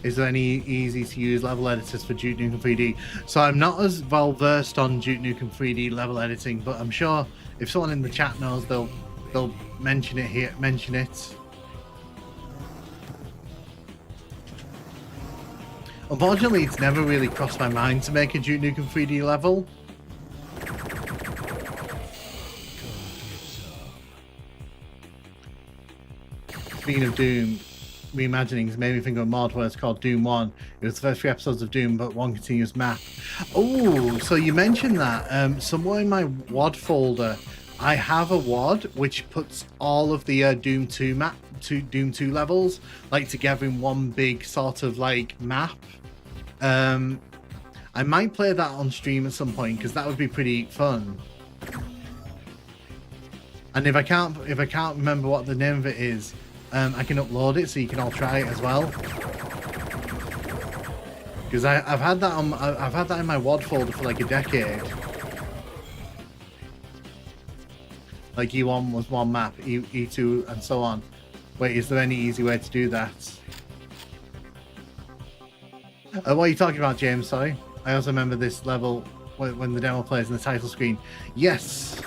Is there any easy to use level editors for Duke Nukem 3D? So I'm not as well versed on Duke Nukem 3D level editing, but I'm sure if someone in the chat knows, they'll mention it here. Mention it. Unfortunately, it's never really crossed my mind to make a Duke Nukem 3D level. Speaking of Doom, reimaginings made me think of a mod where it's called Doom 1. It was the first 3 episodes of Doom, but one continuous map. Oh, so you mentioned that. Somewhere in my WAD folder, I have a WAD which puts all of the Doom 2 Doom 2 levels like together in one big sort of like map. I might play that on stream at some point because that would be pretty fun. And if I can't remember what the name of it is, I can upload it so you can all try it as well. Because I've had that in my WAD folder for like a decade. Like E1 was one map, E2 and so on. Wait, is there any easy way to do that? What are you talking about, James? Sorry. I also remember this level when the demo plays in the title screen. Yes!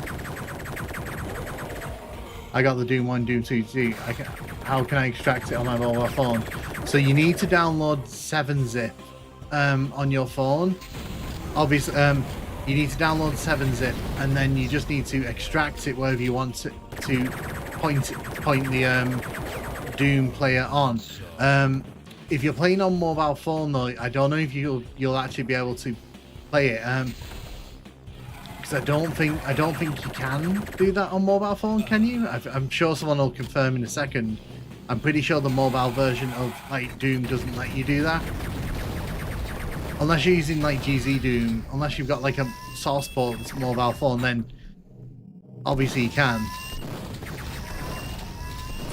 I got the Doom 1, Doom 2, how can I extract it on my mobile phone? So you need to download 7-zip on your phone. Obviously, you need to download 7-zip and then you just need to extract it wherever you want to point the Doom player on. If you're playing on mobile phone though, I don't know if you'll actually be able to play it. Because I don't think you can do that on mobile phone, can you? I'm sure someone will confirm in a second. I'm pretty sure the mobile version of like Doom doesn't let you do that. Unless you're using like GZ Doom, unless you've got like a source port that's mobile phone, then obviously you can.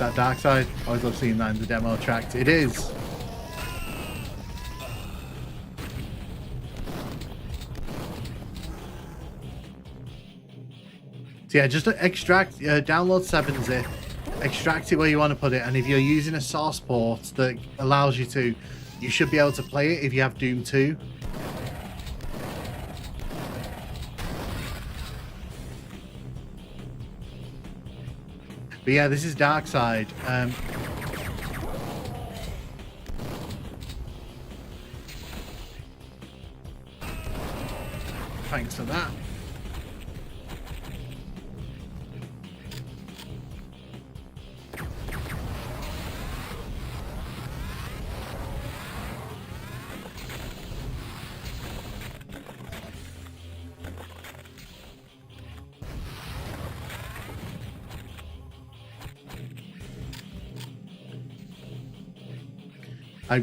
that dark side? I always love seeing that in the demo track. It is. So yeah, just extract, download 7-zip, extract it where you want to put it, and if you're using a source port that allows you to, you should be able to play it if you have Doom 2. But yeah, this is Dark Side. Thanks for that.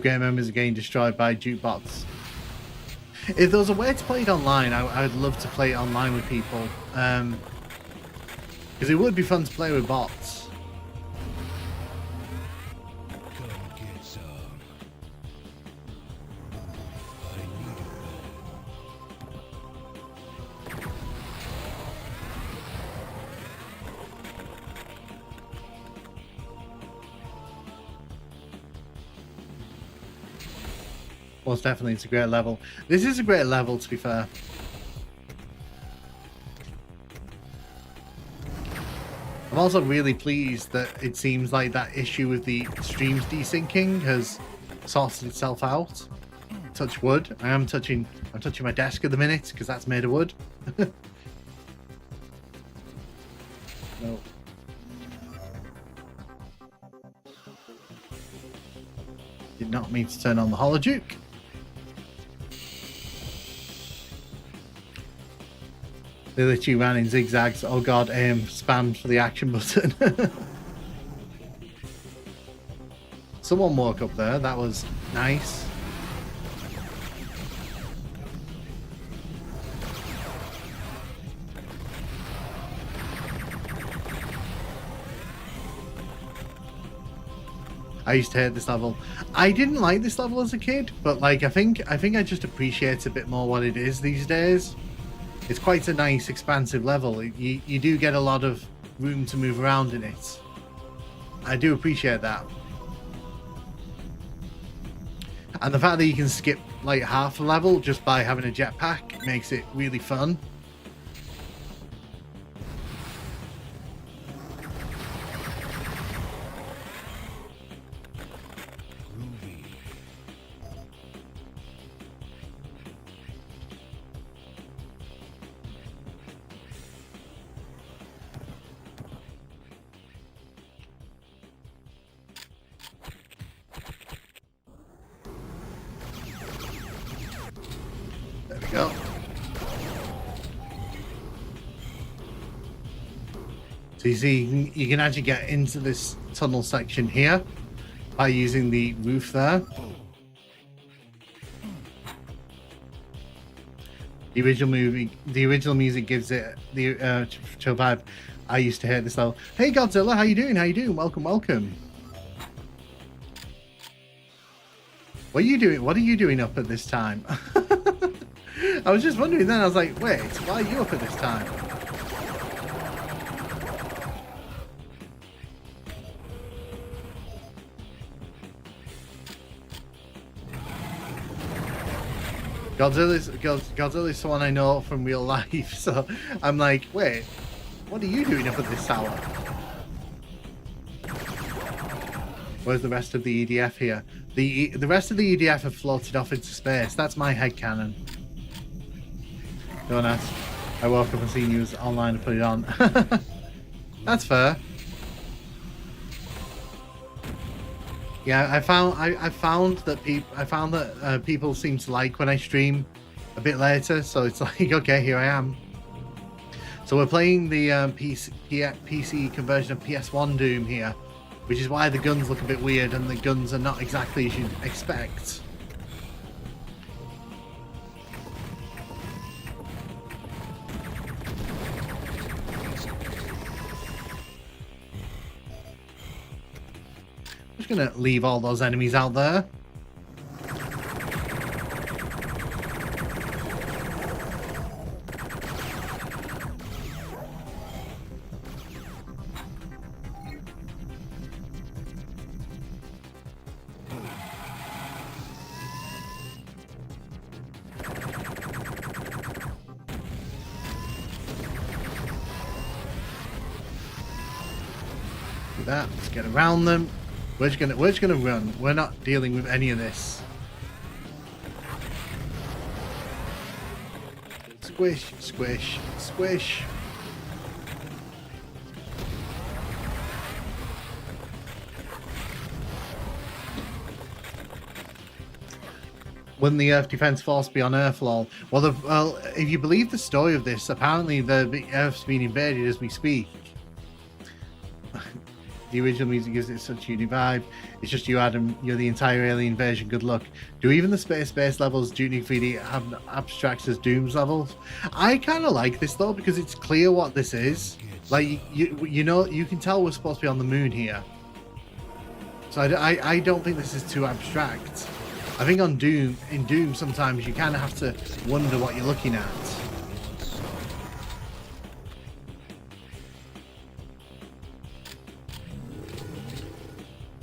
Game members are getting destroyed by jukebots. If there was a way to play it online, I would love to play it online with people. Because it would be fun to play with bots. Come get some. I need it. Most definitely, it's a great level. This is a great level, to be fair. I'm also really pleased that it seems like that issue with the streams desyncing has sorted itself out. Touch wood. I'm touching my desk at the minute because that's made of wood. No. Did not mean to turn on the Holoduke. They literally ran in zigzags. Oh god, spammed for the action button. Someone woke up there. That was nice. I used to hate this level. I didn't like this level as a kid, but like I think I just appreciate a bit more what it is these days. It's quite a nice, expansive level. You do get a lot of room to move around in it. I do appreciate that. And the fact that you can skip like half the level just by having a jetpack makes it really fun. There we go. So you see, you can actually get into this tunnel section here by using the roof there. The original music gives it the chill vibe. I used to hate this level. Hey Godzilla, how you doing? How you doing? Welcome, welcome. What are you doing? What are you doing up at this time? I was just wondering then, I was like, wait, why are you up at this time? Godzilla's someone I know from real life, so I'm like, wait, what are you doing up at this tower? Where's the rest of the EDF here? The rest of the EDF have floated off into space. That's my headcanon. Don't ask. I woke up and seen you online and put it on. That's fair. Yeah, I found that people seem to like when I stream a bit later, so it's like, okay, here I am. So we're playing the PC conversion of PS1 Doom here, which is why the guns look a bit weird and the guns are not exactly as you'd expect. Just gonna leave all those enemies out there. That. Let's get around them. We're just gonna run. We're not dealing with any of this. Squish, squish, squish. Wouldn't the Earth Defense Force be on Earth, lol? Well, if you believe the story of this, apparently the Earth's being invaded as we speak. The original music gives it such a unique vibe. It's just you, Adam. You're the entire alien invasion. Good luck. Do even the space levels, Duke Nukem 3D, have abstracts as Doom's levels? I kind of like this though because it's clear what this is. Like you know, you can tell we're supposed to be on the moon here. So I don't think this is too abstract. I think in Doom sometimes you kind of have to wonder what you're looking at.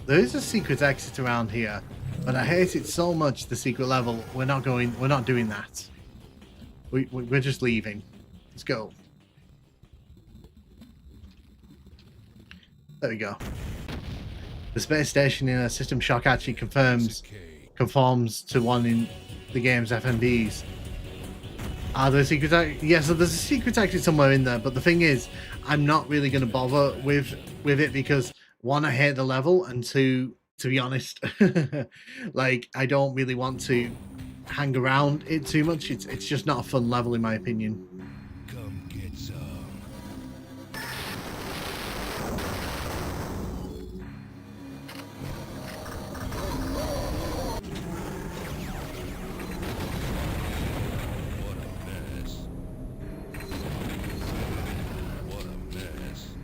There is a secret exit around here, but I hate it so much, the secret level. We're not doing that. We're just leaving. Let's go. There we go. The space station in a System Shock actually conforms to one in the game's FMVs. Are there a secret exit? Yeah, so there's a secret exit somewhere in there, but the thing is, I'm not really going to bother with it because one, I hate the level, and two, to be honest, like I don't really want to hang around it too much. It's just not a fun level in my opinion. Come get some.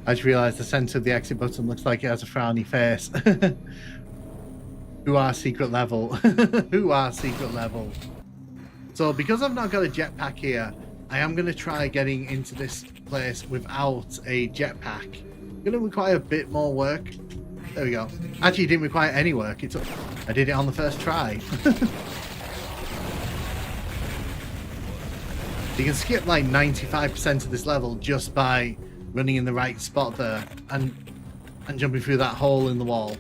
I just realised the center of the exit button looks like it has a frowny face. Who are secret level? Who are secret level? So because I've not got a jetpack here, I am going to try getting into this place without a jetpack. Going to require a bit more work. There we go. Actually, it didn't require any work. I did it on the first try. You can skip like 95% of this level just by running in the right spot there and jumping through that hole in the wall.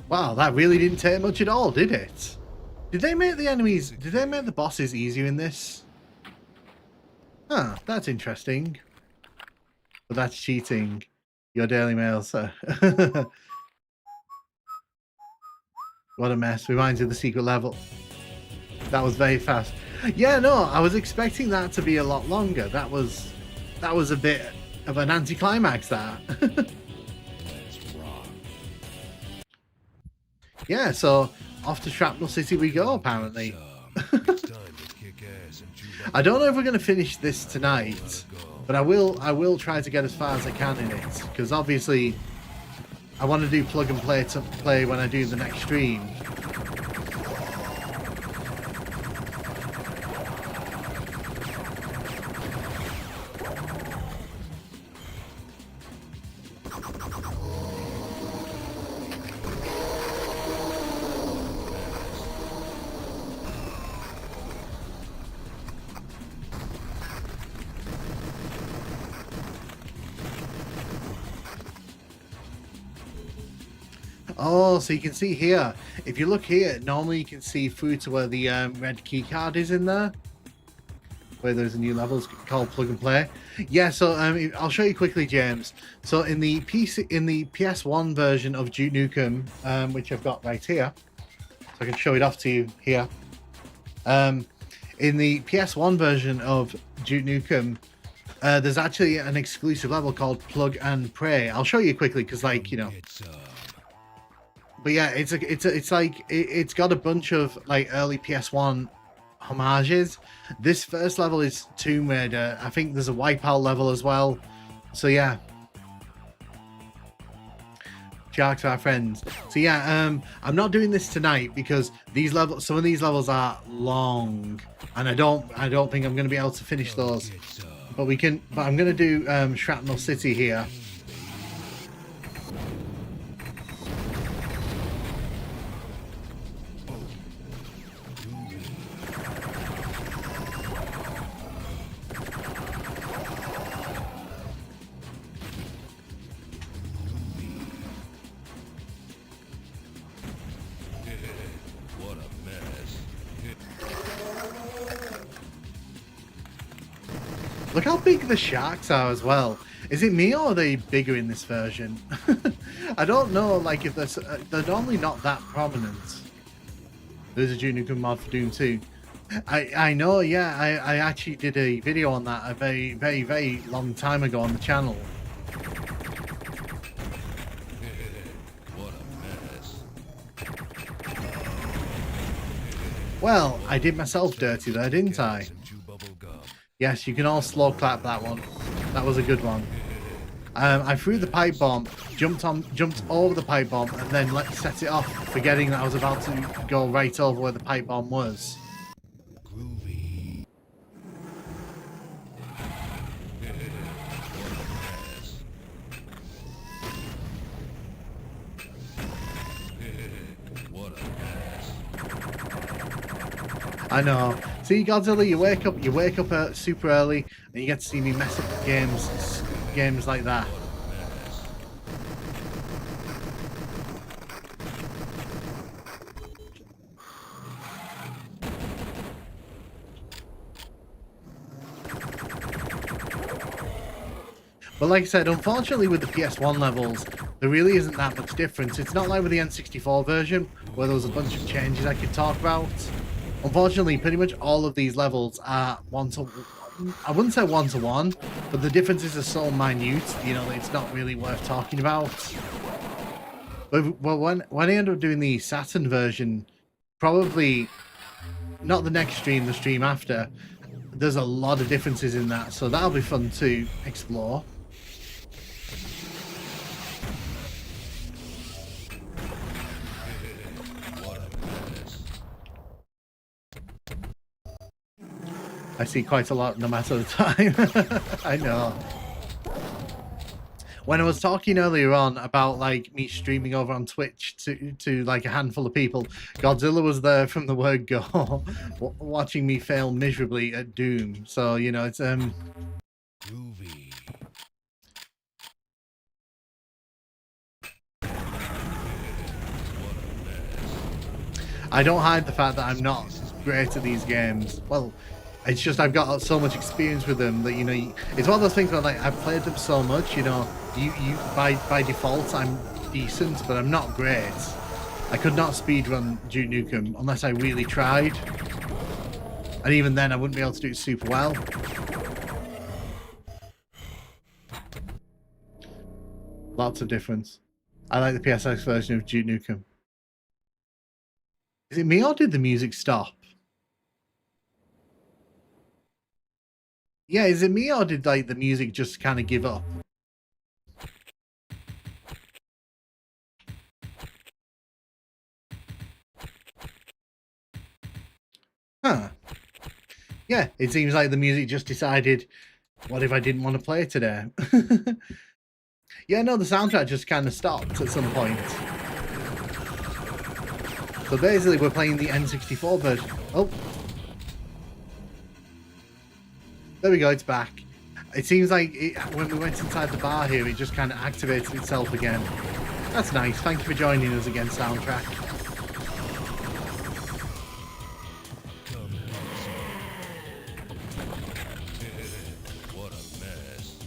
Wow, that really didn't take much at all, did it? Did they make the bosses easier in this? Huh, that's interesting. But that's cheating. Your Daily Mail, sir. What a mess. Reminds you of the secret level. That was very fast. Yeah, no, I was expecting that to be a lot longer. That was a bit of an anticlimax, that. Yeah, so off to Shrapnel City we go, apparently. I don't know if we're going to finish this tonight, but I will try to get as far as I can in it, because obviously I want to do plug and play when I do the next stream. Oh, so you can see here, if you look here, normally you can see through to where the red key card is in there, where there's a new level called Plug and Play. Yeah, so I'll show you quickly, James. So in the PS1 version of Duke Nukem, which I've got right here, so I can show it off to you here. In the PS1 version of Duke Nukem, there's actually an exclusive level called Plug and Pray. I'll show you quickly because, like, you know, But yeah, it's like it's got a bunch of like early PS1 homages. This first level is Tomb Raider. I think there's a Wipeout level as well. So yeah. Sharks are our friends. So yeah, I'm not doing this tonight because some of these levels are long, and I don't think I'm gonna be able to finish those. But I'm gonna do Shrapnel City here. Look how big the sharks are as well. Is it me or are they bigger in this version? I don't know, like if they're normally not that prominent. There's a Duke Nukem mod for Doom 2. I know, yeah, I actually did a video on that a very, very, very long time ago on the channel. Well, I did myself dirty there, didn't I? Yes, you can all slow clap that one. That was a good one. I threw the pipe bomb, jumped over the pipe bomb, and then set it off, forgetting that I was about to go right over where the pipe bomb was. Groovy. What a mess. I know. See, Godzilla, you wake up super early, and you get to see me mess up games like that. But like I said, unfortunately with the PS1 levels, there really isn't that much difference. It's not like with the N64 version, where there was a bunch of changes I could talk about. Unfortunately, pretty much all of these levels are I wouldn't say one-to-one, but the differences are so minute, you know, that it's not really worth talking about. But well, when I end up doing the Saturn version, probably not the next stream, the stream after, there's a lot of differences in that, so that'll be fun to explore. I see quite a lot no matter the time. I know. When I was talking earlier on about like me streaming over on Twitch to like a handful of people, Godzilla was there from the word go, watching me fail miserably at Doom. So you know, it's Groovy. I don't hide the fact that I'm not great at these games. Well, it's just I've got so much experience with them that, you know, it's one of those things where like I've played them so much, you know, you by default I'm decent, but I'm not great. I could not speedrun Duke Nukem unless I really tried, and even then I wouldn't be able to do it super well. Lots of difference. I like the PSX version of Duke Nukem. Is it me or did the music stop? Yeah, is it me or did like the music just kind of give up? Huh. Yeah, it seems like the music just decided, what if I didn't want to play today? Yeah, no, the soundtrack just kind of stopped at some point. So basically we're playing the N64 version. Oh. There we go, it's back. It seems like when we went inside the bar here, it just kind of activated itself again. That's nice. Thank you for joining us again, soundtrack. What a mess.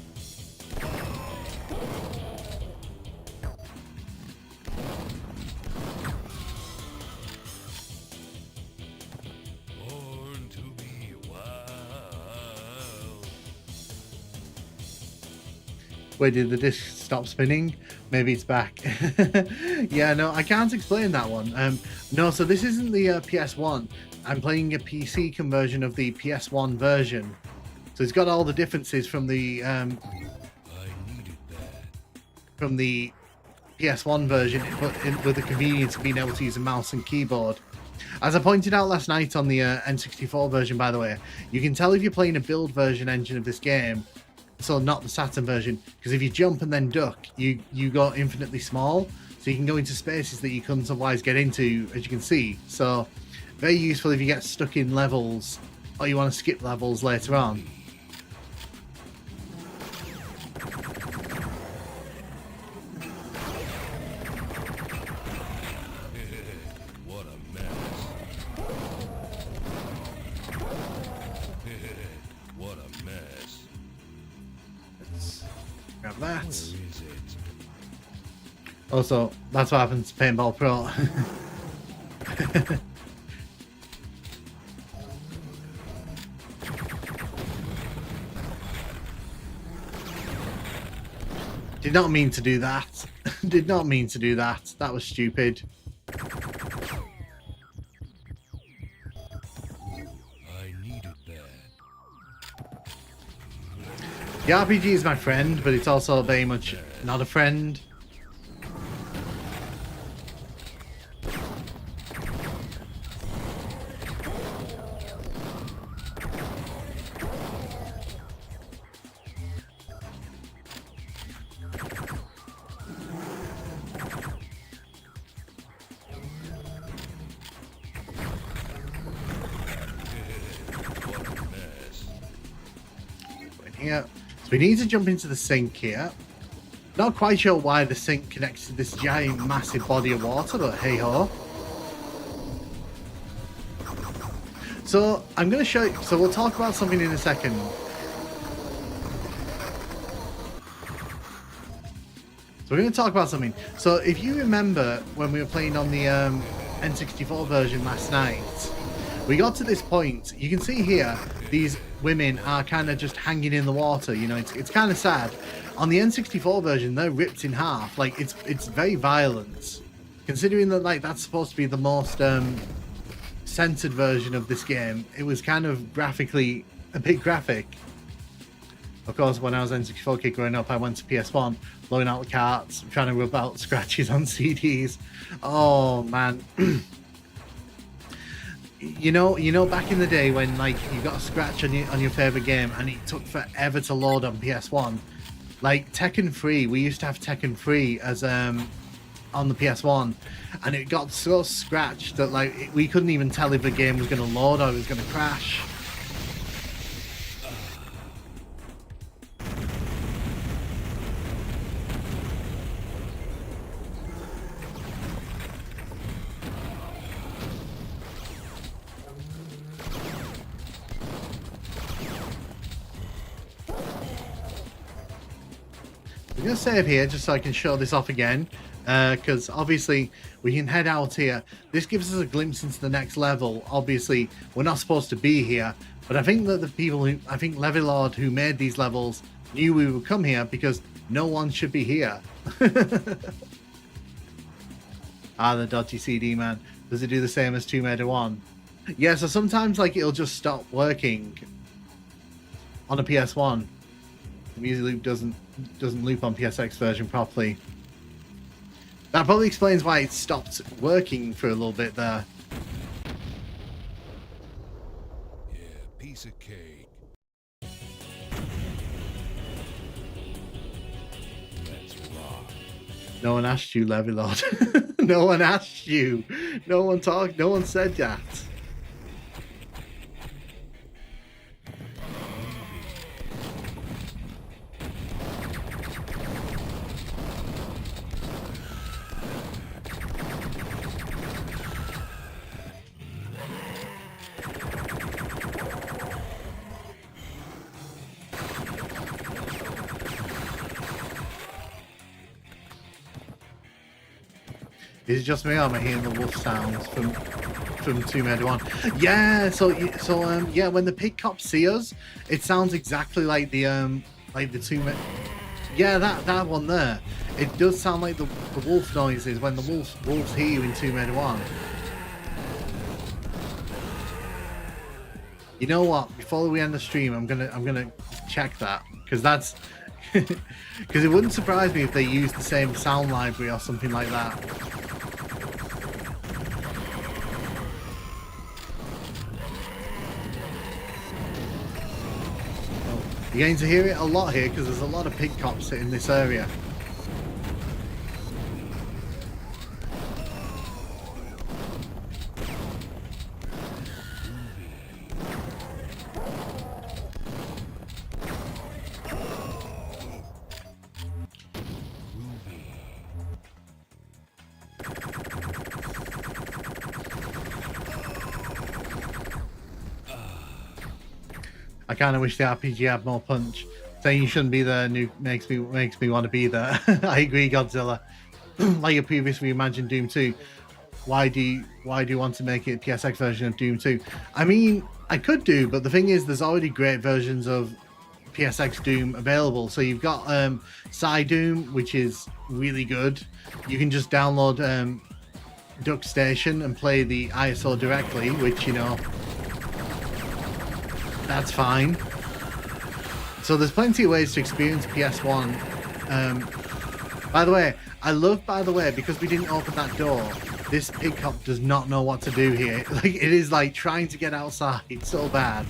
Born to be wild. Wait, did the disc stop spinning? Maybe it's back. Yeah, no, I can't explain that one. No, so this isn't the PS1. I'm playing a PC conversion of the PS1 version. So it's got all the differences from the PS1 version, but with the convenience of being able to use a mouse and keyboard. As I pointed out last night on the N64 version, by the way, you can tell if you're playing a build version engine of this game, so not the Saturn version, because if you jump and then duck, you go infinitely small, so you can go into spaces that you couldn't otherwise get into, as you can see. So very useful if you get stuck in levels or you want to skip levels later on. What a mess. What a mess. Let's grab that. Where is it? Also, that's what happens to Paintball Pro. Did not mean to do that. Did not mean to do that. That was stupid. I needed that. The RPG is my friend, but it's also very much not a friend. Here. So we need to jump into the sink here. Not quite sure why the sink connects to this giant massive body of water, but hey ho. So I'm going to show you, so we'll talk about something in a second. So we're going to talk about something. So if you remember when we were playing on the N64 version last night, we got to this point. You can see here, these women are kind of just hanging in the water. You know, it's kind of sad. On the N64 version, they're ripped in half. Like, it's very violent. Considering that, like, that's supposed to be the most censored version of this game, it was kind of graphically a bit graphic. Of course, when I was N64 kid growing up, I went to PS1, blowing out the carts, trying to rub out scratches on CDs. Oh, man. You know, back in the day when like you got a scratch on your favorite game and it took forever to load on PS1, like Tekken 3, we used to have Tekken 3 as on the PS1, and it got so scratched that like we couldn't even tell if the game was going to load or it was going to crash. I'm going to save here just so I can show this off again, because obviously we can head out here. This gives us a glimpse into the next level. Obviously, we're not supposed to be here, but I think that the people I think Levelord who made these levels knew we would come here because no one should be here. Ah, the dodgy CD, man. Does it do the same as Tomb Raider 1? Yeah, so sometimes like it'll just stop working on a PS1. The music loop doesn't loop on PSX version properly. That probably explains why it stopped working for a little bit there. Yeah, piece of cake. Let's rock. No one asked you, Levelord. No one asked you. No one talked. No one said that. Is it just me, or am I hearing the wolf sounds from Tomb Raider 1? Yeah, yeah, when the pig cops see us, it sounds exactly like the Tomb Raider. Yeah, that one there. It does sound like the wolf noises when the wolves hear you in Tomb Raider 1. You know what? Before we end the stream, I'm gonna check that, because that's because it wouldn't surprise me if they used the same sound library or something like that. Oh, you're going to hear it a lot here because there's a lot of pig cops in this area. I kind of wish the RPG had more punch. Saying you shouldn't be there makes me want to be there. I agree, Godzilla. Like your previous reimagined Doom 2, why do you want to make it a PSX version of Doom 2? I mean, I could do, but the thing is, there's already great versions of PSX Doom available. So you've got Doom, which is really good. You can just download Duck Station and play the ISO directly, which, you know, that's fine. So there's plenty of ways to experience PS1. By the way, because we didn't open that door, this pig cop does not know what to do here. Like, it is like trying to get outside so bad.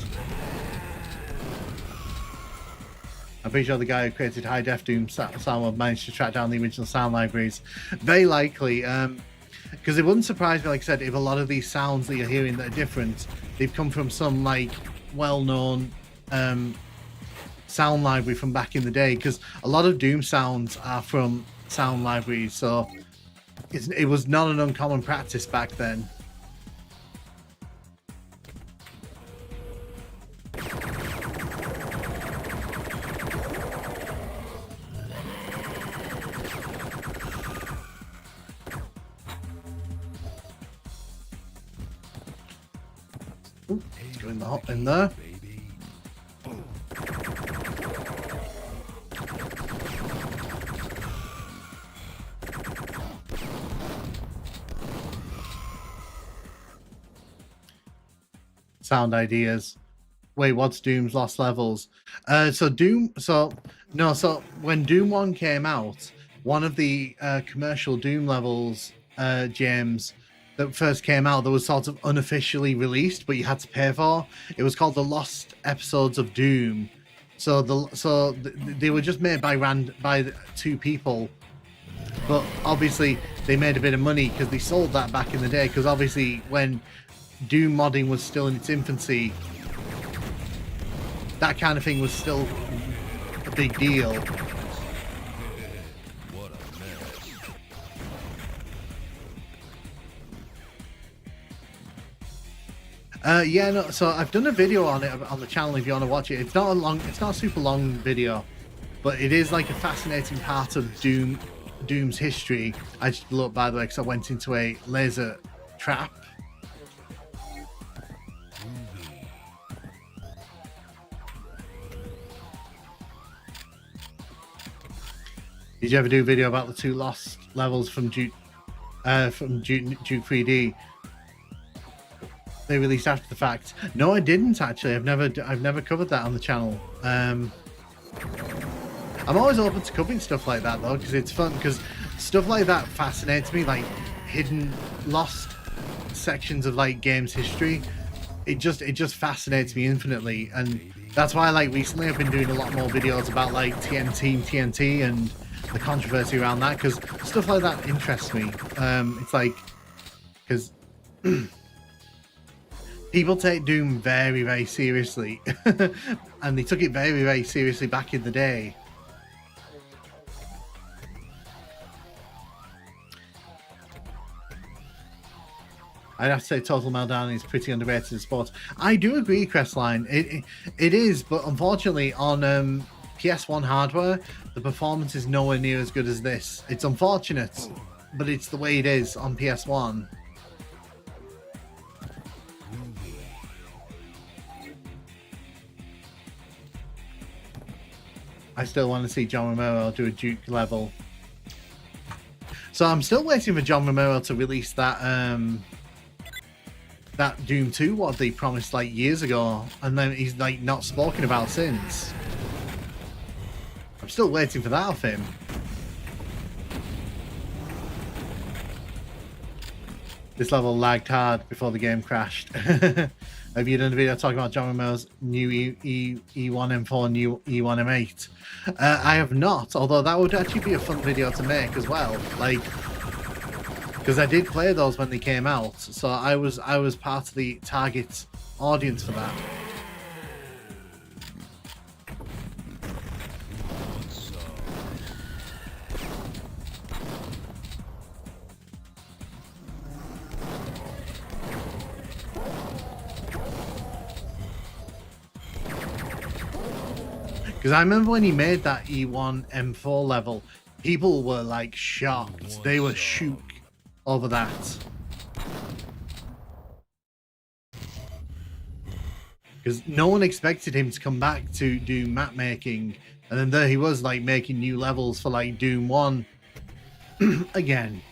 I'm pretty sure the guy who created High Def Doom sound managed to track down the original sound libraries. Very likely, because it wouldn't surprise me, like I said, if a lot of these sounds that you're hearing that are different, they've come from some like well-known sound library from back in the day, because a lot of Doom sounds are from sound libraries, so it was not an uncommon practice back then. Ooh, let's go in there. Sound ideas. Wait, what's Doom's lost levels? So when Doom 1 came out, one of the commercial Doom levels, James, that first came out, that was sort of unofficially released, but you had to pay for. It was called the Lost Episodes of Doom. So they were just made by two people, but obviously they made a bit of money because they sold that back in the day. Because obviously when Doom modding was still in its infancy, that kind of thing was still a big deal. What a mess. Yeah, no. So I've done a video on it on the channel if you want to watch it. It's not a super long video, but it is like a fascinating part of Doom's history. I just blew up, by the way, because I went into a laser trap. Did you ever do a video about the two lost levels from Duke 3D? They released after the fact. No, I didn't actually. I've never covered that on the channel. I'm always open to covering stuff like that though, because it's fun. Because stuff like that fascinates me, like hidden, lost sections of like games history. It just fascinates me infinitely, and that's why like recently I've been doing a lot more videos about like TNT and the controversy around that, because stuff like that interests me. It's like, because people take Doom very, very seriously, and they took it very, very seriously back in the day. I'd have to say Total Meltdown is pretty underrated in sports. I do agree, Crestline. It is, but unfortunately on PS1 hardware, the performance is nowhere near as good as this. It's unfortunate, but it's the way it is on PS1. I still want to see John Romero do a Duke level. So I'm still waiting for John Romero to release that that Doom 2, what they promised like years ago, and then he's like not spoken about since. I'm still waiting for that of him. This level lagged hard before the game crashed. Have you done a video talking about John Romero's new E1M4, new E1M8? I have not, although that would actually be a fun video to make as well. Like, because I did play those when they came out, so I was part of the target audience for that. Because I remember when he made that E1 M4 level, people were like shocked. They were shook over that. Because no one expected him to come back to do map making. And then there he was like making new levels for like Doom 1 again.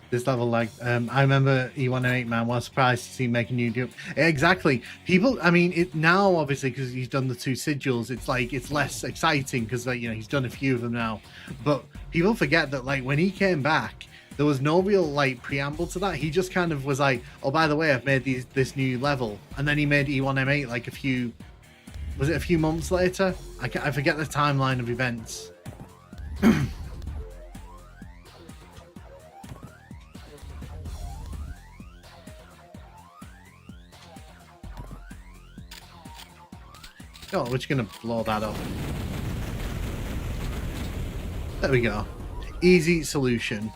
This level, like, I remember E108 man was surprised to see him making new Doom. Exactly. People, I mean, it now obviously because he's done the 2 sigils, it's like it's less exciting because like, you know, he's done a few of them now. But people forget that like when he came back, there was no real like preamble to that. He just kind of was like, oh, by the way, I've made this new level, and then he made E1M8 like a few months later? I forget the timeline of events. Oh, we're just gonna blow that up. There we go. Easy solution.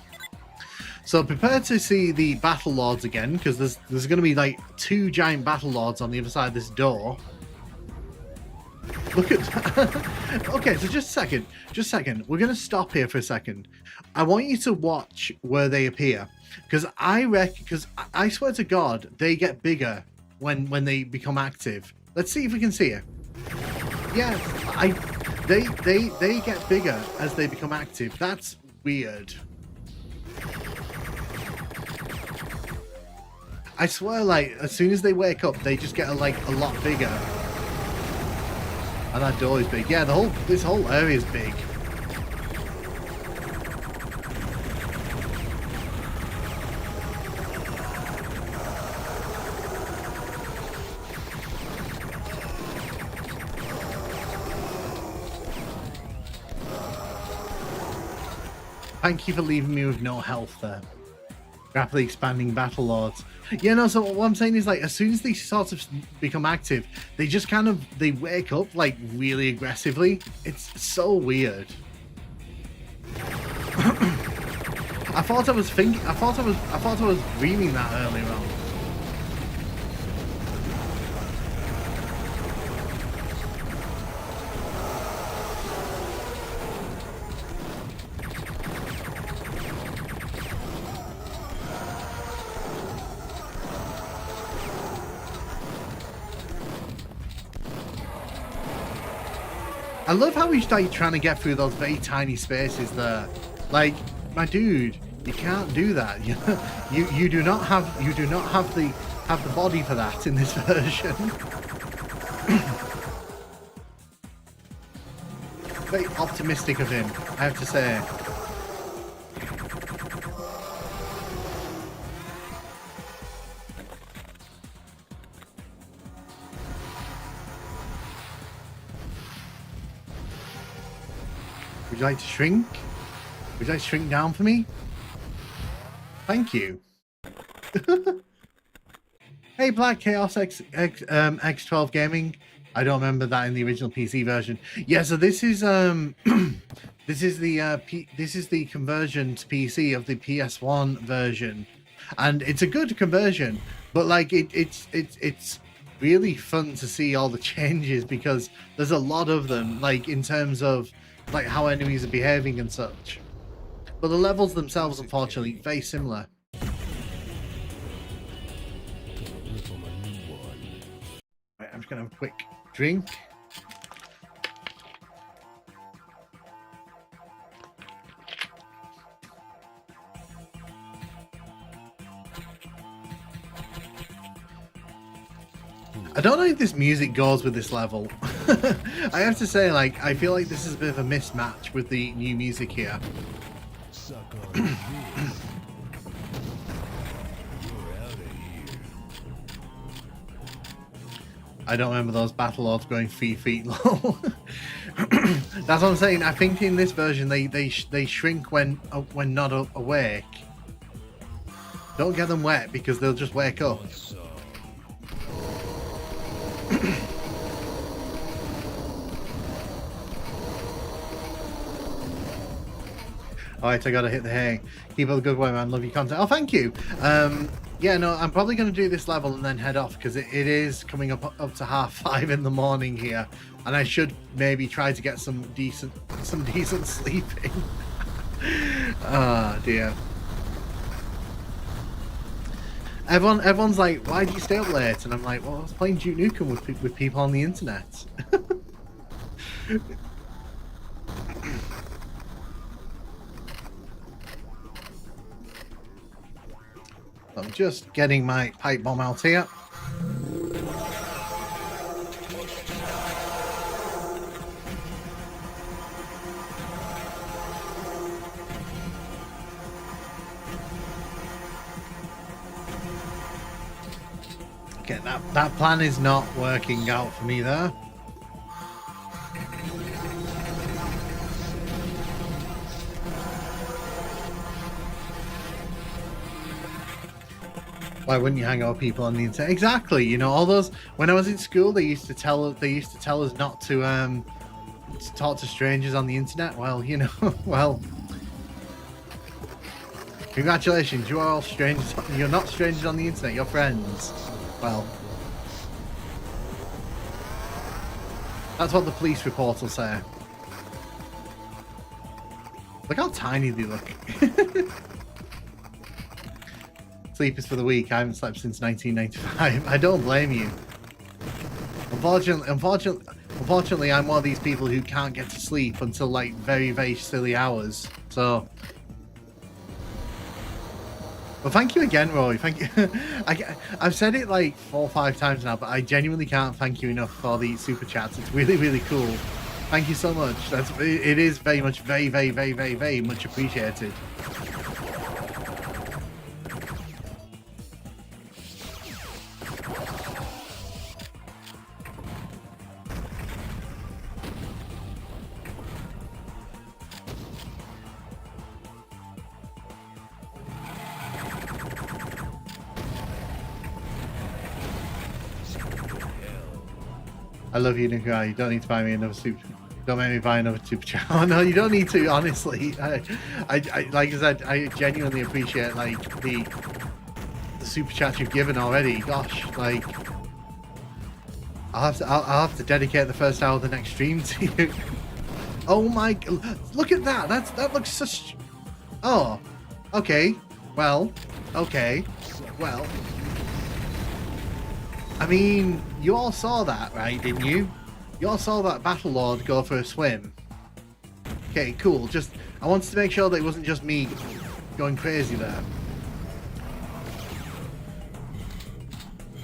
So prepare to see the battle lords again, because there's gonna be like 2 giant battle lords on the other side of this door. Look at okay, so just a second. We're gonna stop here for a second. I want you to watch where they appear, because I swear to God, they get bigger when they become active. Let's see if we can see it. Yeah, they get bigger as they become active. That's weird. I swear, like as soon as they wake up, they just get a lot bigger. And that door is big. Yeah, this whole area is big. Thank you for leaving me with no health there. Rapidly expanding battle lords. Yeah, no, so what I'm saying is like as soon as they sort of become active, they just kind of they wake up like really aggressively. It's so weird. I thought I was dreaming that earlier on. I love how he's like trying to get through those very tiny spaces there. Like, my dude, you can't do that. You do not have the body for that in this version. Very optimistic of him, I have to say. Would you like to shrink? Would you like to shrink down for me? Thank you. Hey, Black Chaos X12 Gaming. I don't remember that in the original PC version. Yeah, so this is this is the conversion to PC of the PS1 version, and it's a good conversion. But like it's really fun to see all the changes because there's a lot of them. Like in terms of like how enemies are behaving and such. But the levels themselves, unfortunately, very similar. Right, I'm just gonna have a quick drink. I don't know if this music goes with this level. I have to say, like, I feel like this is a bit of a mismatch with the new music here. I don't remember those battle lords going 3 feet low. That's what I'm saying. I think in this version they shrink when not awake. Don't get them wet because they'll just wake up. Alright, I gotta hit the hay. Keep up the good work, man. Love your content. Oh, thank you. Yeah, no, I'm probably going to do this level and then head off because it is coming up to 5:30 in the morning here, and I should maybe try to get some decent sleeping. Oh dear. Everyone's like, why do you stay up late? And I'm like, well, I was playing Duke Nukem with people on the internet. I'm just getting my pipe bomb out here. Okay, that plan is not working out for me there. Why wouldn't you hang out with people on the internet? Exactly. You know, all those. When I was in school, they used to tell us not to talk to strangers on the internet. Well, you know, well, congratulations, you are all strangers. You're not strangers on the internet. You're friends. Well, that's what the police report will say. Look how tiny they look. Sleepers for the week. I haven't slept since 1995. I don't blame you. Unfortunately, I'm one of these people who can't get to sleep until like very, very silly hours. So, well, thank you again, Roy. Thank you. I've said it like 4 or 5 times now, but I genuinely can't thank you enough for the super chats. It's really, really cool. Thank you so much. It is very much, very, very, very, very, very much appreciated. I love you, Nikolai. You don't need to buy me another super. Don't make me buy another super chat. Oh no, you don't need to. Honestly, I like I said, I genuinely appreciate like the super chat you've given already. Gosh, like I'll have to dedicate the first hour of the next stream to you. Oh my! Look at that. That looks such. Oh, okay. Well, okay. Well. I mean, you all saw that, right, didn't you? You all saw that Battle Lord go for a swim. Okay, cool. Just, I wanted to make sure that it wasn't just me going crazy there.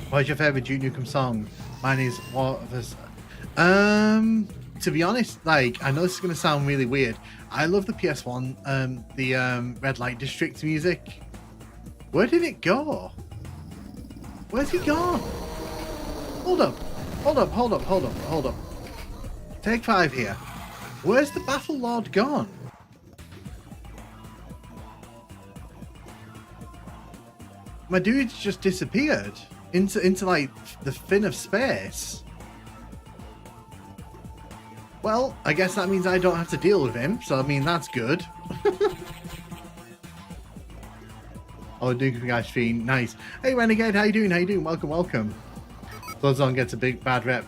What's your favourite Duke Nukem song? Mine is War of Us. To be honest, like, I know this is going to sound really weird. I love the PS1, the Red Light District music. Where did it go? Where's he gone? Hold up. Take 5 here. Where's the Battle Lord gone? My dude's just disappeared into like the fin of space. Well, I guess that means I don't have to deal with him, so I mean that's good. Oh, Duke Nukem guys stream, nice. Hey Renegade, how you doing? Welcome. Bloodzone's gets a big bad rep.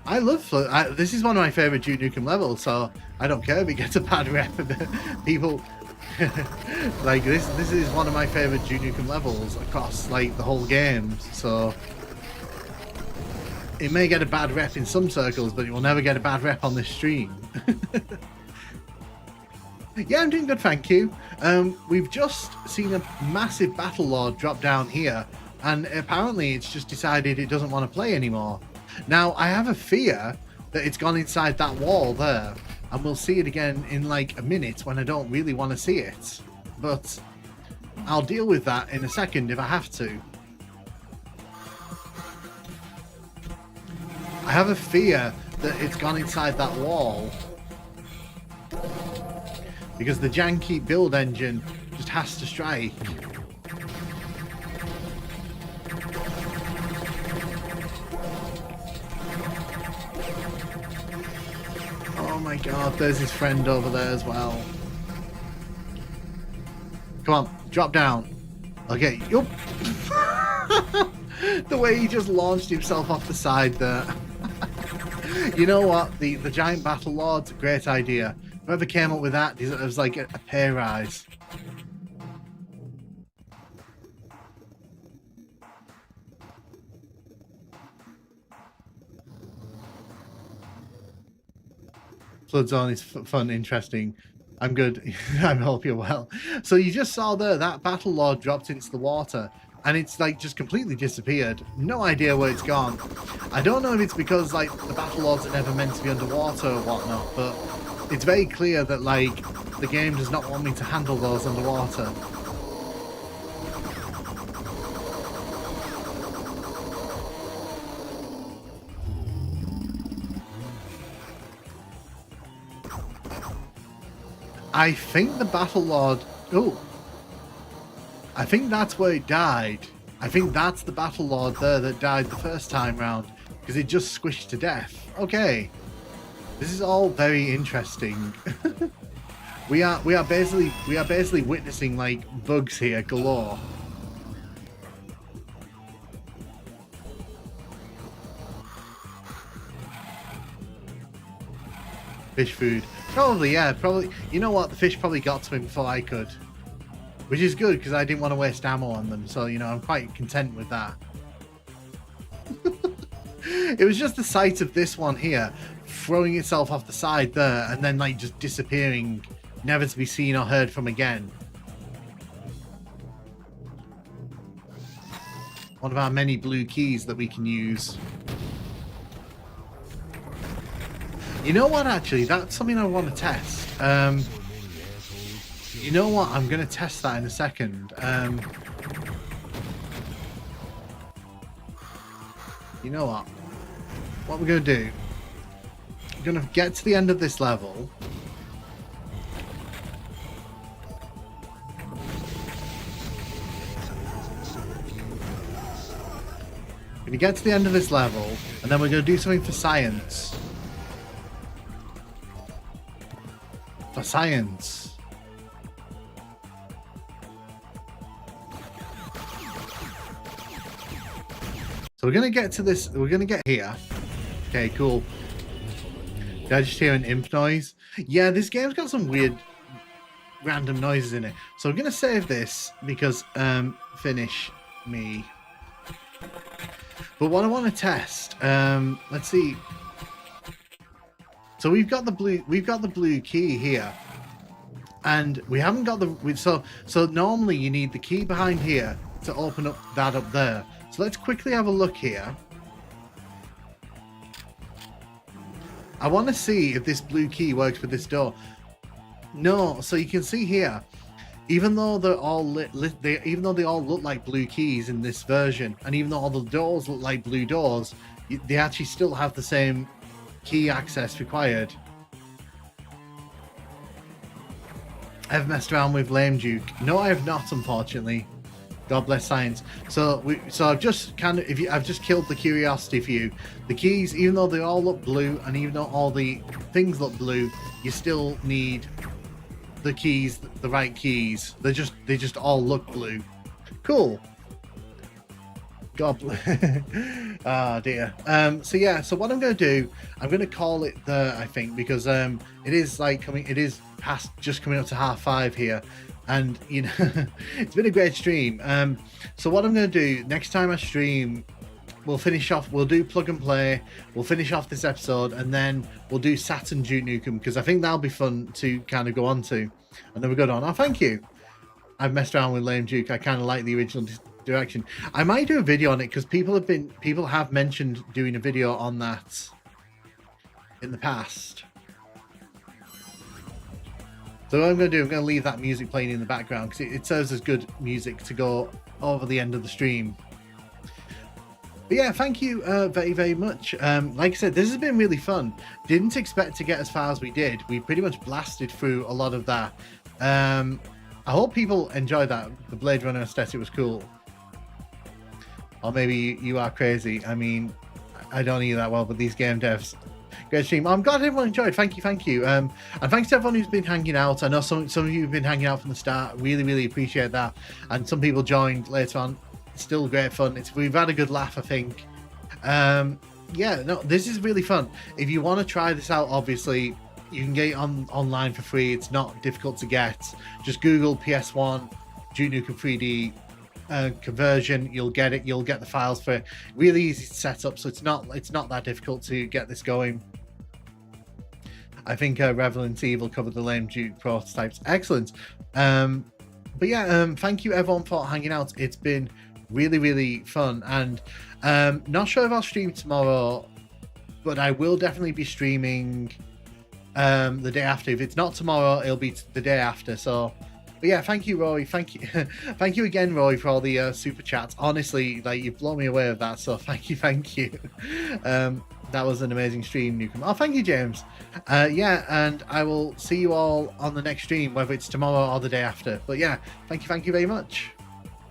I love this is one of my favorite Duke Nukem levels, so I don't care if it gets a bad rep. People like this is one of my favorite Duke Nukem levels across like the whole game, so it may get a bad rep in some circles, but it will never get a bad rep on this stream. Yeah, I'm doing good, thank you. We've just seen a massive battle lord drop down here, and apparently it's just decided it doesn't want to play anymore. Now, I have a fear that it's gone inside that wall there, and we'll see it again in like a minute when I don't really want to see it. But I'll deal with that in a second if I have to. I have a fear that it's gone inside that wall, because the janky build engine just has to strike. Oh my god, there's his friend over there as well. Come on, drop down. Okay, yup. The way he just launched himself off the side there. You know what? The giant battle lord's a great idea. Whoever came up with that deserves like a pay rise. Flood zone is fun, interesting. I'm good. I hope you're well. So you just saw there that battle lord dropped into the water, and it's like just completely disappeared. No idea where it's gone. I don't know if it's because like the battle lords are never meant to be underwater or whatnot, but it's very clear that like the game does not want me to handle those underwater. I think the battle lord. Oh, I think that's where it died. I think that's the battle lord there that died the first time round, because it just squished to death. Okay, this is all very interesting. we are basically witnessing like bugs here galore. Fish food. Probably, yeah, probably. You know what? The fish probably got to him before I could. Which is good, because I didn't want to waste ammo on them. So, you know, I'm quite content with that. It was just the sight of this one here, throwing itself off the side there, and then, like, just disappearing, never to be seen or heard from again. One of our many blue keys that we can use. You know what, actually? That's something I want to test. You know what? I'm going to test that in a second. You know what? What we're going to do, we're going to get to the end of this level. We're going to get to the end of this level, and then we're going to do something for science. For science. So we're going to get to this. We're going to get here. Okay, cool. Did I just hear an imp noise? Yeah, this game's got some weird random noises in it. So we're going to save this because finish me. But what I want to test, let's see. So we've got the blue key here, and we haven't got the so normally you need the key behind here to open up that up there. So let's quickly have a look here. I want to see if this blue key works with this door. No, so you can see here, even though they're all even though they all look like blue keys in this version, and even though all the doors look like blue doors, they actually still have the same key access required. I've messed around with Lame Duke. No, I have not, unfortunately. God bless science. So I've just I've just killed the curiosity for you. The keys, even though they all look blue, and even though all the things look blue, you still need the keys, the right keys. They just all look blue. Cool. God bless. Ah, dear. So yeah, so what I'm going to do, I'm going to call it there, I think, because it is like it is past, just coming up to 5:30 here, and you know, it's been a great stream. So what I'm going to do next time I stream, we'll finish off, we'll do plug and play, we'll finish off this episode, and then we'll do Saturn Duke Nukem, because I think that'll be fun to kind of go on to. And then we go on. Oh, thank you. I've messed around with Lame Duke. I kind of like the original direction. I might do a video on it because people have mentioned doing a video on that in the past. So what I'm going to do, I'm going to leave that music playing in the background because it serves as good music to go over the end of the stream. But yeah, thank you very, very much. Like I said, this has been really fun. Didn't expect to get as far as we did. We pretty much blasted through a lot of that. I hope people enjoyed that. The Blade Runner aesthetic was cool. Or maybe you are crazy. I mean, I don't know that well, but these game devs, great stream. I'm glad everyone enjoyed. Thank you. And thanks to everyone who's been hanging out. I know some of you have been hanging out from the start. Really appreciate that. And some people joined later on. It's still great fun. We've had a good laugh, I think. Yeah, no, this is really fun. If you want to try this out, obviously, you can get it online for free. It's not difficult to get. Just Google PS1 Duke Nukem 3D conversion. You'll get it. You'll get the files for it. Really easy to set up, so it's not that difficult to get this going. I think Revelant's Evil covered the Lame Duke prototypes. Excellent. But yeah, thank you everyone for hanging out. It's been really fun, and not sure if I'll stream tomorrow, but I will definitely be streaming the day after. If it's not tomorrow, it'll be the day after. So but yeah, thank you, Roy. Thank you thank you again, Roy, for all the super chats. Honestly, like, you've blown me away with that, so thank you. That was an amazing stream, Nukem. Oh, thank you, James. Yeah, and I will see you all on the next stream, whether it's tomorrow or the day after. But yeah, thank you very much.